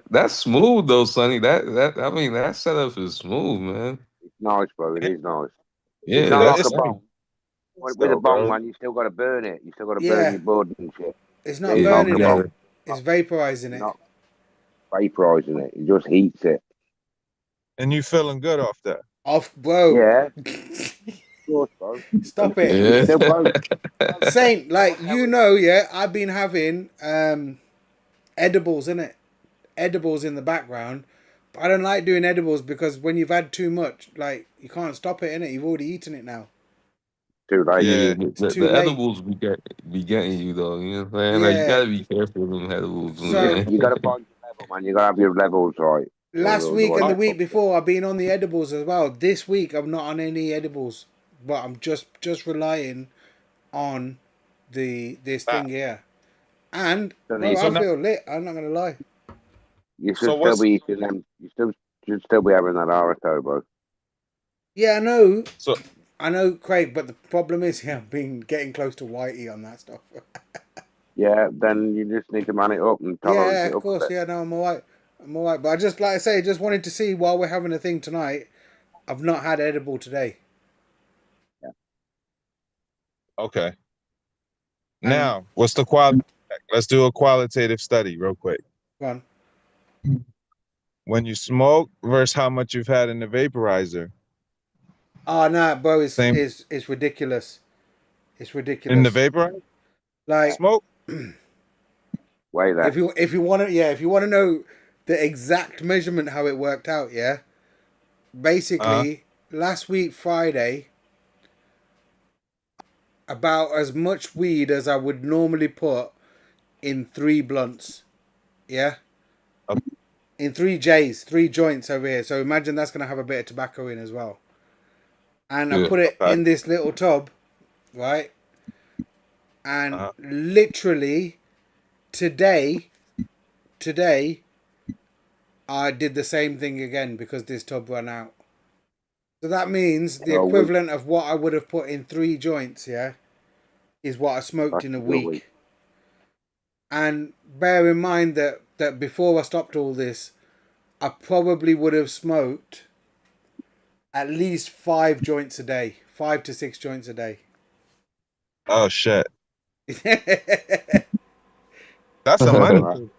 D: that's smooth though, Sonny. That I mean that setup is smooth, man.
H: It's nice, bro. It is nice. It's
D: Yeah,
H: not like
C: It's
H: a
D: that's
C: only
H: bong. With a
C: though,
H: bong,
C: bro.
H: man, you still got to burn it. You still got to burn
B: Yeah,
H: your bud and shit.
B: it's
H: It
B: not
H: ain't like a
B: burning
D: yeah.
B: it.
H: bong.
B: It's vaporizing
H: You're
B: it.
H: not vaporizing it. It just heats it.
C: And you feeling good off that.
B: Off, bro.
H: Yeah, of course, bro.
B: Stop
H: It's,
B: it.
H: it's still
D: Yeah.
H: close.
B: Saint, like, you know, yeah, I've been having edibles, innit? Edibles in the background. But I don't like doing edibles because when you've had too much, like, you can't stop it, innit? You've already eaten it now.
H: Too late.
D: Yeah,
B: It's
D: the
B: too late.
D: edibles be getting you though. You know what I'm saying? Like you
B: Yeah.
D: gotta be careful with them edibles,
B: So
D: man.
H: You got to find your level, man. You got to have your levels right.
B: last week and the
H: Otherwise,
B: week before, I've been on the edibles as well. This week, I'm not on any edibles, but I'm just relying on this thing here. And bro,
C: So
B: I
C: now,
B: feel lit. I'm not gonna lie.
H: you
C: so
H: should still
C: what's
H: be eating them. You should still be having that Arato, bro.
B: Yeah,
C: so
B: I know, Craig. But the problem is, yeah, I've been getting close to whitey on that stuff.
H: Yeah, then you just need to man it up and tolerance
B: Yeah,
H: it
B: of
H: up a
B: course.
H: bit.
B: Yeah, no, I'm alright. I'm alright. But I just, like I say, just wanted to see while we're having a thing tonight. I've not had edible today.
C: okay.
B: And
C: Now, what's the quality? Let's do a qualitative study real quick.
B: go on.
C: When you smoke versus how much you've had in the vaporizer.
B: Oh no, bro,
C: Same
B: it's ridiculous. It's
C: in the
B: ridiculous.
C: vaporizer?
B: Like
C: Smoke?
H: Way there.
B: if you want to, yeah, if you want to know the exact measurement how it worked out, yeah. Basically, last week Friday, about as much weed as I would normally put in 3 blunts, yeah.
C: Okay.
B: In 3 joints over here. So imagine that's gonna have a bit of tobacco in as well. And I
D: Yeah.
B: put it
C: Okay.
B: in this little tub, right? And literally today, I did the same thing again because this tub ran out. So that means the
H: Oh,
B: equivalent of what I would have put in 3 joints, yeah, is what I smoked
H: that's
B: in a
H: a good week.
B: week. And bear in mind that before I stopped all this, I probably would have smoked at least 5 joints a day, 5 to 6 joints a day.
C: Oh shit.
B: Who
C: That's a money.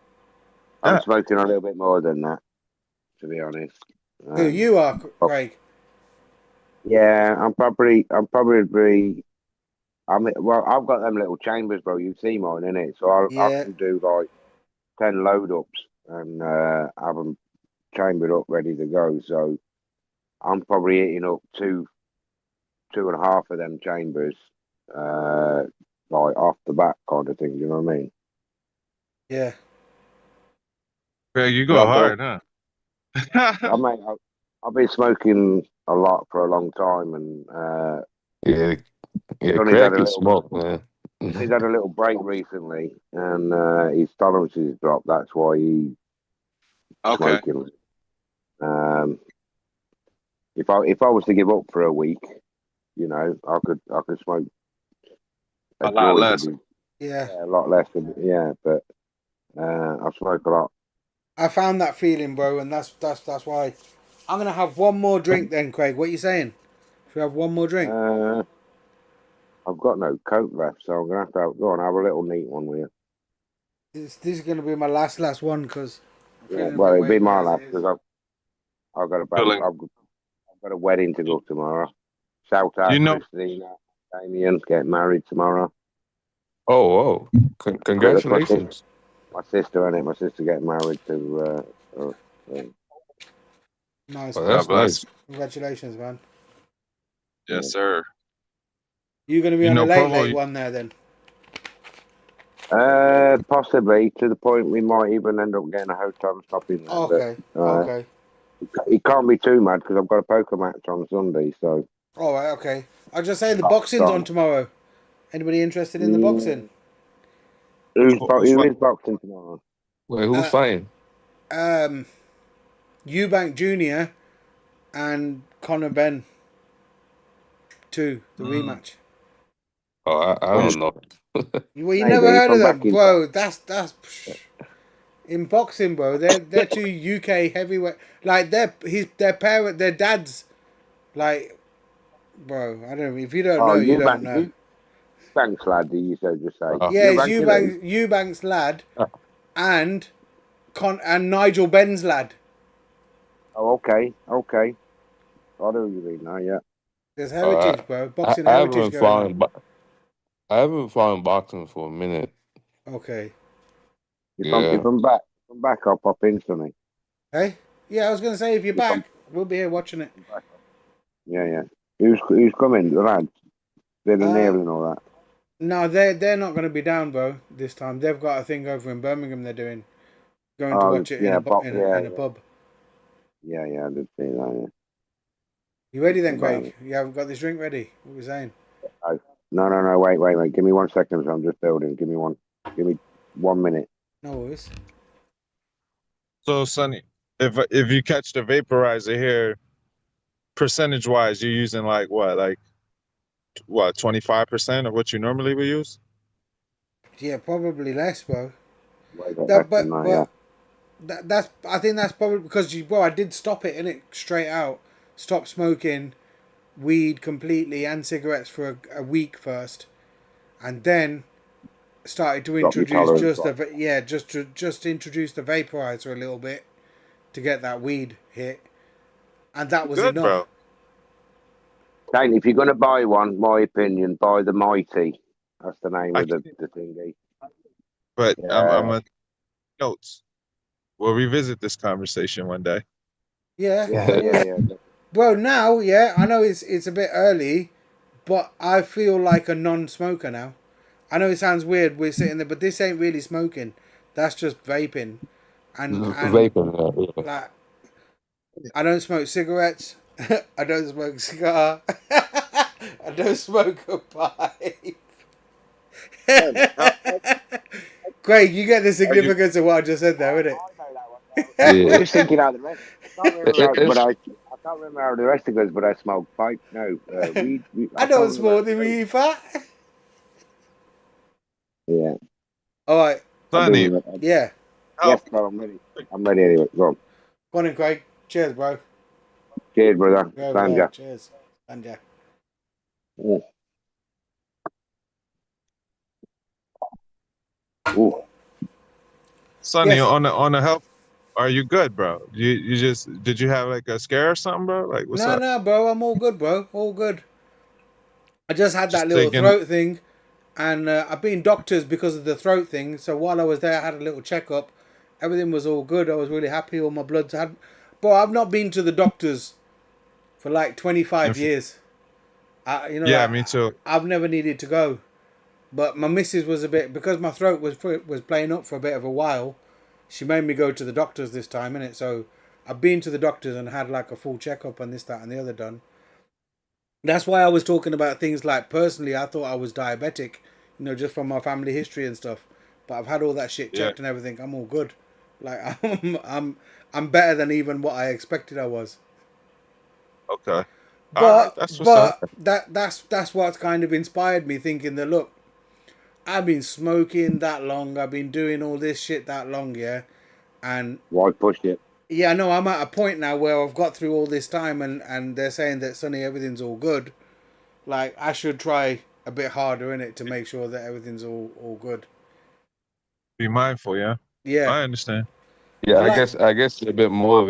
H: I'm smoking a little bit more than that, to be honest.
B: you are, Craig?
H: Yeah, well, I've got them little chambers, bro. You've seen mine, innit? So I
B: Yeah.
H: can do like 10 load ups and have them chambered up, ready to go. So I'm probably eating up two and a half of them chambers, like off the bat kind of thing. You know what I mean?
B: Yeah.
C: Greg, you
H: But
C: go
H: I've got,
C: hard, huh?
H: I've been smoking a lot for a long time, and
D: Yeah,
H: Sonny's
D: Craig
H: had a
D: can
H: little.
D: smoke, man.
H: He's had a little break recently, and his tolerances dropped. That's why he's
C: Okay.
H: smoking. If I was to give up for a week, you know, I could smoke
C: A lot
H: joint
C: less.
H: would be,
B: Yeah.
H: a lot less. Yeah, but I smoke a lot.
B: I found that feeling, bro, and that's why I'm gonna have one more drink then, Craig. What are you saying? Should we have one more drink?
H: I've got no coke left, so I'm gonna have to go on have a little neat one with you.
B: This is gonna be my last one because
H: Yeah, well, it'll be my last because I've got
C: Feeling-
H: I've got a wedding to go tomorrow. Shout out
C: You know-
H: Christina, Damien, getting married tomorrow.
D: Oh, congratulations.
H: My sister, and my sister getting married to.
B: Nice,
D: Oh,
B: man.
D: that's
C: God bless.
D: nice.
B: Congratulations, man.
C: Yes, sir.
B: You going to be
C: You
B: on a
C: know, Provo.
B: late one there then?
H: Possibly to the point we might even end up getting a hotel and stopping there.
B: Okay,
H: But
B: okay.
H: it can't be too mad because I've got a poker match on Sunday. So
B: All right, okay. I'll just say the boxing's on tomorrow. Anybody interested in the boxing?
C: Who's
H: who is boxing tomorrow?
D: Wait, who's fighting?
B: Eubank Jr. and Conor Ben 2, the rematch.
D: Oh, I don't know.
B: Well, you
H: Maybe
B: never heard of
H: from
B: them,
H: back in
B: bro. That's in boxing, bro. They're two UK heavyweight. Like their dads. Like, bro, I don't know. If you don't know, you don't know.
H: Thanks, lad. You said just say.
B: Yeah, it's Eubank's lad and Nigel Ben's lad.
H: Oh, okay. I know what you mean now. Yeah.
B: There's heritage, bro. Boxing
D: I
B: heritage
D: haven't
B: going on.
D: I haven't followed boxing for a minute.
B: Okay.
H: If I'm back, I'll pop in for me.
B: Hey? Yeah, I was gonna say if you're back, we'll be here watching it.
H: Yeah. Who's coming? The lads. They're the nail and all that.
B: No, they're not gonna be down, bro, this time. They've got a thing over in Birmingham they're doing. Going to watch it in a pub.
H: Yeah, I did see that, yeah.
B: You ready then, Craig? You haven't got this drink ready? What were we saying?
H: No, wait. Give me 1 second, I'm just building. Give me 1 minute.
B: No worries.
C: So, Sonny, if you catch the vaporizer here, percentage wise, you're using like what, 25% of what you normally would use?
B: Yeah, probably less, bro. I think that's probably because I did stop it in it straight out. Stop smoking weed completely and cigarettes for a week first, and then started to introduce just introduce the vaporizer a little bit to get that weed hit, and that was
C: Good,
B: enough.
C: bro.
H: Dane, if you're gonna buy one, my opinion, buy the Mighty. That's the name of the thingy.
C: But I'm a notes. We'll revisit this conversation one day.
B: Yeah. Bro, now, I know it's a bit early, but I feel like a non-smoker now. I know it sounds weird, we're sitting there, but this ain't really smoking. That's just vaping. And
D: Vaping, yeah.
B: like, I don't smoke cigarettes. I don't smoke a cigar. I don't smoke a pipe. Craig, you get the significance of what I just said there, innit?
H: I was thinking out the rest. I can't remember how the rest of goes, but I smoke pipe. No, weed.
B: I don't smoke the weed, fat.
H: Yeah.
B: All right.
C: Sonny.
B: Yeah.
H: Yes, bro, I'm ready. I'm ready anyway. Go on.
B: Go on in, Craig. Cheers, bro.
H: Cheers, brother.
B: Yeah,
H: Sanja.
B: Cheers. Sanja.
H: Ooh.
C: Sonny, on the health, are you good, bro? You just did you have like a scare or something, bro? Like what's up?
B: No, bro. I'm all good, bro. All good. I just had that little throat thing, and I've been doctors because of the throat thing. So while I was there, I had a little checkup. Everything was all good. I was really happy. All my bloods had. But I've not been to the doctors for like 25 years.
C: Me too.
B: I've never needed to go. But my missus was a bit, because my throat was playing up for a bit of a while, she made me go to the doctors this time, innit? So I've been to the doctors and had like a full checkup and this, that and the other done. That's why I was talking about things like, personally, I thought I was diabetic, just from my family history and stuff. But I've had all that shit checked and everything. I'm all good. Like I'm better than even what I expected I was.
C: Okay.
B: But that's what's kind of inspired me, thinking that, look, I've been smoking that long, I've been doing all this shit that long, and
H: why push it?
B: Yeah, no, I'm at a point now where I've got through all this time, and they're saying that, Sonny, everything's all good. Like, I should try a bit harder in it to make sure that everything's all good.
C: Be mindful, yeah.
B: Yeah,
C: I understand.
D: Yeah,
B: I
D: I
B: like.
D: guess I guess you're a bit more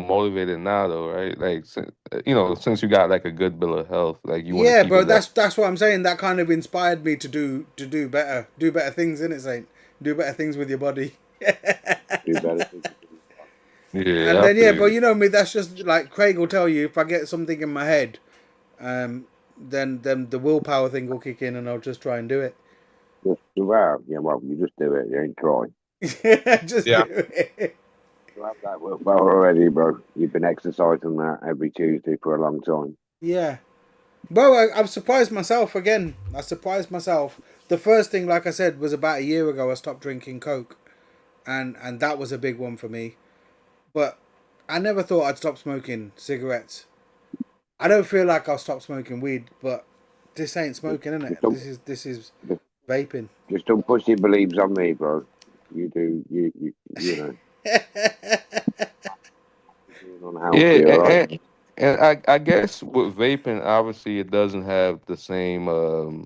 D: motivated now though, right? Like since you got like a good bill of health, like you want to
B: Yeah,
D: keep
B: bro.
D: it that.
B: That's what I'm saying. That kind of inspired me to do better things, innit, Saint? Do better things with your body.
H: Do better.
B: And
D: Yeah, I
B: then yeah, but
D: feel
B: you know me. That's just like Craig will tell you. If I get something in my head, then the willpower thing will kick in, and I'll just try and do it.
H: Well, you just do it. You ain't try.
B: Just do
C: Yeah.
B: it.
H: You have that well already, bro. You've been exercising that every Tuesday for a long time.
B: Yeah. Well, I've surprised myself again. I surprised myself. The first thing, like I said, was about a year ago. I stopped drinking Coke, and that was a big one for me. But I never thought I'd stop smoking cigarettes. I don't feel like I'll stop smoking weed, but this ain't smoking, isn't it?
H: Just don't,
B: This is
H: just,
B: vaping.
H: just don't push your beliefs on me, bro. You do, you know, being
D: yeah,
H: unhealthy, all right?
D: and I guess with vaping, obviously it doesn't have the same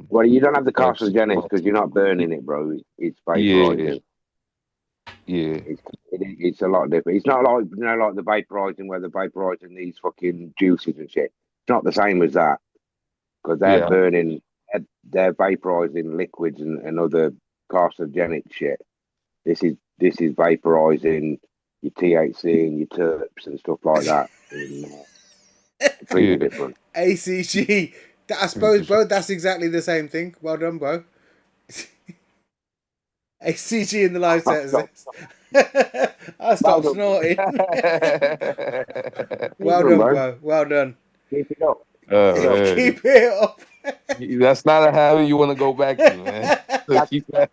H: Well, you don't have the
D: like
H: carcinogenics because you're not burning it, bro. It's
D: yeah,
H: vaporizing.
D: yeah,
H: It's a lot different. It's not like like the vaporizing where they're vaporizing these fucking juices and shit. It's not the same as that because they're
D: yeah,
H: burning, they're vaporizing liquids and other carcinogenic shit. This is vaporizing your THC and your terps and stuff like that. And, completely
D: yeah.
H: different.
B: ACG. I suppose, bro, that's exactly the same thing. Well done, bro. ACG in the live set says, I
H: Well
B: stopped
H: done, bro.
B: snorting.
H: Keep
B: Well
H: them,
B: done,
H: bro.
B: bro. Well done.
H: Keep it up. Keep
D: Oh
H: it up.
D: man,
B: Keep it up.
D: that's not a habit you want to go back to, man. So
H: That's
D: keep that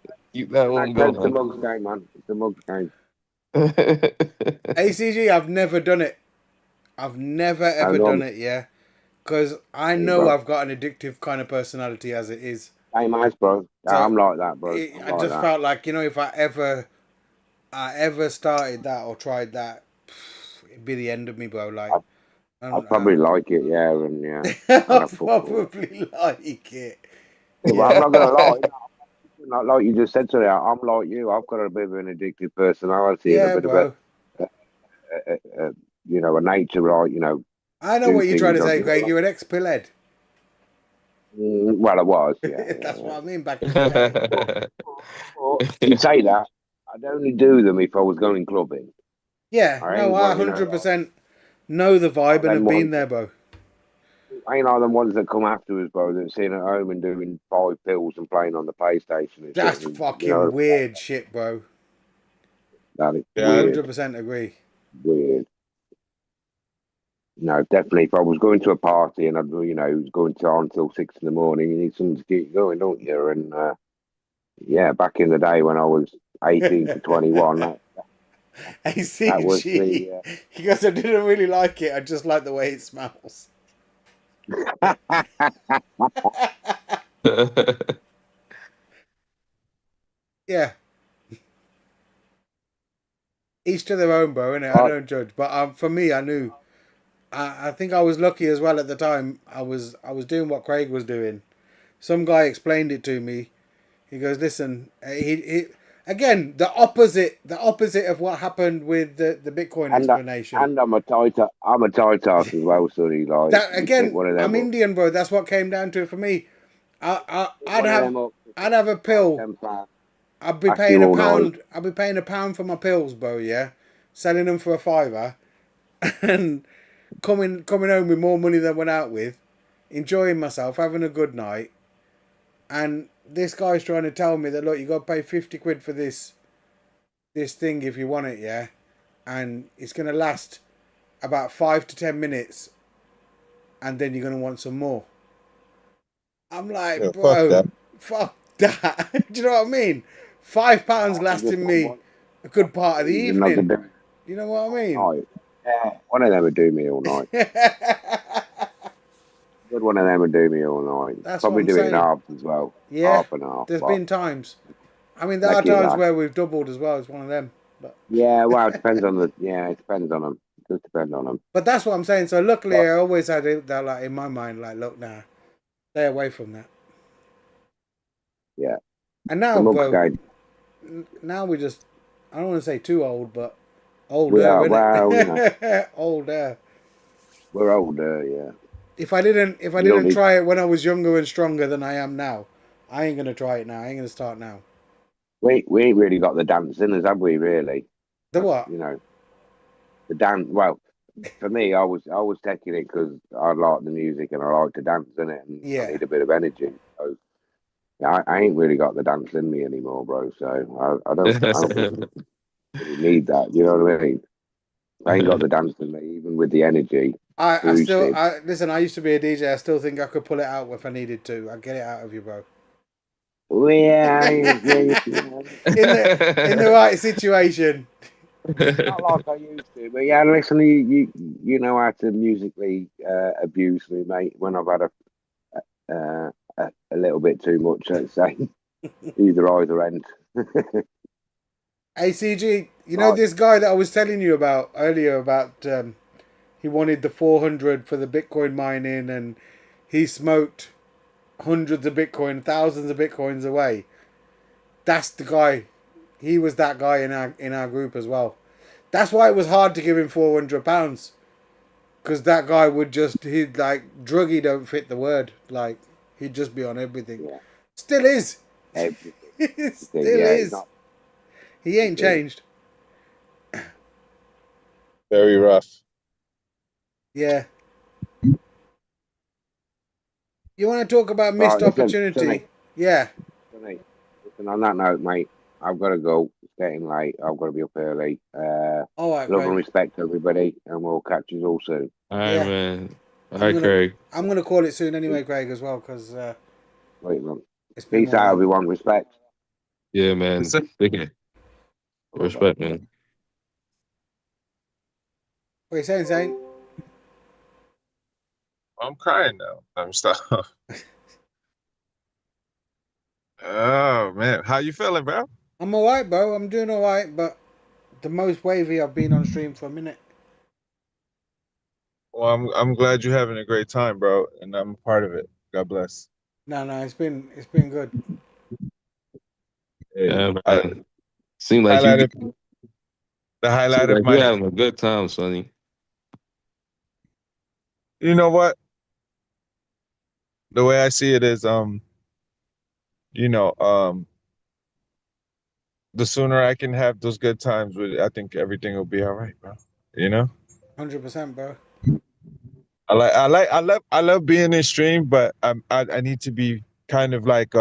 D: one
H: that's the
D: going.
H: mugs game, man. It's the mugs game.
B: ACG, I've never done it. I've never
H: I
B: ever done
H: know,
B: it, yeah. Because I know
H: bro.
B: I've got an addictive kind of personality as it is.
H: Same as, bro.
B: So
H: I'm like that, bro. I'm
B: I
H: like
B: just
H: that.
B: felt like, if I ever started that or tried that, it'd be the end of me, bro. Like,
H: I'd
B: I,
H: probably like it, yeah, and yeah, I'd
B: I'll
H: have fuck all.
B: probably like it.
H: Yeah, but I'm
B: Yeah.
H: not gonna lie. Not like you just said to that. I'm like you. I've got a bit of an addictive personality and a
B: Yeah,
H: bit of a,
B: bro.
H: a, a nature, right?
B: I know
H: Do
B: what you're trying
H: things
B: to
H: on
B: say,
H: your
B: Greg.
H: own.
B: You're an ex-pillhead.
H: Well, I was, yeah,
B: That's
H: yeah,
B: what I mean back in the day.
H: But you say that. I'd only do them if I was going clubbing.
B: Yeah,
H: I
B: no,
H: ain't
B: I
H: one,
B: 100% know the vibe and
H: them
B: have been
H: ones.
B: there, bro.
H: I ain't like them ones that come afterwards, bro. That sitting at home and doing 5 pills and playing on the PlayStation and shit.
B: That's
H: And,
B: fucking weird shit, bro.
H: that is
C: Yeah.
H: weird,
B: 100% agree.
H: weird. No, definitely. If I was going to a party and was going to on till 6 in the morning, you need something to keep you going, don't you? And yeah, back in the day when I was 18 to 21, that was
B: ACG.
H: the.
B: He goes, I didn't really like it. I just like the way it smells. Yeah. Each to their own, bro, innit? I
H: Right.
B: don't judge. But for me, I knew. I think I was lucky as well at the time. I was doing what Craig was doing. Some guy explained it to me. He goes, listen, he again the opposite of what happened with the Bitcoin
H: And
B: explanation.
H: I'm a tight ass as well, sonny. Like
B: That
H: you pick
B: again,
H: one of
B: I'm
H: them up,
B: Indian, bro. That's what came down to it for me.
H: pick
B: I'd
H: one of
B: have
H: them up,
B: I'd have a pill.
H: £10,
B: I'd be
H: last
B: paying
H: you
B: a
H: all night.
B: pound. I'd be paying a pound for my pills, bro. Yeah, selling them for a fiver, and coming home with more money than I went out with, enjoying myself, having a good night, and this guy's trying to tell me that look, you got to pay 50 quid for this thing if you want it, yeah, and it's gonna last about 5 to 10 minutes, and then you're gonna want some more. I'm like,
C: Yeah, fuck
B: bro,
C: that.
B: fuck that. Do you know what I mean? £5
H: I just
B: lasting
H: want
B: me
H: one.
B: a good part of the
H: Even not to
B: evening.
H: do it
B: You know what I mean?
H: all night. Yeah, one of them would do me all night. Good one of them would do me all night.
B: That's what
H: Probably
B: I'm
H: do it in
B: saying.
H: halves as well.
B: Yeah,
H: Half and half.
B: there's
H: But
B: been times. I mean, there are
H: lucky at
B: times
H: that.
B: where we've doubled as well. It's one of them.
H: Yeah, well, it depends on the. Yeah, it depends on them. It does depend on them.
B: But that's what I'm saying. So luckily,
H: But
B: I always had it that like in my mind, like, look, nah, stay away from that.
H: yeah,
B: And
H: the
B: now,
H: mug's
B: bro,
H: game.
B: now we just, I don't want to say too old, but
H: We
B: Older,
H: are, well, you know,
B: innit? Older.
H: we're older, yeah.
B: If I didn't
H: You don't need,
B: try it when I was younger and stronger than I am now, I ain't gonna try it now. I ain't gonna start now.
H: we ain't really got the dance in us, have we, really?
B: The what?
H: You know, the dance, well, for me, I was taking it because I like the music and I like to dance in it and I
B: Yeah.
H: need a bit of energy. So yeah, I ain't really got the dance in me anymore, bro. So I don't really need that. You know what I mean? I ain't got the dance in me, even with the energy boosted.
B: Listen, I used to be a DJ. I still think I could pull it out if I needed to. I'd get it out of you, bro.
H: Well, yeah, yeah,
B: In the right situation.
H: not like I used to, but yeah, listen, you know how to musically abuse me, mate. When I've had a little bit too much, let's say, either end.
B: ACG, you know
H: Right.
B: this guy that I was telling you about earlier about he wanted the 400 for the Bitcoin mining and he smoked hundreds of Bitcoin, thousands of Bitcoins away. That's the guy. He was that guy in our group as well. That's why it was hard to give him £400 because that guy would just he'd like druggy don't fit the word, like he'd just be on everything.
H: Yeah,
B: Still is.
H: everything.
B: Still
H: Yeah, it's
B: is.
H: not.
B: He ain't changed.
C: Very rough.
B: Yeah. You want to talk about missed
H: Right, listen, Sonny,
B: opportunity? Yeah.
H: Sonny, listen. On that note, mate, I've got to go. It's getting late. I've got to be up early.
B: All right,
H: Love and
B: Craig.
H: respect, everybody, and we'll catch you all soon.
D: All right,
B: Yeah.
D: man. All
B: I'm
D: right,
B: gonna
D: Craig.
B: I'm gonna call it soon anyway, Craig, as well, because
H: Wait, man.
B: it's been
H: Peace
B: one
H: out,
B: long.
H: everyone. Respect.
D: Yeah, man.
C: Listen,
D: Take it. Respect, man.
B: What are you saying, Saint?
C: I'm crying now. I'm stop. Oh man, how you feeling, bro?
B: I'm alright, bro. I'm doing alright, but the most wavy I've been on stream for a minute.
C: Well, I'm glad you're having a great time, bro, and I'm a part of it. God bless.
B: No, it's been good.
C: Yeah.
D: Yeah, man. Seem like you
C: Highlight of the
D: seem
C: highlight of
D: like you're
C: my.
D: having a good time, Sonny.
C: You know what? The way I see it is, you know, the sooner I can have those good times with, I think everything will be all right, bro. You know,
B: 100%, bro.
C: I love being in stream, but I need to be kind of like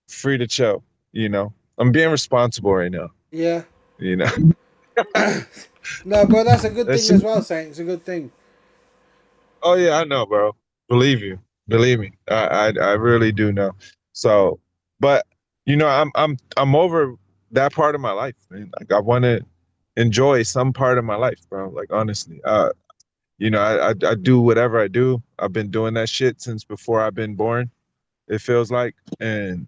C: free to chill. You know, I'm being responsible right now.
B: Yeah.
C: You know,
B: No, bro, that's a good thing
C: that's
B: as well, Saint. It's a good thing.
C: oh yeah, I know, bro. Believe you, believe me, I really do know. So, but you know, I'm over that part of my life, man. Like I want to enjoy some part of my life, bro. Like honestly, you know, I do whatever I do. I've been doing that shit since before I've been born. It feels like, and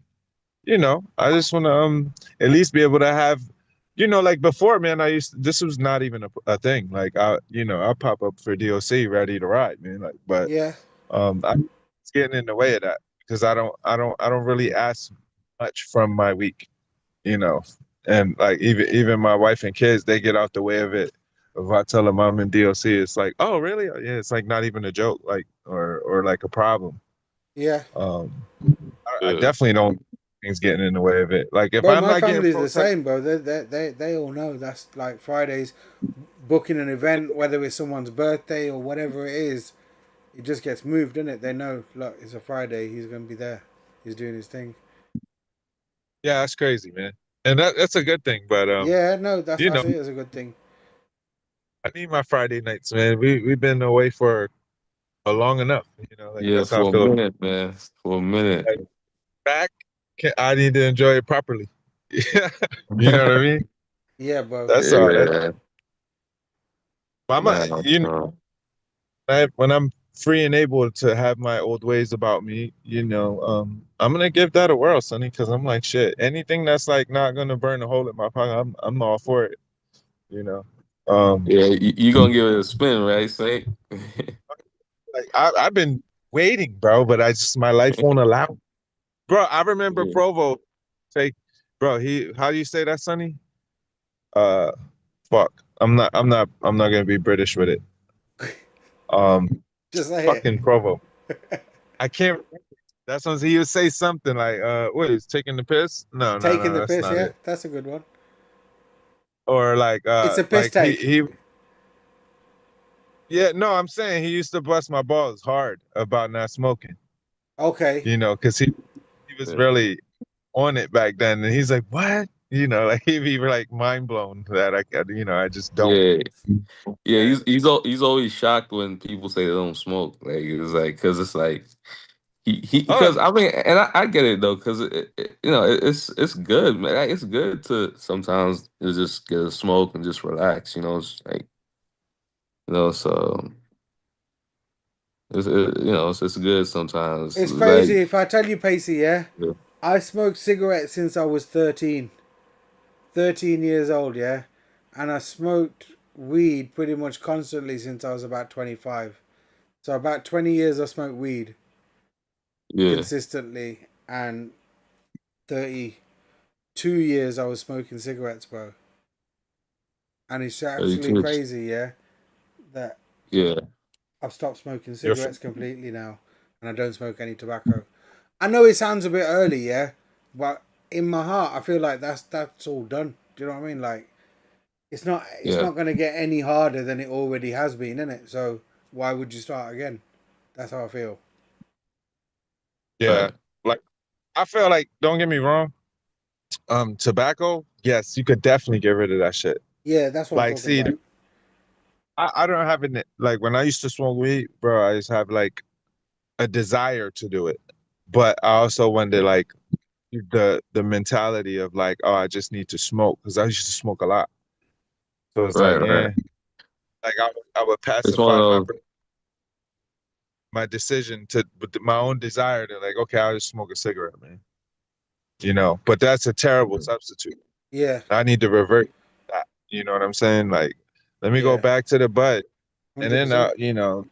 C: you know, I just want to at least be able to have, you know, like before, man. This was not even a thing. Like you know, I pop up for DOC ready to ride, man. Like, but
B: Yeah.
C: it's getting in the way of that because I don't really ask much from my week, you know, and like even my wife and kids, they get out the way of it. If I tell them I'm in DOC, it's like, oh really? Yeah, it's like not even a joke, like or like a problem.
B: Yeah.
C: I
D: Good.
C: definitely don't things getting in the way of it. Like if
B: Bro,
C: I'm
B: my
C: not getting
B: family's the
C: protest,
B: same, bro. They all know that's like Fridays booking an event, whether it's someone's birthday or whatever it is, it just gets moved, doesn't it? They know, look, it's a Friday, he's gonna be there. He's doing his thing.
C: yeah, that's crazy, man. And that's a good thing. But
B: Yeah, no, that's
C: you
B: I
C: know,
B: see it as a good thing.
C: I need my Friday nights, man. We've been away for a long enough. You know, like
D: Yeah,
C: that's how I
D: for a
C: feel.
D: minute, man. For a minute.
C: Like back, I need to enjoy it properly. Yeah, you know what I mean.
B: Yeah, bro.
C: That's all.
D: Yeah.
C: I'm
D: Nah,
C: you know, when I'm free and able to have my old ways about me, you know, I'm gonna give that a whirl, Sonny, because I'm like shit. Anything that's like not gonna burn a hole in my pocket, I'm all for it. You know,
D: yeah, you gonna give it a spin, right, Saint?
C: like I've been waiting, bro, but I just my life won't allow. Bro, I remember
D: Yeah.
C: Provo. Say, bro, how do you say that, Sonny? Uh, fuck. I'm not gonna be British with it.
B: Just say
C: Fucking
B: it.
C: Provo. I can't. That's when he would say something like, what is taking the piss? No, no,
B: Taking
C: no,
B: the
C: that's
B: piss,
C: not
B: yeah,
C: it.
B: that's a good one.
C: Or
B: It's a piss
C: like
B: take.
C: yeah, no, I'm saying he used to bust my balls hard about not smoking,
B: Okay.
C: because he was
D: Yeah.
C: really on it back then, and he's like, what? Like he'd be like mind blown that I just don't.
D: Yeah. Yeah, he's always shocked when people say they don't smoke. Like it's like because it's like he
C: Oh,
D: because I mean, and I get it though because it's good, man. Like, it's good to sometimes just get a smoke and just relax. It's like so it's good sometimes.
B: It's
D: Like
B: crazy if I tell you, Pacey, yeah?
D: yeah,
B: I smoked cigarettes since I was 13. 13 years old, yeah? And I smoked weed pretty much constantly since I was about 25. So about 20 years I smoked weed
D: yeah,
B: consistently, and 32 years I was smoking cigarettes, bro. And it's actually
D: 32.
B: crazy, yeah, that
D: Yeah,
B: I've stopped smoking
C: you're
B: cigarettes completely now, and I don't smoke any tobacco. I know it sounds a bit early, yeah, but in my heart, I feel like that's all done. Do you know what I mean? Like it's
D: yeah,
B: not going to get any harder than it already has been, isn't it? So why would you start again? That's how I feel.
C: yeah.
D: right.
C: Like I feel like, don't get me wrong, tobacco, yes, you could definitely get rid of that shit.
B: Yeah, that's what I'm
C: Like,
B: talking
C: see,
B: about.
C: I don't have it like when I used to smoke weed, bro. I just have like a desire to do it, but I also wonder like the mentality of like, oh, I just need to smoke because I used to smoke a lot. So it's
D: Right,
C: like,
D: right.
C: like I would
D: It's one of
C: pacify
D: those.
C: my decision to with my own desire to like, okay, I'll just smoke a cigarette, man. But that's a terrible substitute.
B: Yeah,
C: I need to revert that. You know what I'm saying? Like, let me go
B: yeah,
C: back to the bud, and then
B: 100%.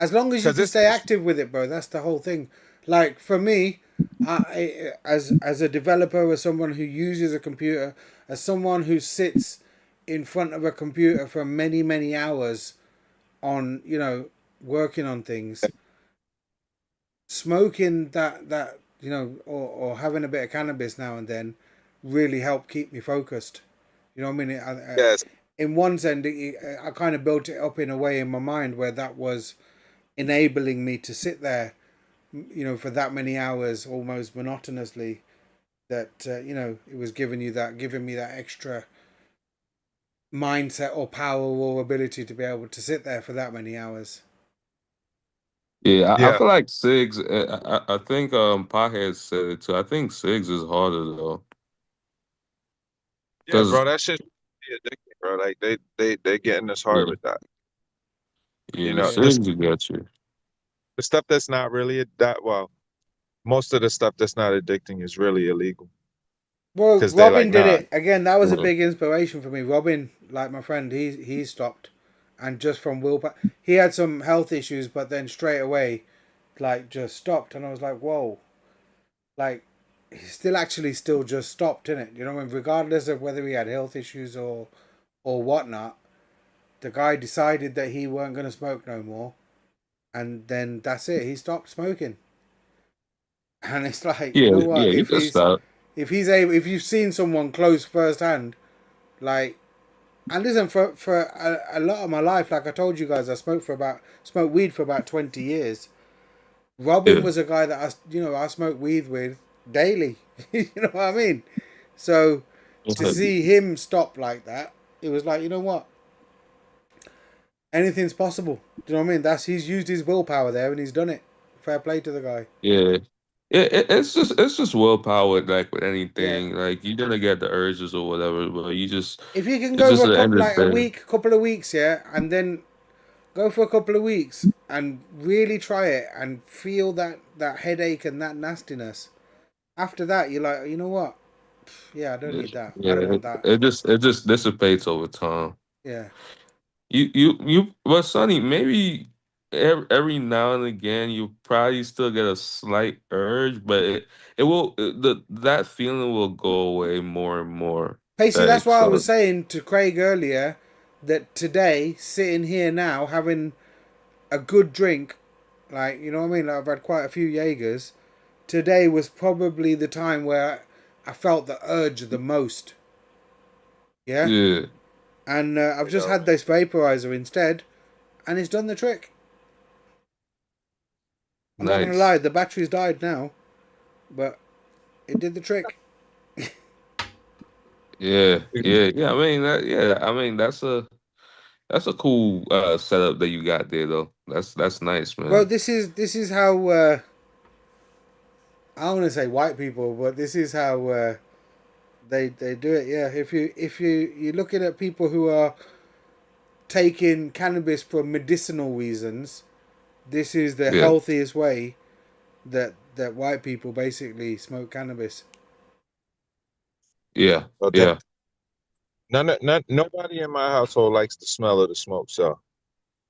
B: As long as you
C: because
B: can stay active with it, bro. That's the whole thing. Like for me, as a developer, as someone who uses a computer, as someone who sits in front of a computer for many many hours on working on things, smoking or having a bit of cannabis now and then really helped keep me focused. You know what I mean?
C: yes,
B: In one sense, I kind of built it up in a way in my mind where that was enabling me to sit there, for that many hours almost monotonously. That it was giving me that extra mindset or power or ability to be able to sit there for that many hours.
D: Yeah, I
C: yeah,
D: feel like Sigs. I think Pothead said it too. I think Sigs is harder though,
C: yeah,
D: because
C: bro. That shit be addicting, bro. Like they getting us hard
D: yeah,
C: with that.
D: yeah, the
B: Yeah.
C: This
D: Sigs will get you.
C: the stuff that's not really that well. Most of the stuff that's not addicting is really illegal
B: Well,
C: because they
B: Robin
C: like,
B: did
C: nah.
B: it again. That was a
D: Yeah,
B: big inspiration for me. Robin, like my friend, he stopped, and just from willpower, he had some health issues, but then straight away, like just stopped, and I was like, whoa, like he still just stopped in it. You know, and regardless of whether he had health issues or whatnot, the guy decided that he weren't going to smoke no more, and then that's it. He stopped smoking, and it's like, you
D: yeah,
B: know
D: yeah.
B: what?
D: You can stop.
B: If you've seen someone close firsthand, like, and listen, for a lot of my life, like I told you guys, smoked weed for about 20 years. Robin
D: Yeah,
B: was a guy that I smoked weed with daily. You know what I mean? So to see him stop like that, it was like, you know what? Anything's possible. Do you know what I mean? He's used his willpower there and he's done it. Fair play to the guy.
D: yeah. It's just willpower, like with
B: Yeah.
D: anything. Like you're gonna get the urges or whatever, but
B: If you can
D: it's
B: go
D: just
B: for
D: at the end of
B: a
D: the day.
B: week, couple of weeks, yeah, and then go for a couple of weeks and really try it and feel that headache and that nastiness. After that, you're like, you know what? Yeah, I don't
D: Yeah,
B: need that. I
D: yeah,
B: don't want
D: it,
B: that.
D: it just dissipates over time.
B: Yeah.
D: But Sonny, maybe every now and again you probably still get a slight urge, but that feeling will go away more and more.
B: Pacey, that's why I
C: So,
B: was saying to Craig earlier that today, sitting here now, having a good drink, like, you know what I mean? Like, I've had quite a few Jaegers. Today was probably the time where I felt the urge the most. Yeah?
D: Yeah.
B: And I've
C: you
B: just
C: know,
B: had this vaporizer instead, and it's done the trick. I'm not going to
D: Nice.
B: lie, the battery's died now, but it did the trick.
D: Yeah. Yeah. Yeah. I mean, that's a cool setup that you got there, though. That's nice,
B: Well,
D: man.
B: this is how I don't want to say white people, but this is how they do it. Yeah, if you're looking at people who are taking cannabis for medicinal reasons, this is the
D: Yeah.
B: healthiest way that white people basically smoke cannabis.
D: Yeah.
C: but
D: Yeah.
C: nobody in my household likes the smell of the smoke. So,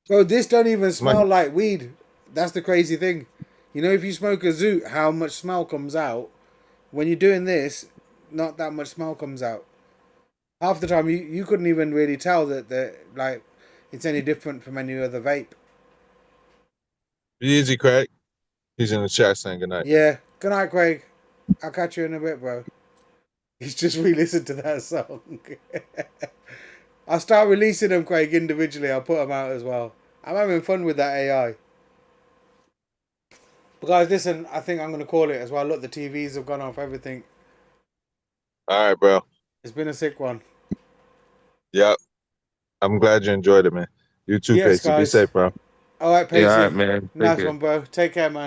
B: Bro, this don't even
C: my,
B: smell like weed. That's the crazy thing. You know, if you smoke a zoot, how much smell comes out? When you're doing this, not that much smell comes out. Half the time, you couldn't even really tell that like it's any different from any other vape.
C: be easy, Craig. He's in the chat saying good night.
B: Yeah. Good night, Craig. I'll catch you in a bit, bro. He's just re-listened to that song. I'll start releasing them, Craig, individually. I'll put them out as well. I'm having fun with that AI. But guys, listen, I think I'm going to call it as well. Look, the TVs have gone off, everything.
C: All right, bro.
B: It's been a sick one.
C: Yep. I'm glad you enjoyed it, man. You too,
B: Yes,
C: Pacey. Be
B: guys.
C: safe, bro.
B: All right,
D: Yeah. All
B: Pacey.
D: right, man. Take
B: Nice
D: care.
B: one, bro. Take care, man.